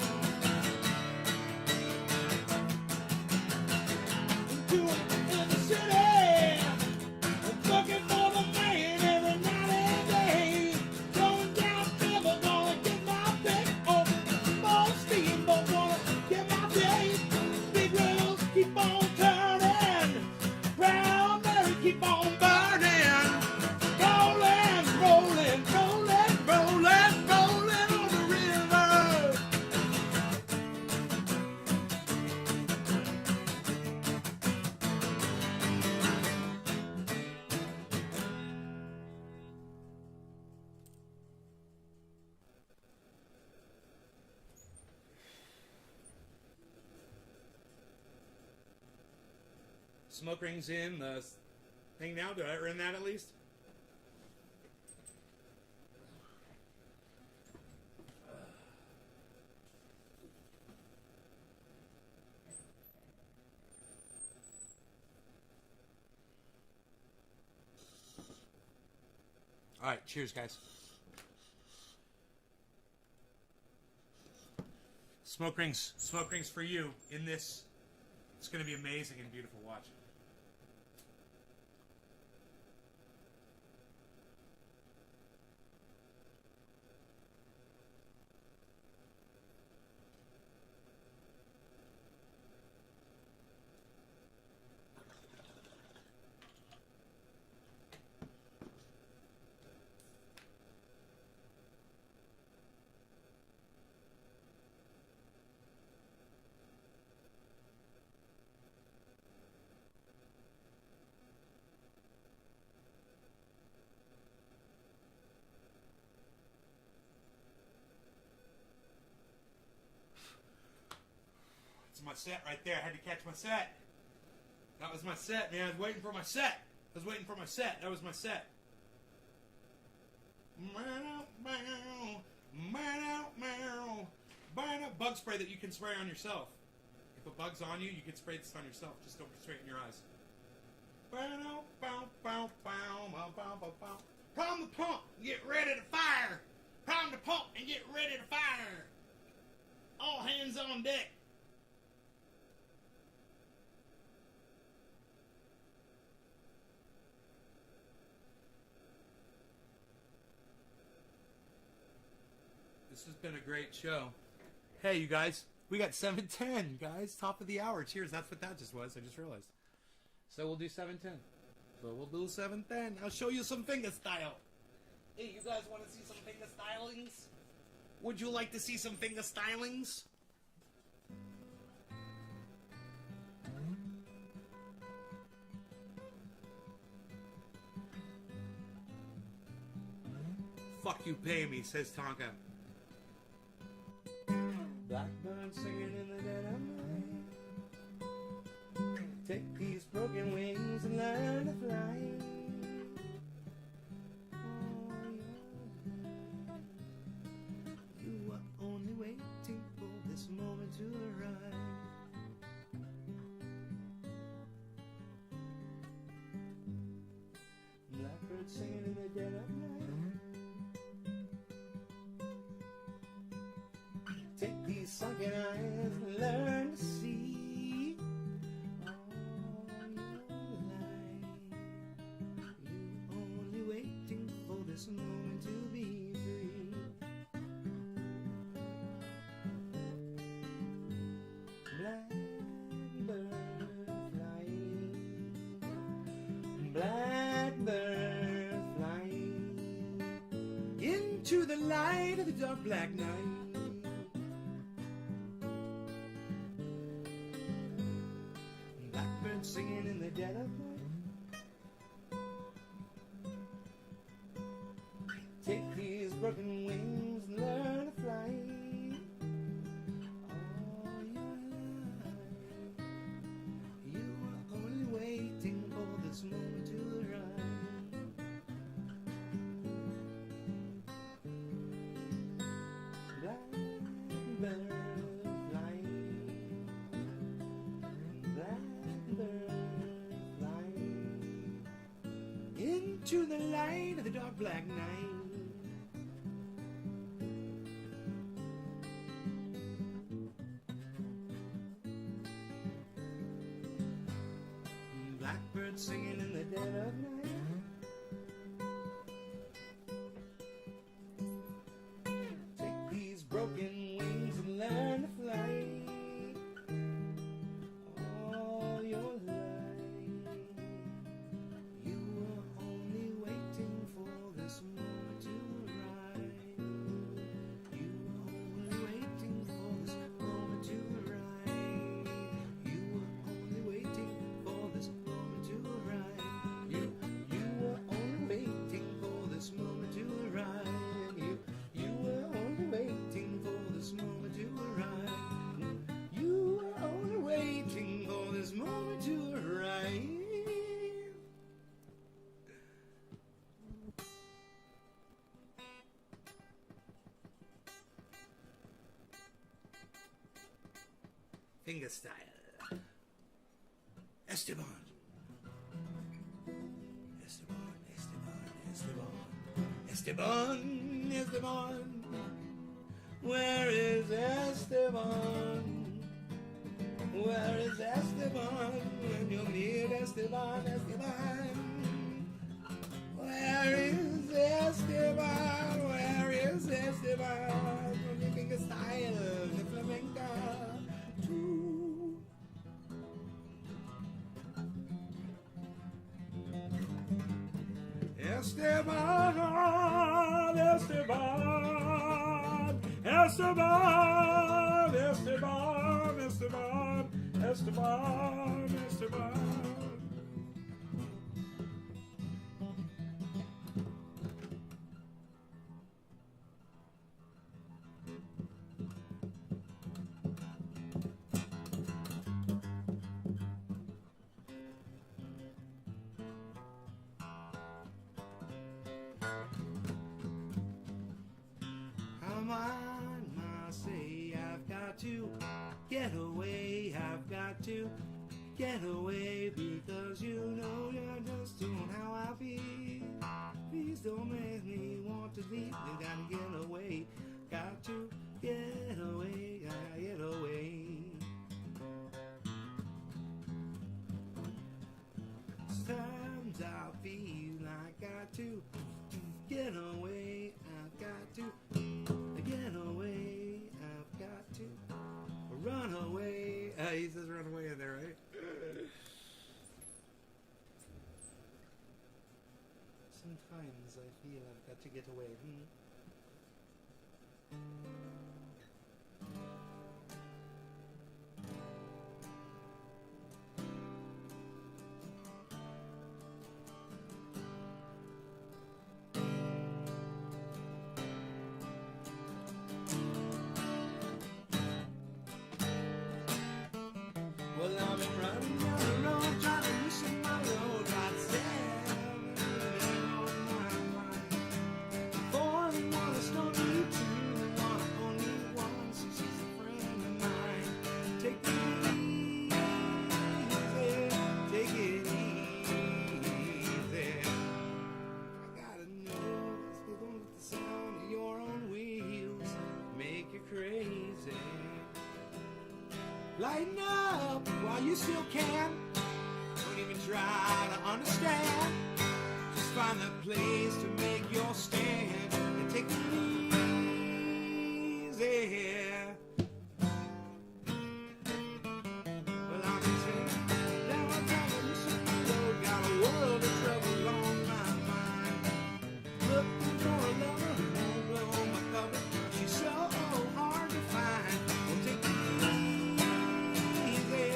In the city, looking for the man every night and day. Going down river, gonna get my pick up. More steamboat, gonna get my day. Big wheels keep on turning. Brown Mary keep on burning. Rolling, rolling, rolling, rolling, rolling on the river. Smoke rings in the thing now. Did I earn that at least? All right, cheers, guys. Smoke rings for you in this. It's going to be amazing and beautiful. Watch. It's my set right there. I had to catch my set. That was my set, man. I was waiting for my set. That was my set. Bug spray that you can spray on yourself. If a bug's on you, you can spray this on yourself. Just don't spray it in your eyes. Prime the pump, get ready to fire. Prime the pump and get ready to fire. All hands on deck. This has been a great show. Hey, you guys, we got 7:10, guys. Top of the hour. Cheers. That's what that just was. I just realized. So we'll do 7:10. I'll show you some finger style. Hey, you guys want to see some finger stylings? Would you like to see some finger stylings? Fuck you, pay me, says Tonka. Blackbird singing in the dead of night. Take these broken wings and learn to fly. You were only waiting for this moment to arrive. Blackbird singing in the dead of night. Take these sunken eyes and learn to see all your life. You only waiting for this moment to be free. Blackbird flying into the light of the dark black night. Blackbird singing in the dead of night. Take these broken wings and learn to fly. All your life, you are only waiting for this moment to arrive. Blackbird flying, blackbird flying into the light of the dark black night. Blackbird singing in the dead of night. Take these broken wings and learn to fly. All your life, you were only waiting for this moment to arrive. You were only waiting for this moment to arrive. You were only waiting for this moment to arrive. You were only waiting for this moment to arrive. You were only waiting for this moment to arrive. You were only waiting for this moment to arrive. Finger style. Esteban. Esteban, Esteban, Esteban. Esteban, Esteban. Where is Esteban? Where is Esteban? When you need Esteban, Esteban. Where is Esteban? Where is Esteban? From the finger style, the flamenco. Too. Esteban, Esteban, Esteban, Esteban, Esteban, Esteban, Esteban. Come on, I say I've got to get away, I've got to get away, because you know you're just doing how I feel. Please don't make me want to leave, you gotta get away, got to get away, gotta get away. Sometimes I feel like I got to get away, I've got to get away, I've got to run away. He says run away in there, right? Sometimes I feel I've got to get away. Well, I've been running down the road, trying to loosen my load, right seven on my mind. crazy. Lighten up while you still can. Don't even try to understand. Just find the place to make your stand and take it easy. Well, I'm saying, now I'm telling you something, got a world of trouble on my mind. Looking for a lover who won't blow my cover. She's so hard to find. Well, take it easy,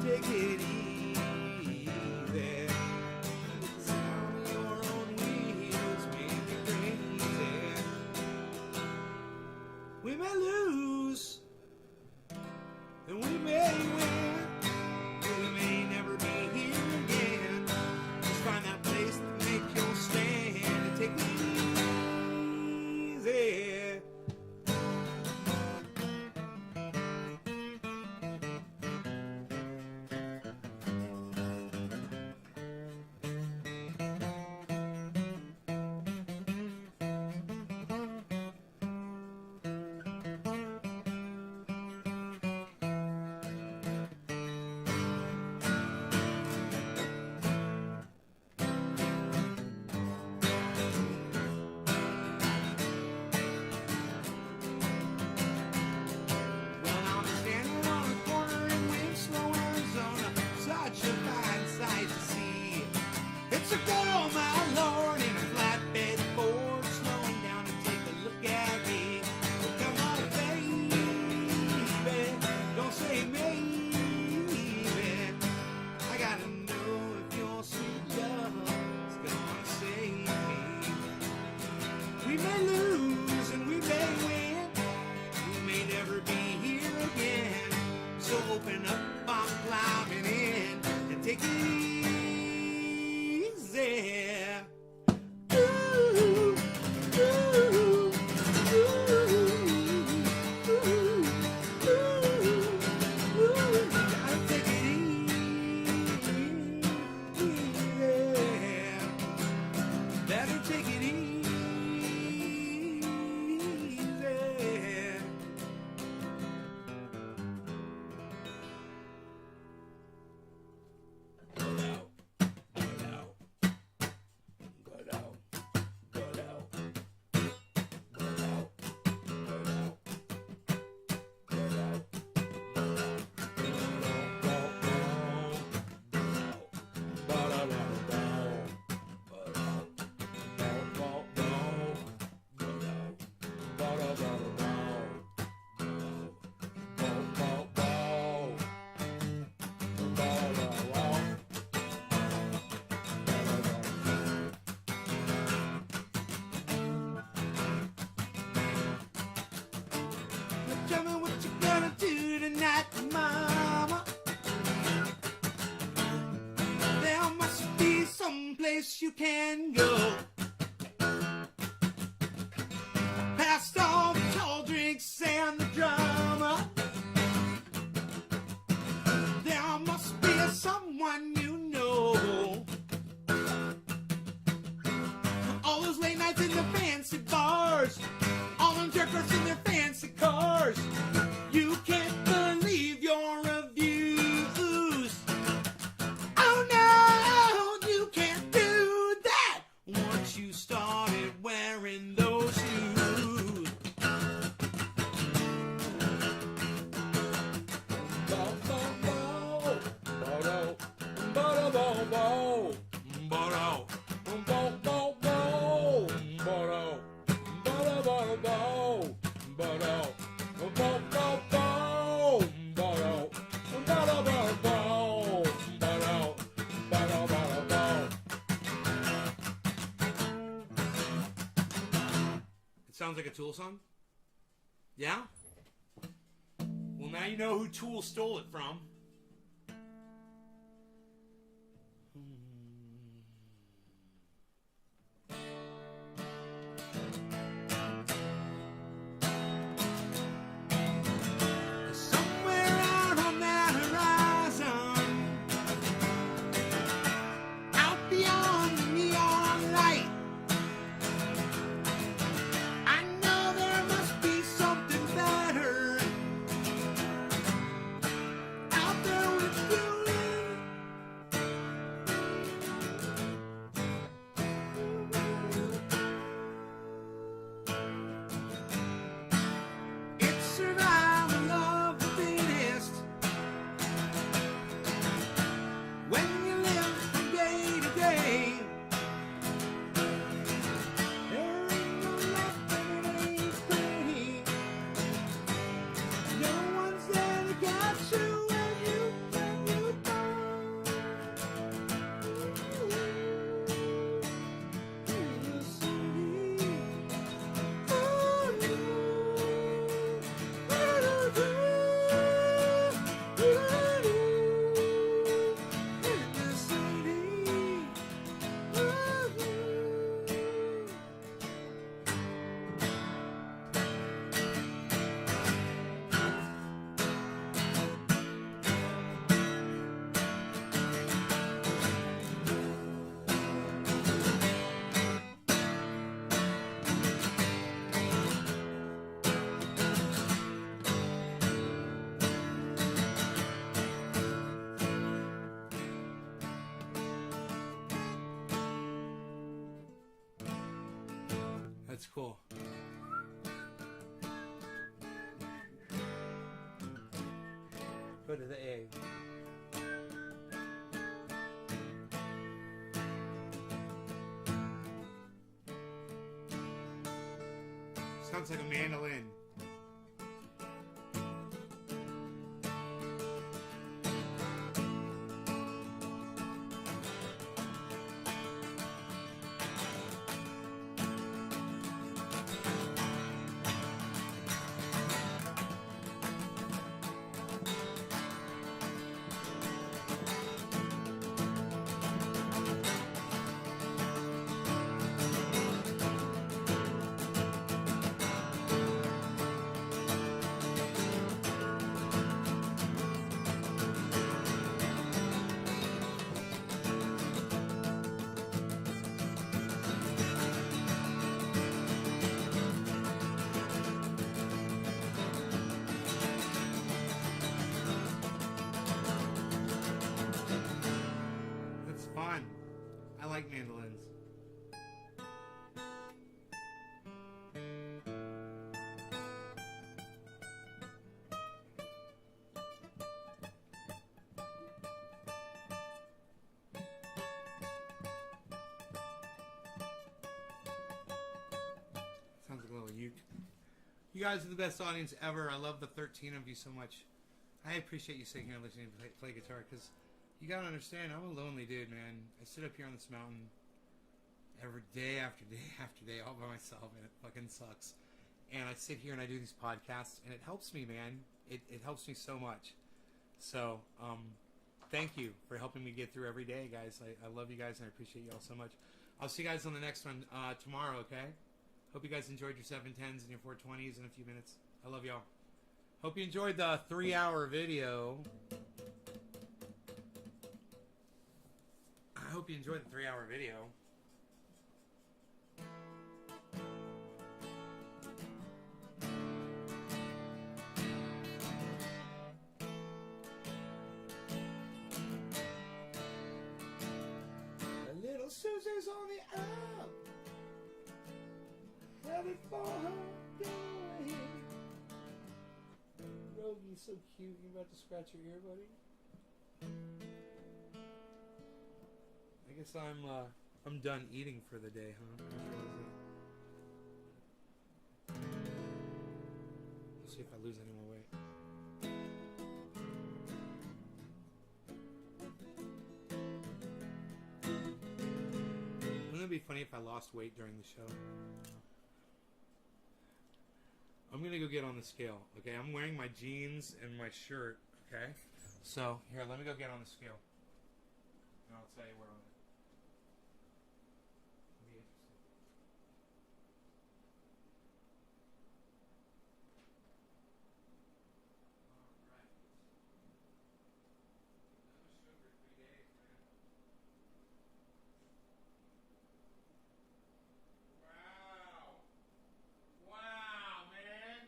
take it easy. The sound of your own wheels make me crazy. We may lose, and we may win, but we may never be here again. Just find that place to make your stand and take it easy. Well, I'm standing on a corner in Winslow, Arizona. Such a fine sight to see. It's a girl, my lord, in a flatbed Ford, slowing down to take a look at me. Well, come on, baby, don't say maybe. I gotta know if your sweet love is gonna save me. We may lose and we may win. We may never be here again. So open up, I'm climbing in and take it easy. Ooh, ooh, ooh, ooh, ooh. Gotta take it easy. Better take it easy. Tell me what you gonna do tonight, mama. There must be some place you can go. Past all the tall drinks and the drama. There must be someone you know. All those late nights in the fancy bars. All them jerkers in their fancy cars. You can't believe your reviews. Oh no, you can't do that once you started wearing those shoes. It sounds like a Tool song? Yeah? Well, now you know who Tool stole it from. Somewhere out on that horizon, out beyond the neon light, I know there must be something better. That's cool. Go to the A. Sounds like a mandolin. That's fun. I like mandolins. Sounds like a little uke. You guys are the best audience ever. I love the 13 of you so much. I appreciate you sitting here listening to play guitar, because you gotta understand, I'm a lonely dude, man. I sit up here on this mountain every day after day after day all by myself, and it fucking sucks. And I sit here and I do these podcasts, and it helps me, man. It helps me so much. So, thank you for helping me get through every day, guys. I love you guys, and I appreciate you all so much. I'll see you guys on the next one tomorrow, okay? Hope you guys enjoyed your 710s and your 420s in a few minutes. I love y'all. Hope you enjoyed the 3-hour video. I hope you enjoyed the 3-hour video. The little Susie's on the up. Headed for her doorway. Rogie's so cute. You about to scratch your ear, buddy? I guess I'm done eating for the day, huh? Let's see if I lose any more weight. Wouldn't it be funny if I lost weight during the show? I'm gonna go get on the scale, okay? I'm wearing my jeans and my shirt, okay? So, here, let me go get on the scale. And I'll tell you where I'm at. It'll be interesting. Alright. No sugar 3 days, man. Wow. Wow, man.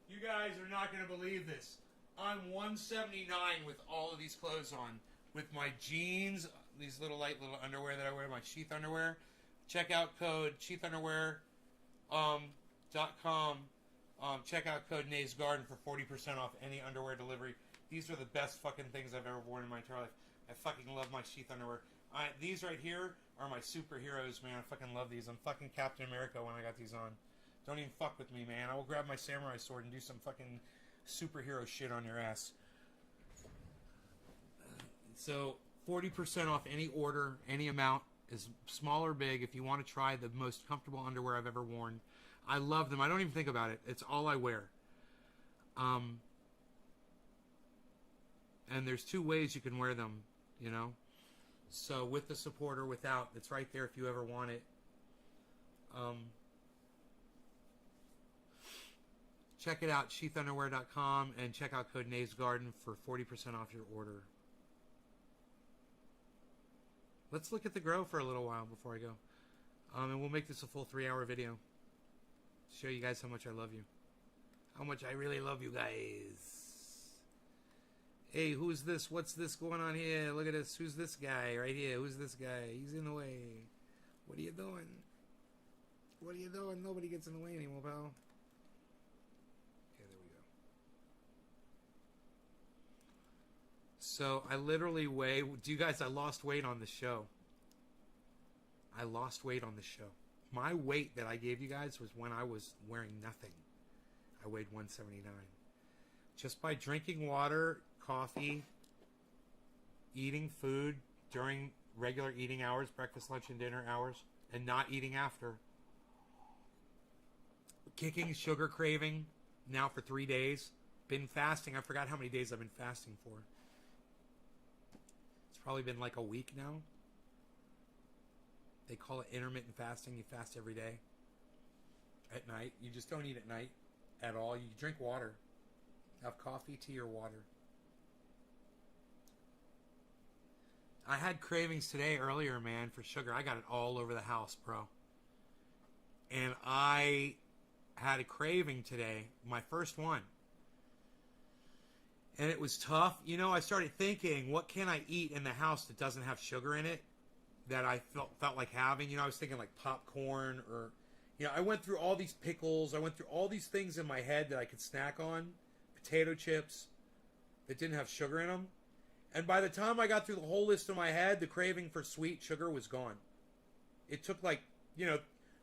You guys are not going to believe this. I'm 179 with all of these clothes on. With my jeans, these light little underwear that I wear, my sheath underwear. Checkout code sheathunderwear.com. Checkout code Nays Garden for 40% off any underwear delivery. These are the best fucking things I've ever worn in my entire life. I fucking love my sheath underwear. These right here are my superheroes, man. I fucking love these. I'm fucking Captain America when I got these on. Don't even fuck with me, man. I will grab my samurai sword and do some fucking superhero shit on your ass. So, 40% off any order, any amount, is small or big, if you want to try the most comfortable underwear I've ever worn. I love them. I don't even think about it. It's all I wear. And there's 2 ways you can wear them, you know. So, with the support or without, it's right there if you ever want it. Check it out, sheathunderwear.com, and check out code Nays Garden for 40% off your order. Let's look at the grow for a little while before I go. And we'll make this a full 3-hour video. Show you guys how much I love you. How much I really love you guys. Hey, who's this? What's this going on here? Look at this. Who's this guy right here? Who's this guy? He's in the way. What are you doing? What are you doing? Nobody gets in the way anymore, pal. Okay, there we go. So I literally weigh. Do you guys? I lost weight on the show. I lost weight on the show. My weight that I gave you guys was when I was wearing nothing. I weighed 179. Just by drinking water, coffee, eating food during regular eating hours, breakfast, lunch, and dinner hours, and not eating after. Kicking sugar craving now for 3 days. Been fasting. I forgot how many days I've been fasting for. It's probably been like a week now. They call it intermittent fasting. You fast every day. At night. You just don't eat at night at all. You drink water. Have coffee, tea, or water. I had cravings today earlier, man, for sugar. I got it all over the house, bro. And I had a craving today, my first one. And it was tough. You know, I started thinking, what can I eat in the house that doesn't have sugar in it that I felt like having? You know, I was thinking like popcorn or, you know, I went through all these pickles. I went through all these things in my head that I could snack on. Potato chips that didn't have sugar in them. And by the time I got through the whole list in my head, the craving for sweet sugar was gone. It took like,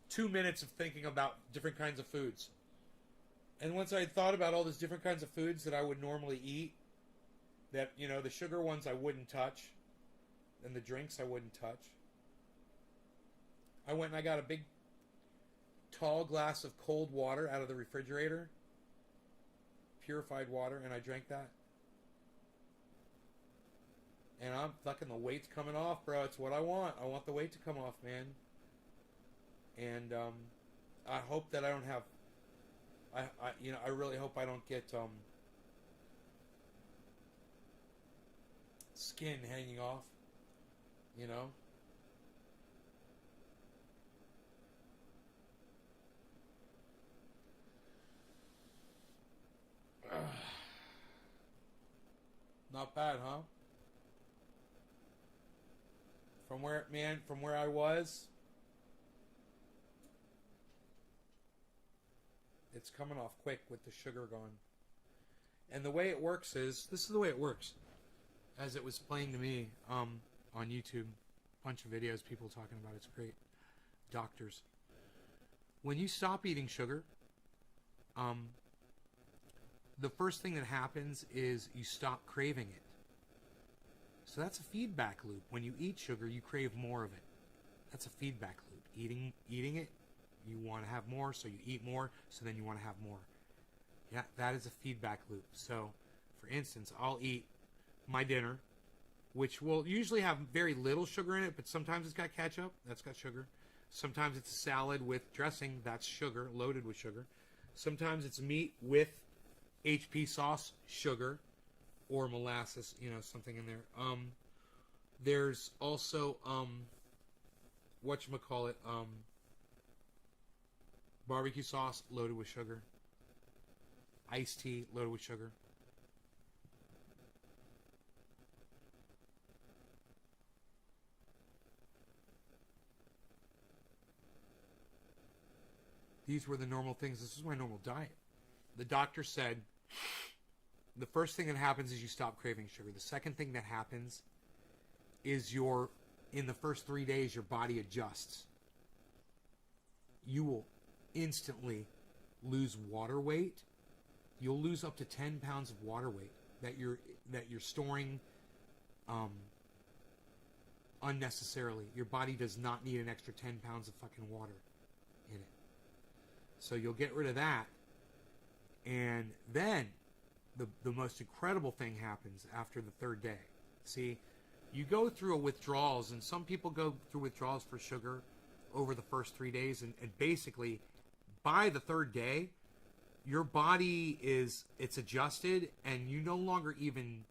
2 minutes of thinking about different kinds of foods. And once I had thought about all those different kinds of foods that I would normally eat, that, the sugar ones I wouldn't touch, and the drinks I wouldn't touch, I went and I got a big, tall glass of cold water out of the refrigerator, purified water, and I drank that. And I'm fucking, the weight's coming off, bro. It's what I want. I want the weight to come off, man. And I hope that I don't have. I really hope I don't get skin hanging off. Not bad, huh? From where I was, it's coming off quick with the sugar gone. And the way it works is, this is the way it works. As it was playing to me on YouTube, bunch of videos, people talking about it's great. Doctors. When you stop eating sugar, the first thing that happens is you stop craving it. So that's a feedback loop. When you eat sugar, you crave more of it. That's a feedback loop. Eating it, you want to have more, so you eat more, so then you want to have more. Yeah, that is a feedback loop. So, for instance, I'll eat my dinner, which will usually have very little sugar in it, but sometimes it's got ketchup, that's got sugar. Sometimes it's a salad with dressing, that's sugar, loaded with sugar. Sometimes it's meat with HP sauce, sugar, or molasses, something in there. There's also, barbecue sauce loaded with sugar. Iced tea loaded with sugar. These were the normal things. This is my normal diet. The doctor said the first thing that happens is you stop craving sugar. The second thing that happens is in the first 3 days, your body adjusts. You will instantly lose water weight. You'll lose up to 10 pounds of water weight that you're storing unnecessarily. Your body does not need an extra 10 pounds of fucking water in it. So you'll get rid of that. And then the most incredible thing happens after the third day. See, you go through a withdrawals, and some people go through withdrawals for sugar over the first 3 days, and basically by the third day, your body it's adjusted, and you no longer even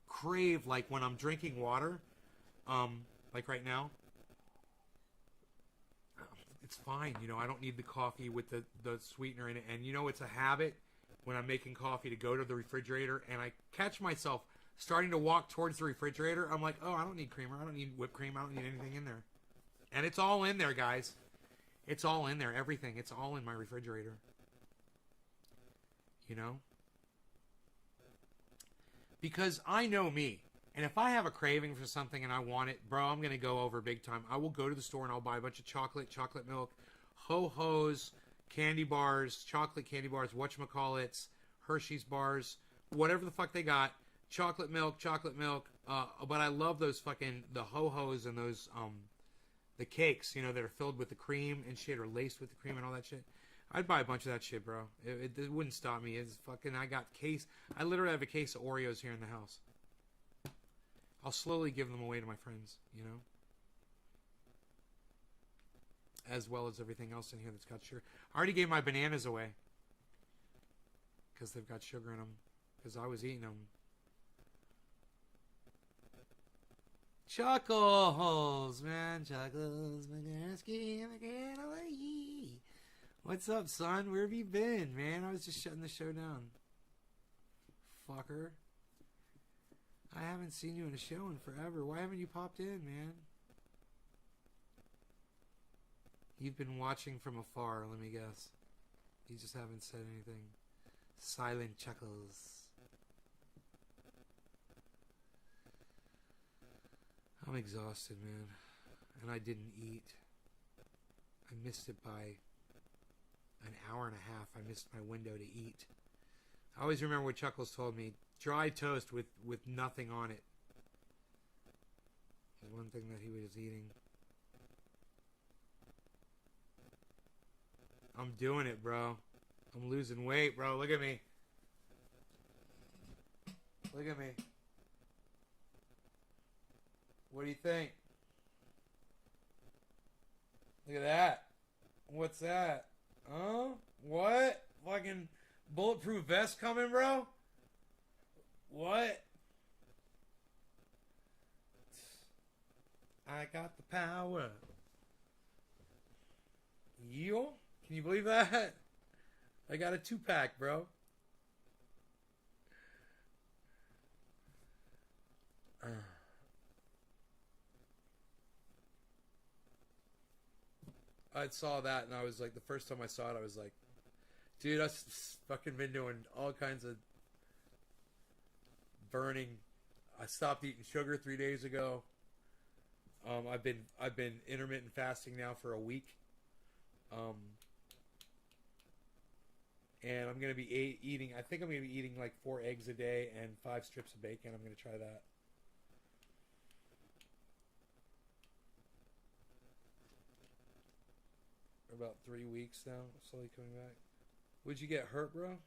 crave, like when I'm drinking water, like right now, it's fine. I don't need the coffee with the sweetener in it. And it's a habit when I'm making coffee to go to the refrigerator, and I catch myself starting to walk towards the refrigerator. I'm like, oh, I don't need creamer. I don't need whipped cream. I don't need anything in there. And it's all in there, guys. It's all in there. Everything. It's all in my refrigerator. You know? Because I know me. And if I have a craving for something and I want it, bro, I'm going to go over big time. I will go to the store and I'll buy a bunch of chocolate milk, Ho-Ho's, candy bars, chocolate candy bars, whatchamacallits, Hershey's bars, whatever the fuck they got. Chocolate milk. But I love those fucking, the Ho-Ho's and those, the cakes, you know, that are filled with the cream and shit, or laced with the cream and all that shit. I'd buy a bunch of that shit, bro. It wouldn't stop me. It's fucking, I literally have a case of Oreos here in the house. I'll slowly give them away to my friends, you know? As well as everything else in here that's got sugar. I already gave my bananas away. Because they've got sugar in them. Because I was eating them. Chuckles, man. Chuckles, McGansky, what's up, son? Where have you been, man? I was just shutting the show down. Fucker. I haven't seen you in a show in forever. Why haven't you popped in, man? You've been watching from afar, let me guess. You just haven't said anything. Silent chuckles. I'm exhausted, man. And I didn't eat. I missed it by an hour and a half. I missed my window to eat. I always remember what Chuckles told me. Dry toast with nothing on it. Was one thing that he was eating. I'm doing it, bro. I'm losing weight, bro. Look at me. Look at me. What do you think? Look at that. What's that? Huh? What? Fucking bulletproof vest coming, bro? What? I got the power. Yo? Can you believe that? I got a 2-pack, bro. I saw that and I was like, the first time I saw it, I was like, dude, I've fucking been doing all kinds of burning. I stopped eating sugar 3 days ago. I've been intermittent fasting now for a week. And I'm gonna be eating. I think I'm gonna be eating like 4 eggs a day and 5 strips of bacon. I'm gonna try that. For about 3 weeks now, slowly coming back. Would you get hurt, bro?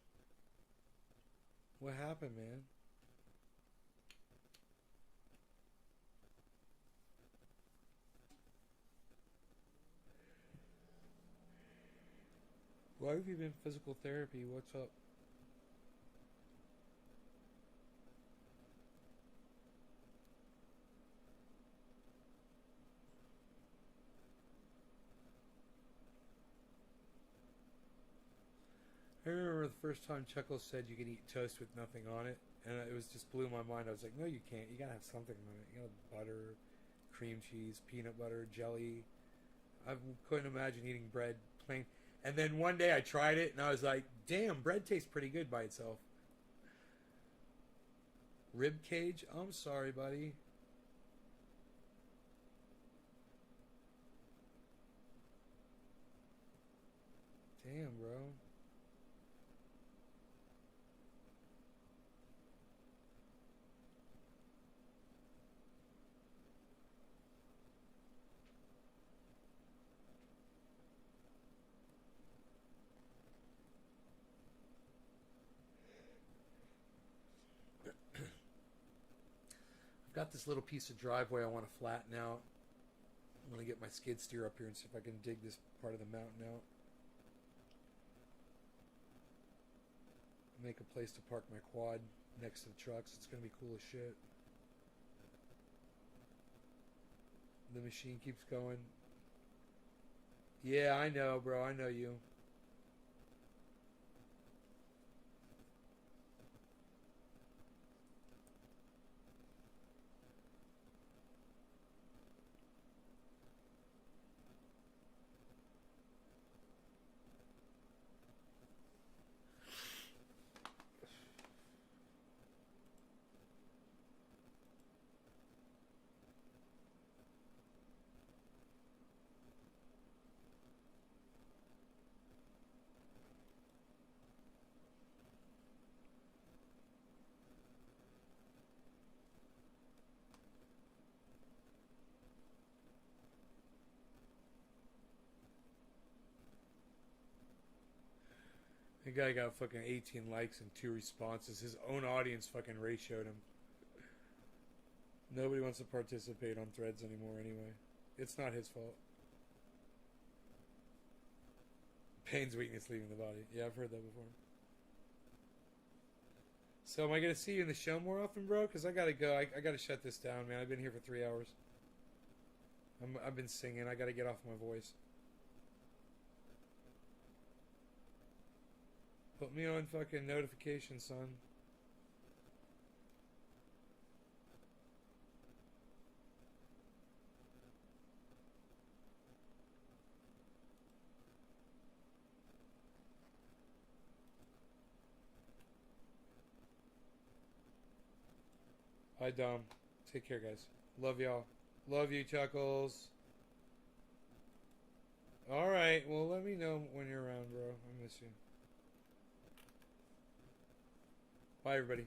What happened, man? Why have you been physical therapy? What's up? I remember the first time Chuckles said you could eat toast with nothing on it, and it was just blew my mind. I was like, no, you can't. You gotta have something on it. You gotta have butter, cream cheese, peanut butter, jelly. I couldn't imagine eating bread plain. And then one day I tried it, and I was like, damn, bread tastes pretty good by itself. Rib cage? I'm sorry, buddy. Damn, bro. I've got this little piece of driveway I want to flatten out. I'm going to get my skid steer up here and see if I can dig this part of the mountain out. Make a place to park my quad next to the trucks. It's going to be cool as shit. The machine keeps going. Yeah, I know, bro. I know you. The guy got fucking 18 likes and 2 responses. His own audience fucking ratioed him. Nobody wants to participate on Threads anymore anyway. It's not his fault. Pain's weakness leaving the body. Yeah, I've heard that before. So am I going to see you in the show more often, bro? Because I got to go. I got to shut this down, man. I've been here for 3 hours. I've been singing. I got to get off my voice. Put me on fucking notifications, son. Bye, Dom. Take care, guys. Love y'all. Love you, Chuckles. Alright, well, let me know when you're around, bro. I miss you. Bye, everybody.